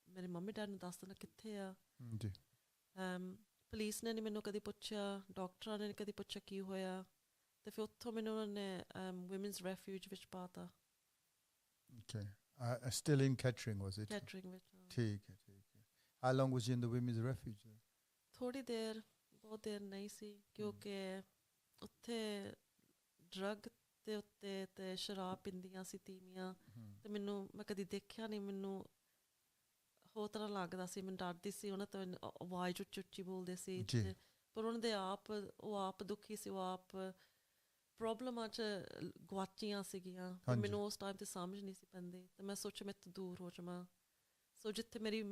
ਮੇਰੇ ਮੰਮੀ ਡੈਡੀ ਨੂੰ ਦੱਸ ਦੇਣਾ ਕਿੱਥੇ ਆ। ਪੁਲਿਸ ਨੇ ਨਹੀਂ ਮੈਨੂੰ ਕਦੀ ਪੁੱਛਿਆ, ਡਾਕਟਰਾਂ ਨੇ ਕਦੀ ਪੁੱਛਿਆ ਕੀ ਹੋਇਆ। ਅਤੇ ਫਿਰ ਉੱਥੋਂ ਮੈਨੂੰ ਉਹਨਾਂ ਨੇ ਵੂਮਨਸ ਰੈਫਿਊਜ ਵਿੱਚ ਪਾ ਤਾ। Still in Kettering, was it? Kettering ਵਿੱਚ। ਠੀਕ ਹੈ। How long was you in the women's refuge? ਥੋੜ੍ਹੀ ਦੇਰ, ਬਹੁਤ ਦੇਰ ਨਹੀਂ ਸੀ, ਕਿਉਂਕਿ ਉੱਥੇ ਡਰੱਗ ਦੇ ਉੱਤੇ ਅਤੇ ਸ਼ਰਾਬ ਪੀਂਦੀਆਂ ਸੀ ਤੀਵੀਆਂ, ਅਤੇ ਮੈਂ ਕਦੀ ਦੇਖਿਆ ਨਹੀਂ, ਮੈਨੂੰ ਹੋਰ ਤਰ੍ਹਾਂ ਲੱਗਦਾ ਸੀ, ਮੈਨੂੰ ਡਰਦੀ ਸੀ। ਉਹਨਾਂ ਤੋਂ ਆਵਾਜ਼ ਉੱਚੀ ਬੋਲਦੇ ਸੀ, ਪਰ ਉਹਨਾਂ ਦੇ ਉਹ ਆਪ ਦੁਖੀ ਸੀ, ਉਹ ਆਪ ਪ੍ਰੋਬਲਮਾਂ 'ਚ ਗੁਆਚੀਆਂ ਸੀਗੀਆਂ, ਅਤੇ ਮੈਨੂੰ ਉਸ ਟਾਈਮ 'ਤੇ ਸਮਝ ਨਹੀਂ ਸੀ ਪੈਂਦੀ, ਅਤੇ ਮੈਂ ਸੋਚਿਆ ਮੈਂ ਇੱਥੋਂ ਦੂਰ ਹੋ ਜਾਵਾਂ। ਸੋ ਜਿੱਥੇ ਮੇਰੀ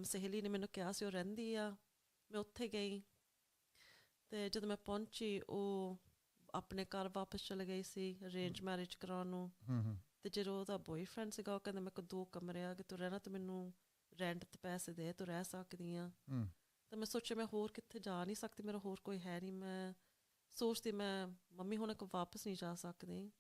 ਸਹੇਲੀ ਨੇ ਮੈਨੂੰ ਕਿਹਾ ਸੀ ਉਹ ਰਹਿੰਦੀ ਆ, ਮੈਂ ਉੱਥੇ ਗਈ, ਅਤੇ ਜਦੋਂ ਮੈਂ ਪਹੁੰਚੀ ਉਹ ਆਪਣੇ ਘਰ ਵਾਪਸ ਚਲੇ ਗਈ ਸੀ ਅਰੇਂਜ ਮੈਰਿਜ ਕਰਾਉਣ ਨੂੰ। ਅਤੇ ਜਦੋਂ ਉਹਦਾ ਬੋਏਫਰੈਂਡ ਸੀਗਾ, ਉਹ ਕਹਿੰਦਾ ਮੇਰੇ ਕੋਲ 2 ਕਮਰੇ ਆ, ਕਿ ਤੂੰ ਰਹਿਣਾ, ਤੂੰ ਮੈਨੂੰ ਰੈਂਟ 'ਤੇ ਪੈਸੇ ਦੇ, ਤੂੰ ਰਹਿ ਸਕਦੀ ਹਾਂ। ਅਤੇ ਮੈਂ ਸੋਚਿਆ ਮੈਂ ਹੋਰ ਕਿੱਥੇ ਜਾ ਨਹੀਂ ਸਕਦੀ, ਮੇਰਾ ਹੋਰ ਕੋਈ ਹੈ ਨਹੀਂ। ਮੈਂ ਸੋਚਦੀ ਮੈਂ ਮੰਮੀ ਹੁਣੇ ਕੋਲ ਵਾਪਸ ਨਹੀਂ ਜਾ ਸਕਦੀ।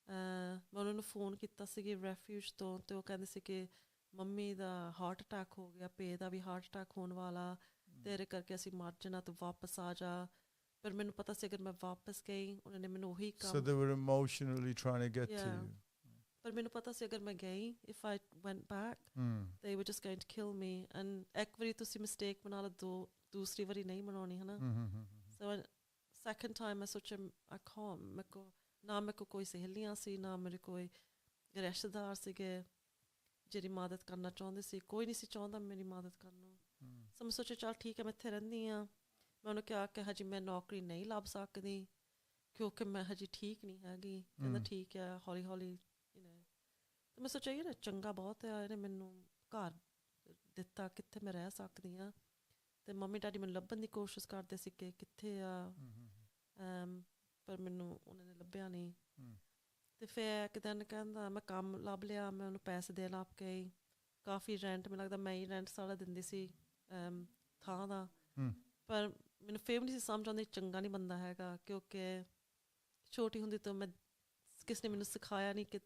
ਮੈਂ ਉਹਨਾਂ ਨੂੰ ਫੋਨ ਕੀਤਾ ਸੀਗੀ ਰੈਫਿਊਜ ਤੋਂ, ਅਤੇ ਉਹ ਕਹਿੰਦੇ ਸੀ ਕਿ ਮੰਮੀ ਦਾ ਹਾਰਟ ਅਟੈਕ ਹੋ ਗਿਆ, ਪੇ ਦਾ ਵੀ ਹਾਰਟ ਅਟੈਕ ਹੋਣ ਵਾਲਾ, ਤੇਰੇ ਕਰਕੇ ਅਸੀਂ ਮਰ ਜਾਣਾ, ਤੂੰ ਵਾਪਸ ਆ ਜਾ। ਪਰ ਮੈਨੂੰ ਪਤਾ ਸੀ ਅਗਰ ਮੈਂ ਵਾਪਸ ਗਈ ਉਹਨਾਂ ਨੇ ਮੈਨੂੰ ਉਹੀ ਕੰਮ। So they were emotionally trying to get to you. ਪਰ ਮੈਨੂੰ ਪਤਾ ਸੀ ਅਗਰ ਮੈਂ ਗਈ, if I went back, they were just going to kill me. And ਇੱਕ ਵਾਰੀ ਤੁਸੀਂ ਮਿਸਟੇਕ ਬਣਾ ਲਓ, ਦੂਸਰੀ ਵਾਰੀ ਨਹੀਂ ਬਣਾਉਣੀ, ਹੈ ਨਾ। ਸੋ ਸੈਕੰਡ ਟਾਈਮ ਮੈਂ ਸੋਚਿਆ I can't, ਮੇਰੇ ਕੋਲ ਕੋਈ ਸਹੇਲੀਆਂ ਸੀ, ਨਾ ਮੇਰੇ ਕੋਈ ਰਿਸ਼ਤੇਦਾਰ ਸੀਗੇ ਜਿਹੜੀ ਮਦਦ ਕਰਨਾ ਚਾਹੁੰਦੇ ਸੀ, ਕੋਈ ਨਹੀਂ ਸੀ ਚਾਹੁੰਦਾ ਮੇਰੀ ਮਦਦ ਕਰਨਾ। ਸੋ ਮੈਂ ਸੋਚਿਆ ਚੱਲ ਠੀਕ ਹੈ, ਮੈਂ ਇੱਥੇ ਰਹਿੰਦੀ ਹਾਂ। ਮੈਂ ਉਹਨੂੰ ਕਿਹਾ ਕਿ ਹਜੇ ਮੈਂ ਨੌਕਰੀ ਨਹੀਂ ਲੱਭ ਸਕਦੀ ਕਿਉਂਕਿ ਮੈਂ ਹਜੇ ਠੀਕ ਨਹੀਂ ਹੈਗੀ। ਕਹਿੰਦਾ ਠੀਕ ਹੈ, ਹੌਲੀ ਹੌਲੀ ਅਤੇ ਮੈਂ ਸੋਚਿਆ ਯਾਰ ਚੰਗਾ ਬਹੁਤ ਆ, ਇਹਨੇ ਮੈਨੂੰ ਘਰ ਦਿੱਤਾ, ਕਿੱਥੇ ਮੈਂ ਰਹਿ ਸਕਦੀ ਹਾਂ। ਅਤੇ ਮੰਮੀ ਡੈਡੀ ਮੈਨੂੰ ਲੱਭਣ ਦੀ ਕੋਸ਼ਿਸ਼ ਕਰਦੇ ਸੀ ਕਿ ਕਿੱਥੇ ਆ, ਪਰ ਮੈਨੂੰ ਉਹਨਾਂ ਨੇ ਲੱਭਿਆ ਨਹੀਂ। ਅਤੇ ਫਿਰ ਇੱਕ ਦਿਨ ਕਹਿੰਦਾ ਮੈਂ ਕੰਮ ਲੱਭ ਲਿਆ, ਮੈਂ ਉਹਨੂੰ ਪੈਸੇ ਦੇਣ ਲੱਗ ਗਈ, ਕਾਫੀ ਰੈਂਟ ਮੈਨੂੰ ਲੱਗਦਾ ਮੈਂ ਹੀ ਰੈਂਟ ਸਾਰਾ ਦਿੰਦੀ ਸੀ ਥਾਂ ਦਾ। ਪਰ ਮੈਨੂੰ ਫਿਰ ਵੀ ਨਹੀਂ ਸੀ ਸਮਝ ਆਉਂਦੀ ਚੰਗਾ ਨਹੀਂ ਬੰਦਾ ਹੈਗਾ, ਕਿਉਂਕਿ ਛੋਟੀ ਹੁੰਦੀ ਤੋਂ ਮੈਂ ਕਿਸੇ ਨੇ ਮੈਨੂੰ ਸਿਖਾਇਆ ਨਹੀਂ ਕਿ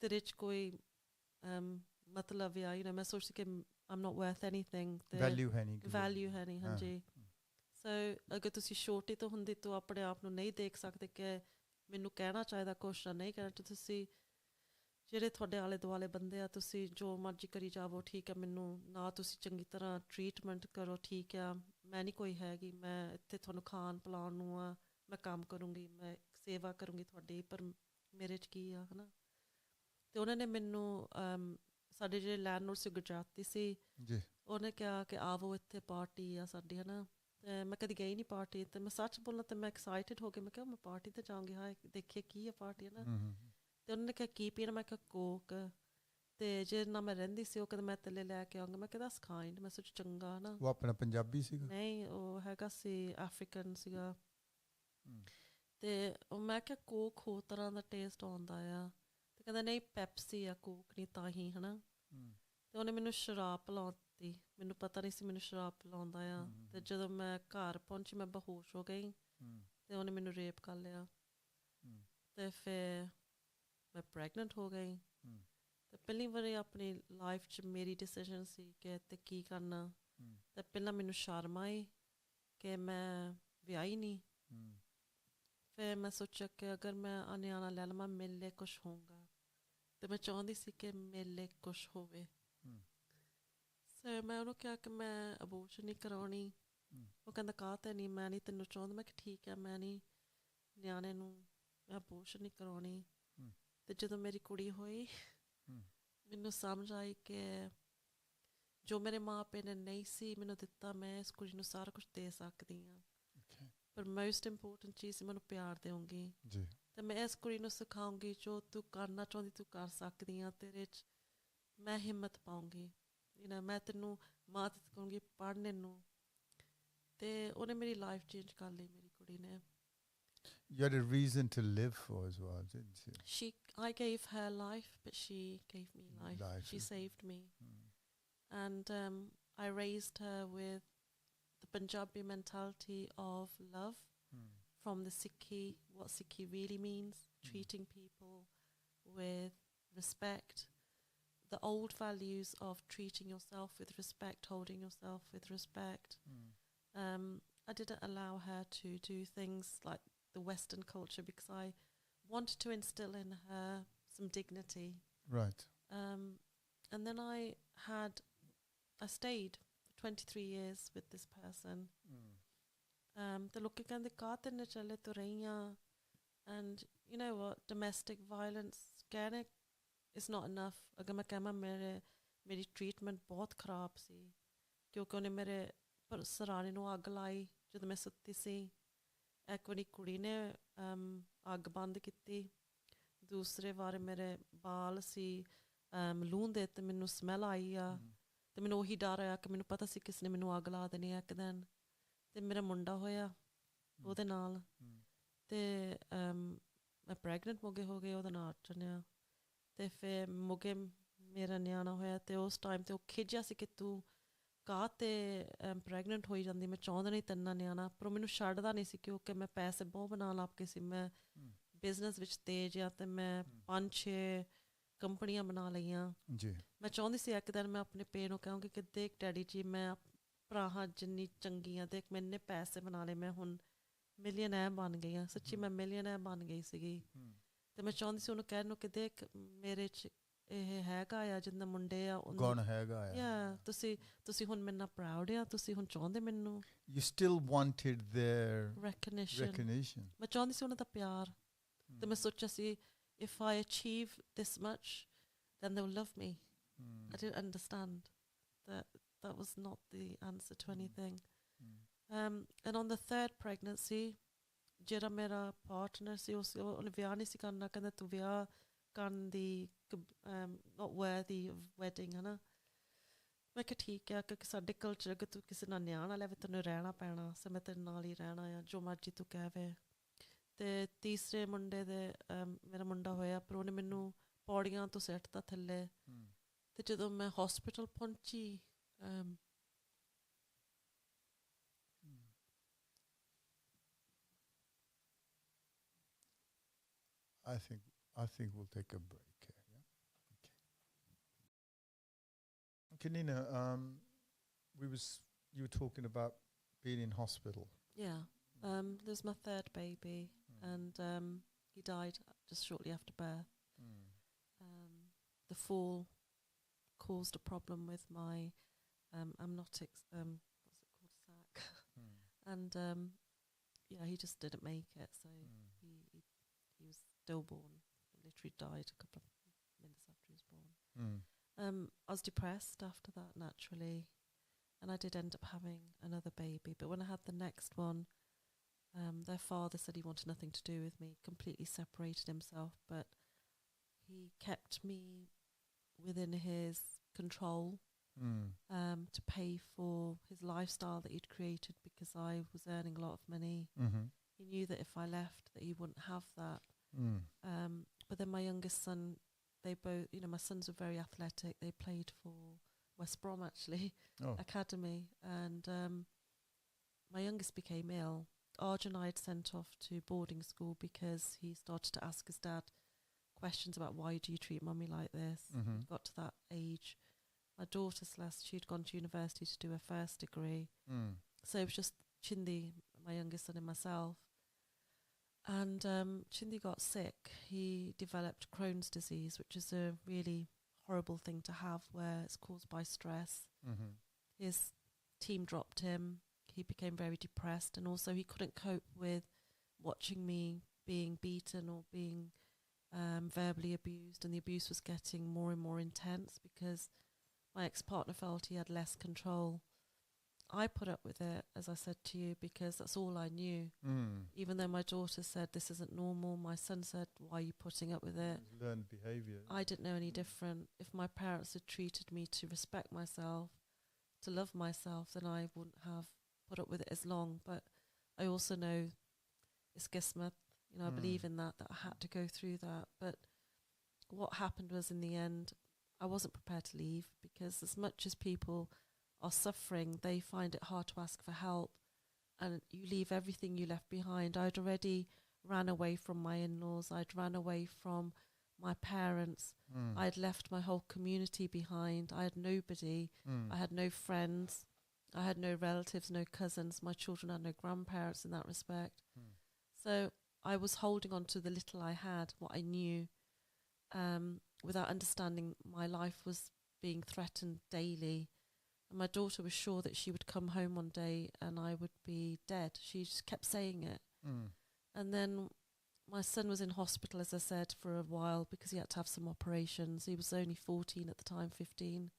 ਤੇਰੇ 'ਚ ਕੋਈ ਮਤਲਬ ਆ, ਮੈਂ ਸੋਚਦੀ ਕਿ I'm not worth anything, value ਹੈ ਨਹੀਂ। ਹਾਂਜੀ। ਸੋ ਅਗਰ ਤੁਸੀਂ ਛੋਟੀ ਤੋਂ ਹੁੰਦੀ ਤੋਂ ਆਪਣੇ ਆਪ ਨੂੰ ਨਹੀਂ ਦੇਖ ਸਕਦੇ ਕਿ ਮੈਨੂੰ ਕਹਿਣਾ ਚਾਹੀਦਾ ਕੁਛ ਜਾਂ ਨਹੀਂ ਕਹਿਣਾ, ਤੁਸੀਂ ਜਿਹੜੇ ਤੁਹਾਡੇ ਆਲੇ ਦੁਆਲੇ ਬੰਦੇ ਆ, ਤੁਸੀਂ ਜੋ ਮਰਜ਼ੀ ਕਰੀ ਜਾਵੋ, ਠੀਕ ਹੈ, ਮੈਨੂੰ ਨਾ ਤੁਸੀਂ ਚੰਗੀ ਤਰ੍ਹਾਂ ਟਰੀਟਮੈਂਟ ਕਰੋ, ਠੀਕ ਆ, ਮੈਂ ਨਹੀਂ ਕੋਈ ਹੈਗੀ, ਮੈਂ ਇੱਥੇ ਤੁਹਾਨੂੰ ਖਾਣ ਪਿਲਾਉਣ ਨੂੰ ਆ, ਮੈਂ ਕੰਮ ਕਰੂੰਗੀ, ਮੈਂ ਸੇਵਾ ਕਰੂੰਗੀ ਤੁਹਾਡੀ, ਪਰ ਮੇਰੇ 'ਚ ਕੀ ਆ, ਹੈ ਨਾ। ਅਤੇ ਉਹਨਾਂ ਨੇ ਮੈਨੂੰ ਸਾਡੇ ਜਿਹੜੇ ਲੈਂਡਲੋਰਡ ਸੀ ਗੁਜਰਾਤੀ ਸੀ, ਉਹਨੇ ਕਿਹਾ ਕਿ ਆਵੋ ਇੱਥੇ ਪਾਰਟੀ ਆ ਸਾਡੀ, ਹੈ ਨਾ। ਅਤੇ ਮੈਂ ਕਦੀ ਗਈ ਨਹੀਂ ਪਾਰਟੀ, ਅਤੇ ਮੈਂ ਸੱਚ ਬੋਲਾਂ ਤਾਂ ਮੈਂ ਐਕਸਾਈਟਿਡ ਹੋ ਕੇ ਮੈਂ ਕਿਹਾ ਮੈਂ ਪਾਰਟੀ 'ਤੇ ਜਾਊਂਗੀ, ਹਾਂ ਦੇਖੀਏ ਕੀ ਹੈ ਪਾਰਟੀ, ਹੈ ਨਾ। ਅਤੇ ਉਹਨਾਂ ਨੇ ਕਿਹਾ ਕੀ ਪੀਣਾ, ਮੈਂ ਕਿਹਾ ਕੋਕ। ਅਤੇ ਜੇ ਨਾਲ ਮੈਂ ਰਹਿੰਦੀ ਸੀ ਉਹ ਕਹਿੰਦਾ ਮੈਂ ਤੇਲੇ ਲੈ ਕੇ ਆਊਂਗਾ, ਮੈਂ ਕਿਹਾ ਦੈਟਸ ਕਾਇੰਡ, ਮੈਂ ਸੋਚ ਚੰਗਾ, ਹੈ ਨਾ। ਉਹ ਆਪਣਾ ਪੰਜਾਬੀ ਸੀਗਾ? ਨਹੀਂ, ਉਹ ਹੈਗਾ ਸੀ ਅਫਰੀਕਨ ਸੀਗਾ। ਅਤੇ ਉਹ ਮੈਂ ਕਿਹਾ ਕੋਕ ਹੋਰ ਤਰ੍ਹਾਂ ਦਾ ਟੇਸਟ ਆਉਂਦਾ ਆ, ਅਤੇ ਕਹਿੰਦਾ ਨਹੀਂ ਪੈਪਸੀ ਆ, ਕੋਕ ਨਹੀਂ ਤਾਂ ਹੀ, ਹੈ ਨਾ। ਅਤੇ ਉਹਨੇ ਮੈਨੂੰ ਸ਼ਰਾਬ ਪਿਲਾਉਂਦੀ, ਮੈਨੂੰ ਪਤਾ ਨਹੀਂ ਸੀ ਮੈਨੂੰ ਸ਼ਰਾਬ ਪਿਲਾਉਂਦਾ ਆ। ਅਤੇ ਜਦੋਂ ਮੈਂ ਘਰ ਪਹੁੰਚੀ ਮੈਂ ਬੇਹੋਸ਼ ਹੋ ਗਈ, ਅਤੇ ਉਹਨੇ ਮੈਨੂੰ ਰੇਪ ਕਰ ਲਿਆ। ਅਤੇ ਫਿਰ ਮੈਂ ਪ੍ਰੈਗਨੈਂਟ ਹੋ ਗਈ। ਅਤੇ ਪਹਿਲੀ ਵਾਰੀ ਆਪਣੀ ਲਾਈਫ 'ਚ ਮੇਰੀ ਡਿਸੀਜ਼ਨ ਸੀ ਕਿ ਅਤੇ ਕੀ ਕਰਨਾ। ਅਤੇ ਪਹਿਲਾਂ ਮੈਨੂੰ ਸ਼ਰਮ ਆਈ ਕਿ ਮੈਂ ਵਿਆਹੀ ਨਹੀਂ। ਫਿਰ ਮੈਂ ਸੋਚਿਆ ਕਿ ਅਗਰ ਮੈਂ ਨਿਆਣਾ ਲੈ ਲਵਾਂ ਮੇਰੇ ਲਈ ਕੁਛ ਹੋਊਗਾ, ਅਤੇ ਮੈਂ ਚਾਹੁੰਦੀ ਸੀ ਕਿ ਮੇਰੇ ਲਈ ਕੁਛ ਹੋਵੇ। ਸੋ ਮੈਂ ਉਹਨੂੰ ਕਿਹਾ ਕਿ ਮੈਂ ਅਬੋਰਸ਼ਨ ਨਹੀਂ ਕਰਾਉਣੀ। ਉਹ ਕਹਿੰਦਾ ਕਾਹ 'ਤੇ ਨਹੀਂ, ਮੈਂ ਨਹੀਂ ਤੈਨੂੰ ਚਾਹੁੰਦਾ। ਮੈਂ ਕਿਹਾ ਠੀਕ ਹੈ, ਮੈਂ ਨਹੀਂ ਨਿਆਣੇ ਨੂੰ ਮੈਂ ਅਬੋਰਸ਼ਨ ਨਹੀਂ ਕਰਾਉਣੀ। ਅਤੇ ਜਦੋਂ ਮੇਰੀ ਕੁੜੀ ਹੋਈ ਮੈਨੂੰ ਸਮਝ ਆਈ ਕਿ ਜੋ ਮੇਰੇ ਮਾਂ ਪਿਓ ਨੇ ਨਹੀਂ ਸੀ ਮੈਨੂੰ ਦਿੱਤਾ, ਮੈਂ ਇਸ ਕੁੜੀ ਨੂੰ ਸਾਰਾ ਕੁਛ ਦੇ ਸਕਦੀ ਹਾਂ। ਪਰ ਮੋਸਟ ਇੰਪੋਰਟੈਂਟ ਚੀਜ਼ ਮੈਨੂੰ ਪਿਆਰ ਦੇਵਾਂਗੀ, ਅਤੇ ਮੈਂ ਇਸ ਕੁੜੀ ਨੂੰ ਸਿਖਾਉਂਗੀ ਜੋ ਤੂੰ ਕਰਨਾ ਚਾਹੁੰਦੀ ਤੂੰ ਕਰ ਸਕਦੀ ਹਾਂ, ਤੇਰੇ 'ਚ ਮੈਂ ਹਿੰਮਤ ਪਾਊਂਗੀ, ਮੈਂ ਤੈਨੂੰ ਮਦਦ ਕਰੂੰਗੀ ਪੜ੍ਹਨੇ ਨੂੰ। ਅਤੇ ਉਹਨੇ ਮੇਰੀ ਲਾਈਫ ਚੇਂਜ ਕਰ ਲਈ, ਮੇਰੀ ਕੁੜੀ ਨੇ। You had a reason to live for as well, didn't you? I gave her life, but she gave me life. She saved me. And I raised her with the Punjabi mentality of love, from the Sikhi, what Sikhi really means, treating people with respect, the old values of treating yourself with respect, holding yourself with respect. I didn't allow her to do things like the Western culture because I wanted to instill in her some dignity. Right. And then I stayed for 23 years with this person. ਤੇ ਲੋਕੀ ਕਹਿੰਦੇ ਕਾਹ ਤੈਨੂੰ ਚੱਲੇ ਤੂੰ ਰਹੀਆਂ, and you know what, domestic violence ਕਹਿਣੇ is not enough. ਅਗਰ ਮੈਂ ਕਹਾਂ ਮੇਰੀ ਟਰੀਟਮੈਂਟ ਬਹੁਤ ਖਰਾਬ ਸੀ ਕਿਉਂਕਿ ਉਹਨੇ ਮੇਰੇ ਸਰਾਣੇ ਨੂੰ ਅੱਗ ਲਾਈ ਜਦੋਂ ਮੈਂ ਸੁੱਤੀ ਸੀ। ਇੱਕ ਵਾਰੀ ਕੁੜੀ ਨੇ ਅੱਗ ਬੰਦ ਕੀਤੀ, ਦੂਸਰੇ ਵਾਰ ਮੇਰੇ ਬਾਲ ਸੀ ਮਲੂਨ ਦੇ ਅਤੇ ਮੈਨੂੰ ਸਮੈਲ ਆਈ ਆ, ਅਤੇ ਮੈਨੂੰ ਉਹੀ ਡਰ ਆਇਆ ਕਿ ਮੈਨੂੰ ਪਤਾ ਸੀ ਕਿਸੇ ਨੇ ਮੈਨੂੰ ਅੱਗ ਲਾ ਦੇਣੀ ਆ ਇੱਕ ਦਿਨ। ਅਤੇ ਮੇਰਾ ਮੁੰਡਾ ਹੋਇਆ ਉਹਦੇ ਨਾਲ, ਅਤੇ ਮੈਂ ਪ੍ਰੈਗਨੈਂਟ ਹੋ ਗਏ ਉਹਦੇ ਨਾਲ ਚੰਨਿਆ। ਅਤੇ ਫਿਰ ਮੇਰਾ ਨਿਆਣਾ ਹੋਇਆ, ਅਤੇ ਉਸ ਟਾਈਮ 'ਤੇ ਉਹ ਖਿਝਿਆ ਸੀ ਕਿ ਤੂੰ ਕਾਹ 'ਤੇ ਪ੍ਰੈਗਨੈਂਟ ਹੋਈ ਜਾਂਦੀ, ਮੈਂ ਚਾਹੁੰਦਾ ਨਹੀਂ ਤੈਨਾਂ ਨਿਆਣਾ। ਪਰ ਉਹ ਮੈਨੂੰ ਛੱਡਦਾ ਨਹੀਂ ਸੀ ਕਿਉਂਕਿ ਮੈਂ ਪੈਸੇ ਬਹੁਤ ਬਣਾਉਣ ਲੱਗ ਪਈ ਸੀ, ਮੈਂ ਬਿਜ਼ਨਸ ਵਿੱਚ ਤੇਜ਼ ਆ, ਅਤੇ ਮੈਂ 5-6 ਕੰਪਨੀਆਂ ਬਣਾ ਲਈਆਂ। ਮੈਂ ਚਾਹੁੰਦੀ ਸੀ ਇੱਕ ਦਿਨ ਮੈਂ ਆਪਣੇ ਪੇ ਨੂੰ ਕਹਾਂਗੀ ਕਿ ਦੇਖ ਡੈਡੀ ਜੀ, ਮੈਂ ਭਰਾ ਜਿੰਨੀ ਚੰਗੀ ਹਾਂ, ਦੇਖ ਮੈਂ ਇੰਨੇ ਪੈਸੇ ਬਣਾ ਲਏ, ਮੈਂ ਹੁਣ ਮਿਲੀਅਨਰ ਬਣ ਗਈ ਹਾਂ। ਸੱਚੀ ਮੈਂ ਮਿਲੀਅਨਰ ਬਣ ਗਈ ਸੀਗੀ। ਤੇ ਮੈਂ ਚਾਹੁੰਦੀ ਸੀ ਉਹਨੂੰ ਕਹਿਣ ਨੂੰ ਕਿ ਦੇਖ ਮੇਰੇ 'ਚ ਇਹ ਹੈਗਾ ਆ ਜਿੰਨਾ ਮੁੰਡੇ ਆ ਗੁਣ ਹੈਗਾ ਆ ਯਾ ਤੁਸੀਂ ਹੁਣ ਮੇਰੇ ਨਾਲ ਪ੍ਰਾਊਡ ਆ ਤੁਸੀਂ ਹੁਣ ਚਾਹੁੰਦੇ ਮੈਨੂੰ you still wanted their recognition ਮੈਂ ਚਾਹੁੰਦੀ ਸੀ ਉਹਨਾਂ ਦਾ ਪਿਆਰ ਤੇ ਮੈਂ ਸੋਚਿਆ ਸੀ if I achieve this much then they will love me. I didn't understand that was not the answer to anything. And on the third pregnancy ਜਿਹੜਾ ਮੇਰਾ ਪਾਰਟਨਰ ਸੀ ਉਹਨੇ ਵਿਆਹ ਨਹੀਂ ਸੀ ਕਰਨਾ ਕਹਿੰਦਾ ਤੂੰ ਵਿਆਹ ਕਰਨ ਦੀ not worthy of wedding ਹੈ ਨਾ ਮੈਂ ਕਿਹਾ ਠੀਕ ਹੈ ਕਿਉਂਕਿ ਸਾਡੇ ਕਲਚਰ ਅਗਰ ਤੂੰ ਕਿਸੇ ਨਾਲ ਨਿਆਂ ਨਾ ਲੈਵੇ ਤੈਨੂੰ ਰਹਿਣਾ ਪੈਣਾ ਸੋ ਮੈਂ ਤੇਰੇ ਨਾਲ ਹੀ ਰਹਿਣਾ ਆ ਜੋ ਮਰਜ਼ੀ ਤੂੰ ਕਹਿਵੇ ਤੇ ਤੀਸਰੇ ਮੁੰਡੇ ਦੇ ਮੇਰਾ ਮੁੰਡਾ ਹੋਇਆ ਪਰ ਉਹਨੇ ਮੈਨੂੰ ਪੌੜੀਆਂ ਤੋਂ ਸਿੱਟਤਾ ਥੱਲੇ ਤੇ ਜਦੋਂ ਮੈਂ ਹਸਪੀਟਲ ਪਹੁੰਚੀ I think we'll take a break here. Yeah. Okay, Nina. You were talking about being in hospital. Yeah. There's my third baby, and he died just shortly after birth. The fall caused a problem with my amniotics. What's it called? Sac. And yeah, he just didn't make it. So he was stillborn. Literally died a couple of minutes after he was born. I was depressed after that naturally, and I did end up having another baby. But when I had the next one, their father said he wanted nothing to do with me, completely separated himself, but he kept me within his control to pay for his lifestyle that he'd created because I was earning a lot of money. He knew that if I left that he wouldn't have that. But then my youngest son, they both, my sons were very athletic. They played for West Brom actually, academy, and my youngest became ill. Arjun I had sent off to boarding school because he started to ask his dad questions about why do you treat mummy like this. Got to that age. My daughter Celeste, she'd gone to university to do her first degree, so it was just Chindi, my youngest son, and myself. And Chindi got sick. He developed Crohn's disease, which is a really horrible thing to have where it's caused by stress. His team dropped him. He became very depressed, and also he couldn't cope with watching me being beaten or being verbally abused, and the abuse was getting more and more intense because my ex-partner felt he had less control. I put up with it, as I said to you, because that's all I knew. Even though my daughter said this isn't normal, my son said, why are you putting up with it? Learned behaviour. I didn't know any different. If my parents had treated me to respect myself, to love myself, then I wouldn't have put up with it as long. But I also know it's qismat. I believe in that I had to go through that. But what happened was, in the end, I wasn't prepared to leave because as much as people are suffering, they find it hard to ask for help, and you leave everything you left behind. I'd already ran away from my in-laws. I'd ran away from my parents. I'd left my whole community behind. I had nobody. I had no friends. I had no relatives, no cousins. My children had no grandparents in that respect. So I was holding on to the little I had, what I knew, without understanding my life was being threatened daily. And my daughter was sure that she would come home one day and I would be dead. She just kept saying it. And then my son was in hospital, as I said, for a while because he had to have some operations. He was only 14 at the time, 15.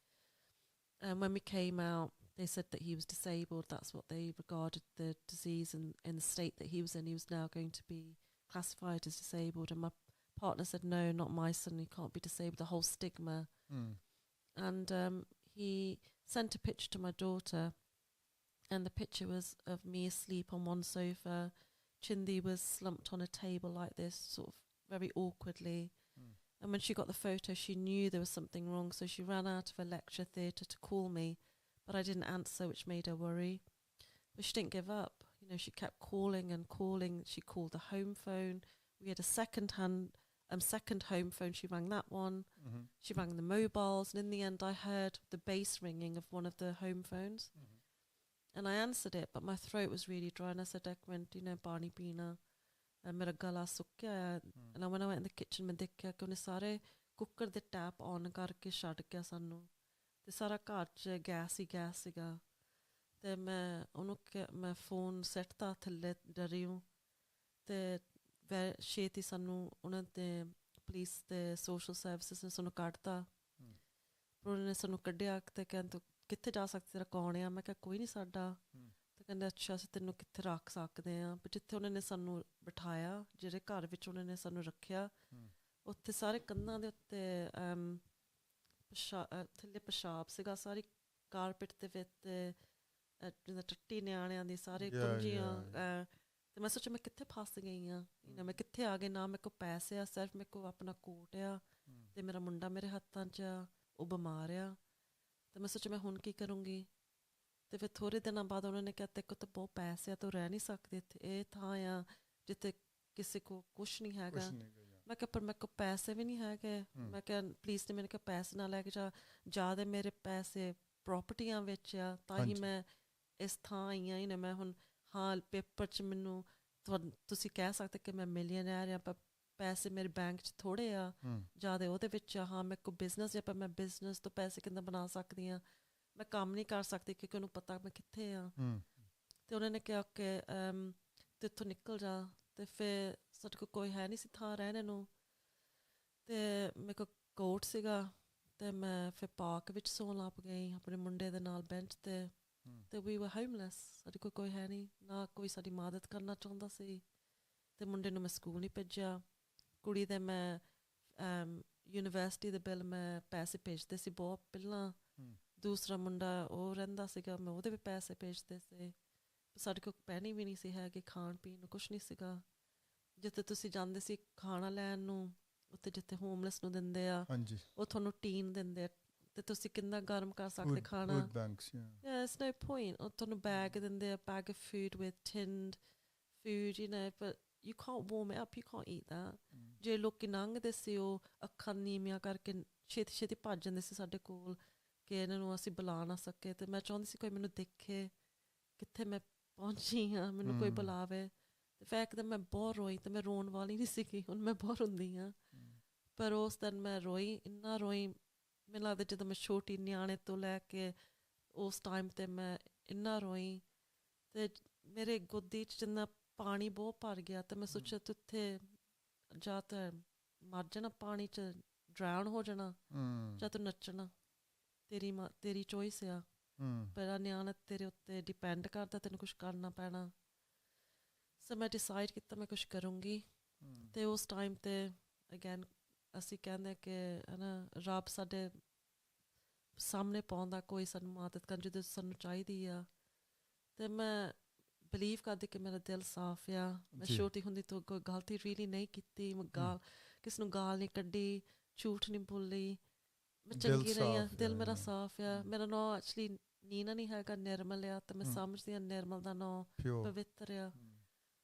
And when we came out, they said that he was disabled. That's what they regarded the disease and in the state that he was in. He was now going to be classified as disabled. And my partner said, no, not my son. He can't be disabled. The whole stigma. And he sent a picture to my daughter, and the picture was of me asleep on one sofa. Chindi was slumped on a table like this, sort of very awkwardly. And when she got the photo, she knew there was something wrong, so she ran out of a lecture theatre to call me, but I didn't answer, which made her worry. But she didn't give up. She kept calling and calling. She called the home phone. We had a second home phone. She rang that one. She rang the mobiles, and in the end I heard the bass ringing of one of the home phones. And I answered it, but my throat was really dry, and I said, Ekwind, Barney Bina. ਮੇਰਾ ਗਲਾ ਸੁੱਕਿਆ ਹੋਇਆ। and when I went in the kitchen ਮੈਂ ਦੇਖਿਆ ਕਿ ਉਹਨੇ ਸਾਰੇ cooker ਦੇ tap on ਕਰਕੇ ਛੱਡ ਗਿਆ ਸਾਨੂੰ, ਅਤੇ ਸਾਰਾ ਘਰ 'ਚ ਗੈਸ ਹੀ ਗੈਸ ਸੀਗਾ। ਅਤੇ ਮੈਂ ਉਹਨੂੰ ਮੈਂ ਫੋਨ ਸਿੱਟਤਾ ਥੱਲੇ ਡਰੀ ਹੂੰ, ਅਤੇ ਛੇਤੀ ਸਾਨੂੰ ਉਹਨਾਂ ਦੇ ਪੁਲਿਸ ਅਤੇ ਸੋਸ਼ਲ ਸਰਵਿਸਿਸ ਨੇ ਸਾਨੂੰ ਕੱਢਤਾ। ਪਰ ਉਹਨਾਂ ਨੇ ਸਾਨੂੰ ਕੱਢਿਆ ਅਤੇ ਕਹਿੰਦੇ ਤੂੰ ਕਿੱਥੇ ਜਾ ਸਕਦੀ, ਤੇਰਾ ਕੌਣ ਆ? ਮੈਂ ਕਿਹਾ ਕੋਈ ਨਹੀਂ ਸਾਡਾ। ਅਤੇ ਕਹਿੰਦੇ ਅੱਛਾ ਅਸੀਂ ਤੈਨੂੰ ਕਿੱਥੇ ਰੱਖ ਸਕਦੇ ਹਾਂ? ਪਰ ਜਿੱਥੇ ਉਹਨਾਂ ਨੇ ਸਾਨੂੰ ਬਿਠਾਇਆ, ਜਿਹੜੇ ਘਰ ਵਿੱਚ ਉਹਨਾਂ ਨੇ ਸਾਨੂੰ ਰੱਖਿਆ, ਉੱਥੇ ਸਾਰੇ ਕੰਧਾਂ ਦੇ ਉੱਤੇ ਥੱਲੇ ਪਿਸ਼ਾਬ ਸੀਗਾ, ਸਾਰੀ ਕਾਰਪੇਟ ਦੇ ਵਿੱਚ ਜਿੱਦਾਂ ਟੱਟੀ ਨਿਆਣਿਆਂ ਦੀ ਸਾਰੇ ਕੁੰਜੀਆਂ। ਅਤੇ ਮੈਂ ਸੋਚਿਆ ਮੈਂ ਕਿੱਥੇ ਫਸ ਗਈ ਹਾਂ, ਮੈਂ ਕਿੱਥੇ ਆ ਗਈ? ਨਾ ਮੇਰੇ ਕੋਲ ਪੈਸੇ ਆ, ਸਿਰਫ ਮੇਰੇ ਕੋਲ ਆਪਣਾ ਕੋਟ ਆ, ਅਤੇ ਮੇਰਾ ਮੁੰਡਾ ਮੇਰੇ ਹੱਥਾਂ 'ਚ ਆ, ਉਹ ਬਿਮਾਰ ਆ। ਅਤੇ ਮੈਂ ਸੋਚਿਆ ਮੈਂ ਹੁਣ ਕੀ ਕਰੂੰਗੀ? ਅਤੇ ਫਿਰ ਥੋੜ੍ਹੇ ਦਿਨਾਂ ਬਾਅਦ ਉਹਨਾਂ ਨੇ ਕਿਹਾ ਤੇਰੇ ਕੋਲ ਤਾਂ ਬਹੁਤ ਪੈਸੇ ਆ, ਤੂੰ ਰਹਿ ਨਹੀਂ ਸਕਦੀ ਇੱਥੇ, ਇਹ ਥਾਂ ਆ ਜਿੱਥੇ ਕਿਸੇ ਕੋਲ ਕੁਛ ਨਹੀਂ ਹੈਗਾ। ਮੈਂ ਕਿਹਾ ਪਰ ਮੇਰੇ ਕੋਲ ਪੈਸੇ ਵੀ ਨਹੀਂ ਹੈਗੇ। ਮੈਂ ਕਿਹਾ ਪੁਲਿਸ ਨੇ ਮੈਨੂੰ ਕਿਹਾ ਪੈਸੇ ਨਾ ਲੈ ਕੇ ਜਾ, ਜ਼ਿਆਦਾ ਮੇਰੇ ਪੈਸੇ ਪ੍ਰੋਪਰਟੀਆਂ ਵਿੱਚ ਆ, ਤਾਂ ਹੀ ਮੈਂ ਇਸ ਥਾਂ ਆਈ ਹਾਂ। ਨਾ ਮੈਂ ਹੁਣ ਹਾਂ ਪੇਪਰ 'ਚ ਮੈਨੂੰ ਤੁਸੀਂ ਕਹਿ ਸਕਦੇ ਕਿ ਮੈਂ ਮਿਲੀਅਨਰ ਹਾਂ, ਪਰ ਪੈਸੇ ਮੇਰੇ ਬੈਂਕ 'ਚ ਥੋੜ੍ਹੇ ਆ, ਜ਼ਿਆਦਾ ਉਹਦੇ ਵਿੱਚ ਆ। ਹਾਂ ਮੇਰੇ ਕੋਲ ਬਿਜ਼ਨਸ ਆ, ਪਰ ਮੈਂ ਬਿਜ਼ਨਸ ਤੋਂ ਪੈਸੇ ਕਿੱਦਾਂ ਬਣਾ ਸਕਦੀ ਹਾਂ? ਮੈਂ ਕੰਮ ਨਹੀਂ ਕਰ ਸਕਦੀ ਕਿਉਂਕਿ ਉਹਨੂੰ ਪਤਾ ਮੈਂ ਕਿੱਥੇ ਹਾਂ। ਅਤੇ ਉਹਨਾਂ ਨੇ ਕਿਹਾ ਕਿ ਤੂੰ ਇੱਥੋਂ ਨਿਕਲ ਜਾ। ਅਤੇ ਫਿਰ ਸਾਡੇ ਕੋਲ ਕੋਈ ਹੈ ਨਹੀਂ ਸੀ ਥਾਂ ਰਹਿਣ ਨੂੰ, ਅਤੇ ਮੇਰੇ ਕੋਲ ਕੋਟ ਸੀਗਾ, ਅਤੇ ਮੈਂ ਫਿਰ ਪਾਰਕ ਵਿੱਚ ਸੌਣ ਲੱਗ ਗਈ ਆਪਣੇ ਮੁੰਡੇ ਦੇ ਨਾਲ ਬੈਂਚ 'ਤੇ। ਅਤੇ ਵੀ ਵਰ ਹੋਮਲੈਸ, ਸਾਡੇ ਕੋਲ ਕੋਈ ਹੈ ਨਹੀਂ, ਨਾ ਕੋਈ ਸਾਡੀ ਮਦਦ ਕਰਨਾ ਚਾਹੁੰਦਾ ਸੀ। ਅਤੇ ਮੁੰਡੇ ਨੂੰ ਮੈਂ ਸਕੂਲ ਨਹੀਂ ਭੇਜਿਆ, ਕੁੜੀ ਦੇ ਮੈਂ ਯੂਨੀਵਰਸਿਟੀ ਦੇ ਬਿੱਲ ਮੈਂ ਪੈਸੇ ਭੇਜਦੇ ਸੀ ਬਹੁਤ ਪਹਿਲਾਂ। ਦੂਸਰਾ ਮੁੰਡਾ ਉਹ ਰਹਿੰਦਾ ਸੀਗਾ, ਮੈਂ ਉਹਦੇ ਵੀ ਪੈਸੇ ਭੇਜਦੇ ਸੀ। ਸਾਡੇ ਕੋਲ ਪੈਣੀ ਵੀ ਨਹੀਂ ਸੀ ਹੈਗੀ, ਖਾਣ ਪੀਣ ਨੂੰ ਕੁਛ ਨਹੀਂ ਸੀਗਾ। ਜਿੱਥੇ ਤੁਸੀਂ ਜਾਂਦੇ ਸੀ ਖਾਣਾ ਲੈਣ ਨੂੰ, ਉੱਥੇ ਜਿੱਥੇ ਹੋਮਲੈਸ ਨੂੰ ਦਿੰਦੇ ਆ, ਉਹ ਤੁਹਾਨੂੰ ਟੀਨ ਦਿੰਦੇ ਆ, ਅਤੇ ਤੁਸੀਂ ਕਿੰਨਾ ਗਰਮ ਕਰ ਸਕਦੇ ਖਾਣਾ? It's no point. ਉਹ ਤੁਹਾਨੂੰ ਬੈਗ ਦਿੰਦੇ ਆ, bag of food with tinned food, but you can't warm it up, you can't eat that. ਜੇ ਲੋਕੀ ਲੰਘਦੇ ਸੀ ਉਹ ਅੱਖਾਂ ਨੀਵੀਆਂ ਕਰਕੇ ਛੇਤੀ ਛੇਤੀ ਭੱਜ ਜਾਂਦੇ ਸੀ ਸਾਡੇ ਕੋਲ ਕਿ ਇਹਨਾਂ ਨੂੰ ਅਸੀਂ ਬੁਲਾ ਨਾ ਸਕੇ। ਅਤੇ ਮੈਂ ਚਾਹੁੰਦੀ ਸੀ ਕੋਈ ਮੈਨੂੰ ਦੇਖੇ ਕਿੱਥੇ ਮੈਂ ਪਹੁੰਚੀ ਹਾਂ, ਮੈਨੂੰ ਕੋਈ ਬੁਲਾਵੇ। ਅਤੇ ਫਿਰ ਇੱਕਦਮ ਮੈਂ ਬਹੁਤ ਰੋਈ, ਅਤੇ ਮੈਂ ਰੋਣ ਵਾਲੀ ਨਹੀਂ ਸੀਗੀ, ਹੁਣ ਮੈਂ ਬਹੁਤ ਰੋਂਦੀ ਹਾਂ। ਪਰ ਉਸ ਦਿਨ ਮੈਂ ਰੋਈ, ਇੰਨਾ ਰੋਈ, ਮੈਨੂੰ ਲੱਗਦਾ ਜਦੋਂ ਮੈਂ ਛੋਟੀ ਨਿਆਣੇ ਤੋਂ ਲੈ ਕੇ ਉਸ ਟਾਈਮ 'ਤੇ ਮੈਂ ਇੰਨਾ ਰੋਈ, ਅਤੇ ਮੇਰੇ ਗੋਦੀ 'ਚ ਜਿੰਨਾ ਪਾਣੀ ਬਹੁਤ ਭਰ ਗਿਆ। ਅਤੇ ਮੈਂ ਸੋਚਿਆ ਤੂੰ ਇੱਥੇ ਜਾਂ ਤਾਂ ਮਰ ਜਾਣਾ ਪਾਣੀ 'ਚ, ਡਰਾਉਣ ਹੋ ਜਾਣਾ, ਜਾਂ ਤੂੰ ਨੱਚਣਾ, ਤੇਰੀ ਚੋਇਸ ਆ। ਪਰ ਨਿਆਣਾ ਤੇਰੇ ਉੱਤੇ ਡਿਪੈਂਡ ਕਰਦਾ, ਤੈਨੂੰ ਕੁਛ ਕਰਨਾ ਪੈਣਾ। ਸੋ ਮੈਂ ਡਿਸਾਈਡ ਕੀਤਾ ਮੈਂ ਕੁਛ ਕਰੂੰਗੀ। ਅਤੇ ਉਸ ਟਾਈਮ 'ਤੇ ਅਗੇਨ ਅਸੀਂ ਕਹਿੰਦੇ ਕਿ ਹੈ ਨਾ ਰੱਬ ਸਾਡੇ ਸਾਹਮਣੇ ਪਾਉਂਦਾ ਕੋਈ ਸਾਨੂੰ ਮਦਦ ਕਰਨ ਜਦੋਂ ਸਾਨੂੰ ਚਾਹੀਦੀ ਆ। ਅਤੇ ਮੈਂ ਬਿਲੀਵ ਕਰਦੀ ਕਿ ਮੇਰਾ ਦਿਲ ਸਾਫ਼ ਆ, ਮੈਂ ਛੋਟੀ ਹੁੰਦੀ ਤੋਂ ਕੋਈ ਗਲਤੀ ਰੀਲੀ ਨਹੀਂ ਕੀਤੀ, ਮੈਂ ਕਿਸ ਨੂੰ ਗਾਲ ਨਹੀਂ ਕੱਢੀ, ਝੂਠ ਨਹੀਂ ਬੋਲੀ, ਮੈਂ ਚੰਗੀ ਰਹੀ ਹਾਂ, ਦਿਲ ਮੇਰਾ ਸਾਫ਼ ਆ। ਮੇਰਾ ਨਾਂ ਐਕਚੁਅਲੀ ਨੀਨਾ ਨਹੀਂ ਹੈਗਾ, ਨਿਰਮਲ ਆ, ਅਤੇ ਮੈਂ ਸਮਝਦੀ ਹਾਂ ਨਿਰਮਲ ਦਾ ਨਾਂ ਪਵਿੱਤਰ ਆ।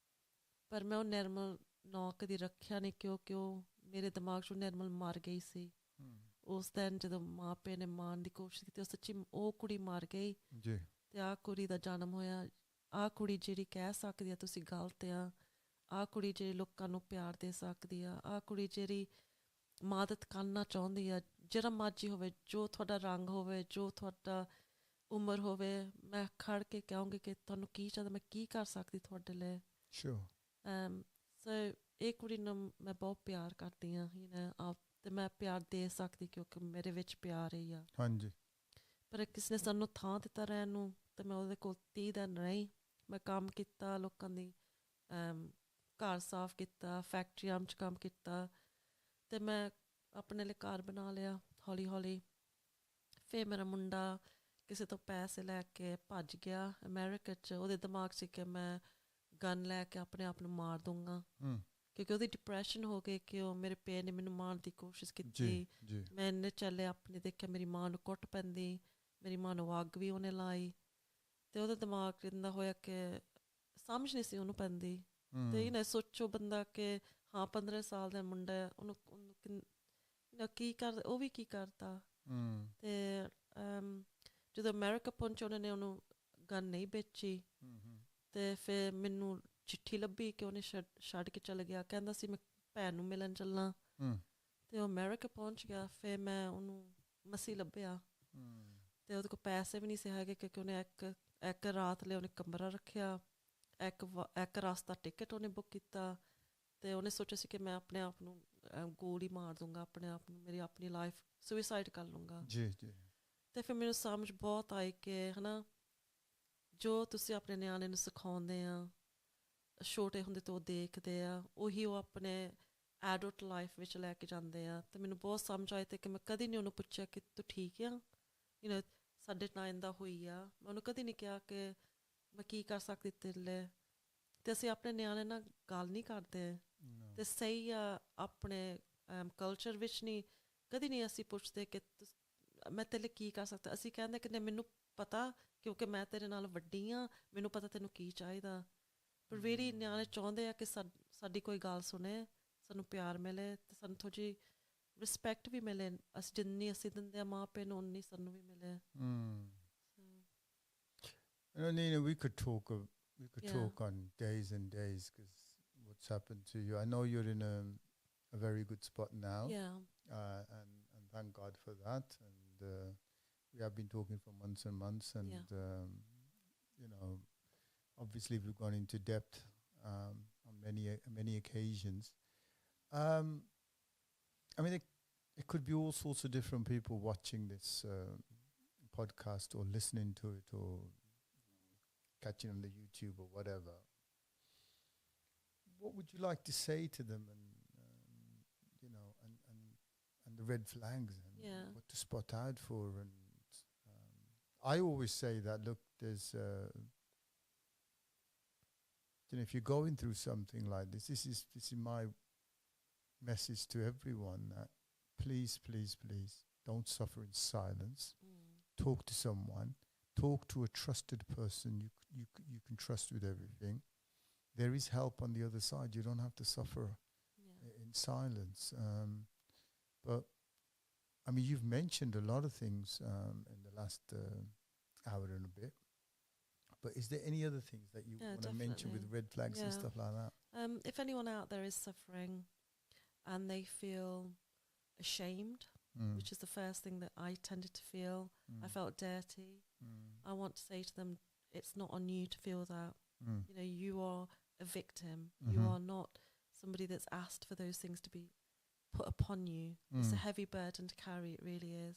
ਪਰ ਮੈਂ ਉਹ ਨਿਰਮਲ ਨਾਂ ਕਦੀ ਰੱਖਿਆ ਨਹੀਂ ਕਿਉਂਕਿ ਉਹ ਮੇਰੇ ਦਿਮਾਗ 'ਚੋਂ ਨਿਰਮਲ ਮਰ ਗਈ ਸੀ ਉਸ ਦਿਨ ਜਦੋਂ ਮਾਂ ਪਿਓ ਨੇ ਮਾਰਨ ਦੀ ਕੋਸ਼ਿਸ਼ ਕੀਤੀ। ਉਹ ਸੱਚੀ ਉਹ ਕੁੜੀ ਮਰ ਗਈ, ਅਤੇ ਆਹ ਕੁੜੀ ਦਾ ਜਨਮ ਹੋਇਆ। ਆਹ ਕੁੜੀ ਜਿਹੜੀ ਕਹਿ ਸਕਦੀ ਆ ਤੁਸੀਂ ਗਲਤ ਆ, ਆਹ ਕੁੜੀ ਜਿਹੜੀ ਲੋਕਾਂ ਨੂੰ ਪਿਆਰ ਦੇ ਸਕਦੀ ਆ, ਆਹ ਕੁੜੀ ਜਿਹੜੀ ਮਦਦ ਕਰਨਾ ਚਾਹੁੰਦੀ ਆ, ਜਿਹੜਾ ਮਰਜ਼ੀ ਹੋਵੇ, ਜੋ ਤੁਹਾਡਾ ਰੰਗ ਹੋਵੇ, ਜੋ ਤੁਹਾਡਾ ਉਮਰ ਹੋਵੇ, ਮੈਂ ਖੜ੍ਹ ਕੇ ਕਹੂੰਗੀ ਕਿ ਤੁਹਾਨੂੰ ਕੀ ਚਾਹੀਦਾ, ਮੈਂ ਕੀ ਕਰ ਸਕਦੀ ਤੁਹਾਡੇ ਲਈ। ਸੋ ਇਹ ਕੁੜੀ ਨੂੰ ਮੈਂ ਬਹੁਤ ਪਿਆਰ ਕਰਦੀ ਹਾਂ, ਅਤੇ ਮੈਂ ਪਿਆਰ ਦੇ ਸਕਦੀ ਕਿਉਂਕਿ ਮੇਰੇ ਵਿੱਚ ਪਿਆਰ ਹੀ ਆ। ਪਰ ਕਿਸੇ ਨੇ ਸਾਨੂੰ ਥਾਂ ਦਿੱਤਾ ਰਹਿਣ ਨੂੰ, ਅਤੇ ਮੈਂ ਉਹਦੇ ਕੋਲ 30 ਦਿਨ ਰਹੀ। ਮੈਂ ਕੰਮ ਕੀਤਾ, ਲੋਕਾਂ ਦੀ ਘਰ ਸਾਫ਼ ਕੀਤਾ, ਫੈਕਟਰੀਆਂ 'ਚ ਕੰਮ ਕੀਤਾ, ਅਤੇ ਮੈਂ ਆਪਣੇ ਲਈ ਘਰ ਬਣਾ ਲਿਆ ਹੌਲੀ ਹੌਲੀ। ਫਿਰ ਮੇਰਾ ਮੁੰਡਾ ਕਿਸੇ ਤੋਂ ਪੈਸੇ ਲੈ ਕੇ ਭੱਜ ਗਿਆ ਅਮੈਰੀਕਾ 'ਚ। ਉਹਦੇ ਦਿਮਾਗ 'ਚ ਕਿ ਮੈਂ ਗਨ ਲੈ ਕੇ ਆਪਣੇ ਆਪ ਨੂੰ ਮਾਰ ਦੂੰਗਾ, ਕਿਉਂਕਿ ਉਹਦੀ ਡਿਪਰੈਸ਼ਨ ਹੋ ਗਈ ਕਿ ਉਹ ਮੇਰੇ ਪੇਟ ਨੇ ਮੈਨੂੰ ਮਾਰਨ ਦੀ ਕੋਸ਼ਿਸ਼ ਕੀਤੀ। ਮੈਂ ਇੰਨੇ ਚੱਲੇ ਆਪਣੇ ਦੇਖਿਆ, ਮੇਰੀ ਮਾਂ ਨੂੰ ਕੁੱਟ ਪੈਂਦੀ, ਮੇਰੀ ਮਾਂ ਨੂੰ ਅੱਗ ਵੀ ਉਹਨੇ ਲਾਈ, ਅਤੇ ਉਹਦਾ ਦਿਮਾਗ ਇੱਦਾਂ ਹੋਇਆ ਕਿ ਸਮਝ ਨਹੀਂ ਸੀ ਉਹਨੂੰ ਪੈਂਦੀ। ਅਤੇ ਸੋਚੋ ਬੰਦਾ ਕਿ ਹਾਂ 15 ਸਾਲ ਦਾ ਮੁੰਡਾ, ਉਹਨੂੰ ਕੀ ਕਰਦਾ, ਉਹ ਵੀ ਕੀ ਕਰਦਾ। ਅਤੇ ਜਦੋਂ ਅਮੈਰੀਕਾ ਪਹੁੰਚੇ ਉਹਨਾਂ ਨੇ ਉਹਨੂੰ ਗਨ ਨਹੀਂ ਵੇਚੀ, ਅਤੇ ਫਿਰ ਮੈਨੂੰ ਚਿੱਠੀ ਲੱਭੀ ਕਿ ਉਹਨੇ ਛੱਡ ਕੇ ਚਲੇ ਗਿਆ, ਕਹਿੰਦਾ ਸੀ ਮੈਂ ਭੈਣ ਨੂੰ ਮਿਲਣ ਚੱਲਣਾ, ਤੇ ਉਹ ਅਮਰੀਕਾ ਪਹੁੰਚ ਗਿਆ। ਫਿਰ ਮੈਂ ਉਹਨੂੰ ਮਸੀਂ ਲੱਭਿਆ, ਤੇ ਉਹਦੇ ਕੋਲ ਪੈਸੇ ਵੀ ਨਹੀਂ ਸੀ ਹੈਗੇ, ਕਿਉਂਕਿ ਉਹਨੇ ਇੱਕ ਰਾਤ ਲਈ ਉਹਨੇ ਕਮਰਾ ਰੱਖਿਆ, ਇੱਕ ਰਸਤਾ ਟਿਕਟ ਉਹਨੇ ਬੁੱਕ ਕੀਤਾ, ਤੇ ਉਹਨੇ ਸੋਚਿਆ ਸੀ ਕਿ ਮੈਂ ਆਪਣੇ ਆਪ ਨੂੰ ਗੋਲੀ ਮਾਰ ਦੂੰਗਾ, ਆਪਣੇ ਆਪ ਨੂੰ, ਮੇਰੀ ਆਪਣੀ ਲਾਈਫ ਸੁਇਸਾਈਡ ਕਰ ਲੂੰਗਾ। ਤੇ ਫਿਰ ਮੈਨੂੰ ਸਮਝ ਬਹੁਤ ਆਈ ਕਿ ਹੈ ਨਾ, ਜੋ ਤੁਸੀਂ ਆਪਣੇ ਨਿਆਣੇ ਨੂੰ ਸਿਖਾਉਂਦੇ ਆ, ਛੋਟੇ ਹੁੰਦੇ ਤੋਂ ਉਹ ਦੇਖਦੇ ਆ, ਉਹੀ ਉਹ ਆਪਣੇ ਐਡਲਟ ਲਾਈਫ ਵਿੱਚ ਲੈ ਕੇ ਜਾਂਦੇ ਆ। ਤੇ ਮੈਨੂੰ ਬਹੁਤ ਸਮਝ ਆਈ, ਤੇ ਕਿ ਮੈਂ ਕਦੀ ਨਹੀਂ ਉਹਨੂੰ ਪੁੱਛਿਆ ਕਿ ਤੂੰ ਠੀਕ ਆ, ਸਾਡੇ ਟਾਈਮ ਦਾ ਹੋਈ ਆ। ਮੈਂ ਉਹਨੂੰ ਕਦੀ ਨਹੀਂ ਕਿਹਾ ਕਿ ਮੈਂ ਕੀ ਕਰ ਸਕਦੀ ਤੇਰੇ ਲਈ। ਤੇ ਅਸੀਂ ਆਪਣੇ ਨਿਆਣੇ ਨਾਲ ਗੱਲ ਨਹੀਂ ਕਰਦੇ, ਤੇ ਸਹੀ ਆ ਆਪਣੇ ਕਲਚਰ ਵਿੱਚ ਨਹੀਂ, ਕਦੀ ਨਹੀਂ ਅਸੀਂ ਪੁੱਛਦੇ ਕਿ ਮੈਂ ਤੇਰੇ ਲਈ ਕੀ ਕਰ ਸਕਦਾ। ਅਸੀਂ ਕਹਿੰਦੇ ਕਿ ਨਹੀਂ, ਮੈਨੂੰ ਪਤਾ, ਕਿਉਂਕਿ ਮੈਂ ਤੇਰੇ ਨਾਲ ਵੱਡੀ ਹਾਂ, ਮੈਨੂੰ ਪਤਾ ਤੈਨੂੰ ਕੀ ਚਾਹੀਦਾ। ਪਰ ਮੇਰੀ ਨਿਆਣੇ ਚਾਹੁੰਦੇ ਆ ਕਿ ਸਾਡੀ ਕੋਈ ਗੱਲ ਸੁਣੇ, ਸਾਨੂੰ ਪਿਆਰ ਮਿਲੇ, ਤੇ ਸਾਨੂੰ ਥੋੜ੍ਹੀ ਜਿਹੀ ਰਿਸਪੈਕਟ ਵੀ ਮਿਲੇ। ਜਿੰਨੀ ਅਸੀਂ ਦਿੰਦੇ ਹਾਂ ਮਾਂ ਪਿਓ ਨੂੰ, ਉਨੀ ਸਾਨੂੰ ਵੀ ਮਿਲੇ। Nina, we could talk on days and days, because what's happened to you. I know you're in a very good spot now. And thank God for that. And we have been talking for months and months, and obviously we've gone into depth on many occasions. I mean, it could be all sorts of different people watching this podcast or listening to it or catching on the YouTube or whatever. What would you like to say to them, and the red flags, and what to spot out for? And I always say that, look, there's if you're going through something like this is my message to everyone, that please don't suffer in silence. Talk to someone. Talk to a trusted person you can trust with everything. There is help on the other side. You don't have to suffer in silence. But I mean, you've mentioned a lot of things in the last hour and a bit. But is there any other things that you want to mention with red flags and stuff like that? If anyone out there is suffering and they feel ashamed, which is the first thing that I tended to feel, I felt dirty. I want to say to them, it's not on you to feel that. You are a victim. You are not somebody that's asked for those things to be put upon you. It's a heavy burden to carry, it really is.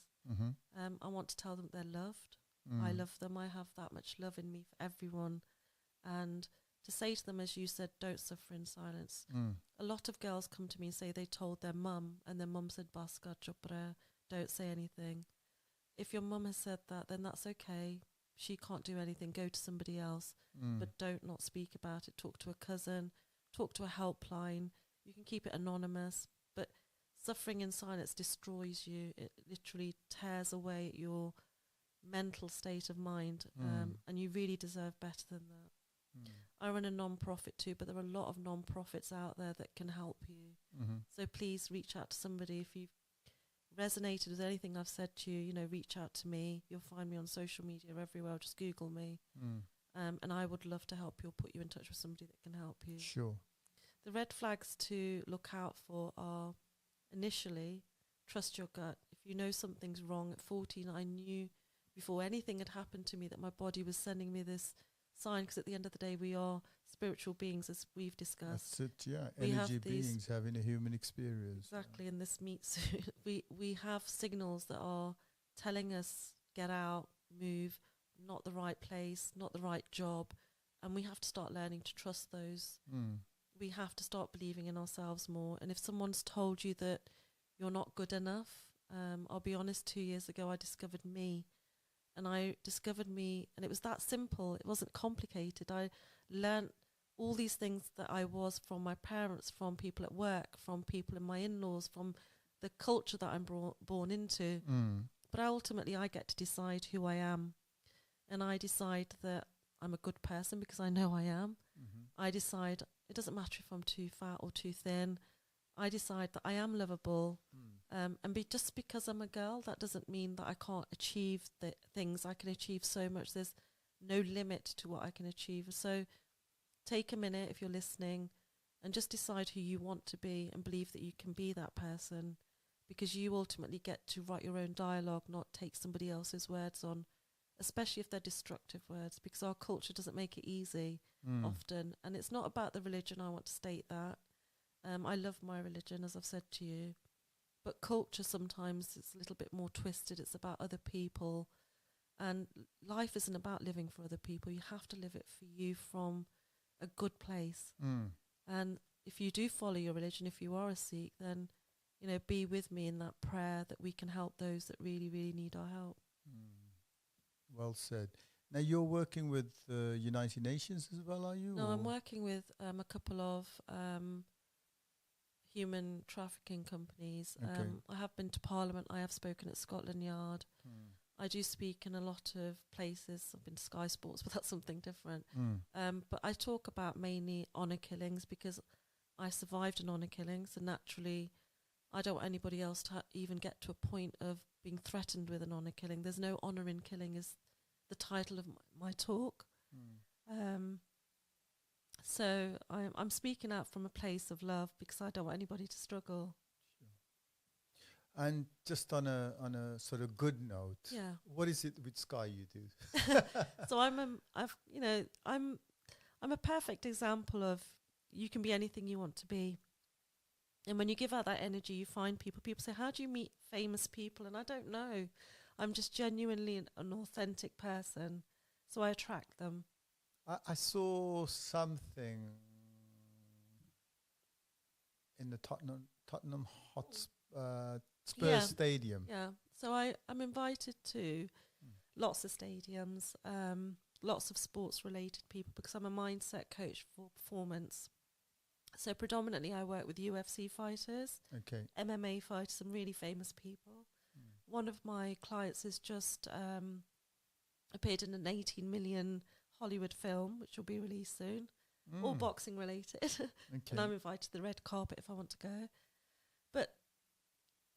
I want to tell them they're loved. I love them. I have that much love in me for everyone. And to say to them, as you said, don't suffer in silence. A lot of girls come to me and say they told their mum, and their mum said, Baska chupra, don't say anything. If your mum has said that, then that's okay. She can't do anything. Go to somebody else. But don't not speak about it. Talk to a cousin. Talk to a helpline. You can keep it anonymous. But suffering in silence destroys you. It literally tears away your mental state of mind. And you really deserve better than that. I run a non-profit too, but there are a lot of non-profits out there that can help you. So please reach out to somebody. If you've resonated with anything I've said to you, reach out to me. You'll find me on social media everywhere. Just Google me. And I would love to help you or put you in touch with somebody that can help you. Sure. The red flags to look out for are, initially, trust your gut. If you know something's wrong, at 14 I knew before anything had happened to me that my body was sending me this sign, because at the end of the day we are spiritual beings, as we've discussed. That's it, yeah. Energy beings having a human experience. Exactly, in this meat suit. we have signals that are telling us, get out, move, not the right place, not the right job, and we have to start learning to trust those. We have to start believing in ourselves more. And if someone's told you that you're not good enough, I'll be honest, 2 years ago I discovered me. And I discovered me, and it was that simple. It wasn't complicated. I learnt all these things that I was from my parents, from people at work, from people in my in-laws, from the culture that I'm born into. But ultimately I get to decide who I am. And I decide that I'm a good person because I know I am. I decide it doesn't matter if I'm too fat or too thin. I decide that I am lovable. And just because I'm a girl, that doesn't mean that I can't achieve the things. I can achieve so much. There's no limit to what I can achieve. So take a minute if you're listening and just decide who you want to be and believe that you can be that person, because you ultimately get to write your own dialogue, not take somebody else's words on, especially if they're destructive words, because our culture doesn't make it easy often. And it's not about the religion, I want to state that. I love my religion, as I've said to you, but culture sometimes it's a little bit more twisted. It's about other people, and life isn't about living for other people. You have to live it for you from a good place. And if you do follow your religion, if you are a Sikh, then, you know, be with me in that prayer that we can help those that really, really need our help. Well said. Now, you're working with the United Nations as well, are you? No, I'm working with a couple of human trafficking companies. Okay. I have been to Parliament. I have spoken at Scotland Yard. I do speak in a lot of places. I've been to Sky Sports, but that's something different. But I talk about mainly honour killings, because I survived an honour killing. So naturally, I don't want anybody else to even get to a point of being threatened with an honour killing. There's no honour in killing is the title of my talk. So I'm speaking out from a place of love, because I don't want anybody to struggle. And just on a sort of good note, what is it with Sky you do? So I'm a perfect example of you can be anything you want to be. And when you give out that energy, you find people. People say, how do you meet famous people? And I don't know. I'm just genuinely an authentic person. So I attract them. I saw something in the Tottenham Spurs Stadium. Yeah. So I'm invited to lots of stadiums, lots of sports-related people, because I'm a mindset coach for performance. So predominantly I work with UFC fighters, MMA fighters, some really famous people. One of my clients has just appeared in an 18 million Hollywood film, which will be released soon, all boxing related. And I'm invited to the red carpet if I want to go. But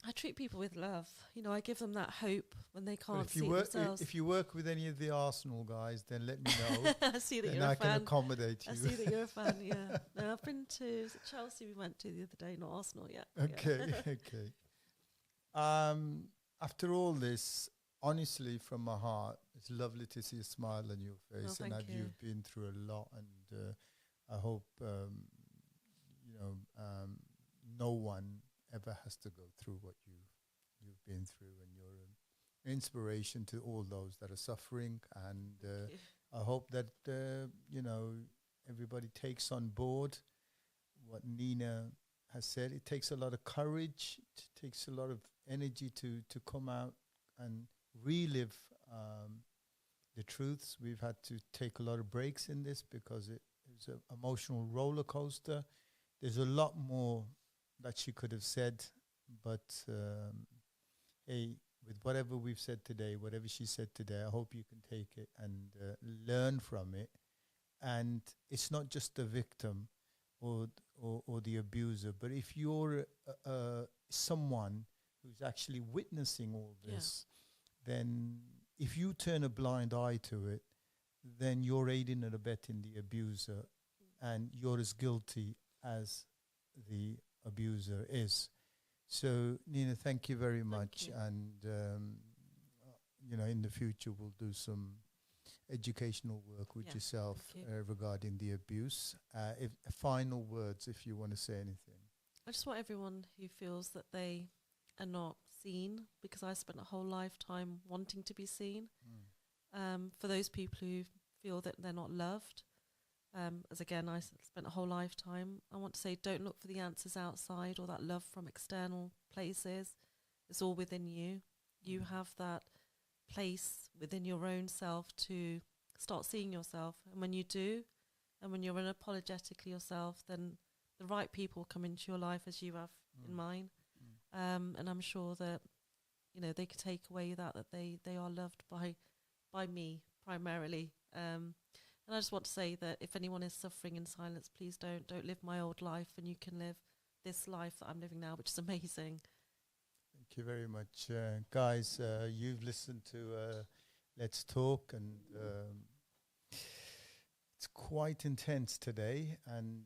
I treat people with love. You know, I give them that hope when they can't see themselves. If you work with any of the Arsenal guys, then let me know. I see that then you're a fan. I can accommodate you. I see that you're a fan, yeah. No, I've been to Chelsea, we went to the other day, not Arsenal yet. Okay, okay. After all this, honestly, from my heart, it's lovely to see a smile on your face. Oh, thank you. You've been through a lot, and I hope, no one ever has to go through what you've been through, and you're an inspiration to all those that are suffering. And I hope that everybody takes on board what Nina has said. It takes a lot of courage. It takes a lot of energy to come out and relive the truths. We've had to take a lot of breaks in this because it was an emotional roller coaster. There's a lot more that she could have said, but hey, with whatever we've said today, whatever she said today, I hope you can take it and learn from it. And it's not just the victim or the abuser, but if you're someone who's actually witnessing all this, then if you turn a blind eye to it, then you're aiding and abetting the abuser, and you're as guilty as the abuser is. So, Nina, thank you very much. And, in the future, we'll do some educational work with yourself regarding the abuse. Final words, if you want to say anything. I just want everyone who feels that they are not seen, because I spent a whole lifetime wanting to be seen. For those people who feel that they're not loved, as again, I spent a whole lifetime, I want to say, don't look for the answers outside or that love from external places. It's all within you. You have that place within your own self to start seeing yourself. And when you do, and when you're unapologetically yourself, then the right people come into your life, as you have in mine. And I'm sure that, they could take away that they are loved by me primarily. And I just want to say that if anyone is suffering in silence, please don't live my old life, and you can live this life that I'm living now, which is amazing. Thank you very much. Guys, you've listened to Let's Talk, and it's it's quite intense today, and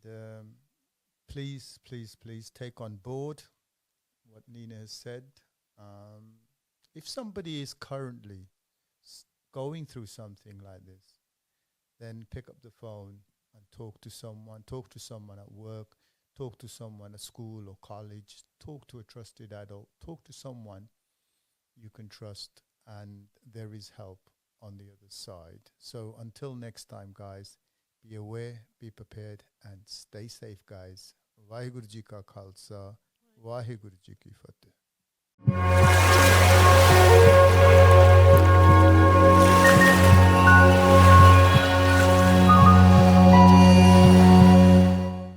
please take on board what Nina has said. If somebody is currently going through something like this, then pick up the phone and talk to someone at work, talk to someone at school or college, talk to a trusted adult, talk to someone you can trust, and there is help on the other side. So until next time, guys, be aware, be prepared, and stay safe, guys. Vaheguru Ji Ka Khalsa, Vaheguru Ji Ki Fateh.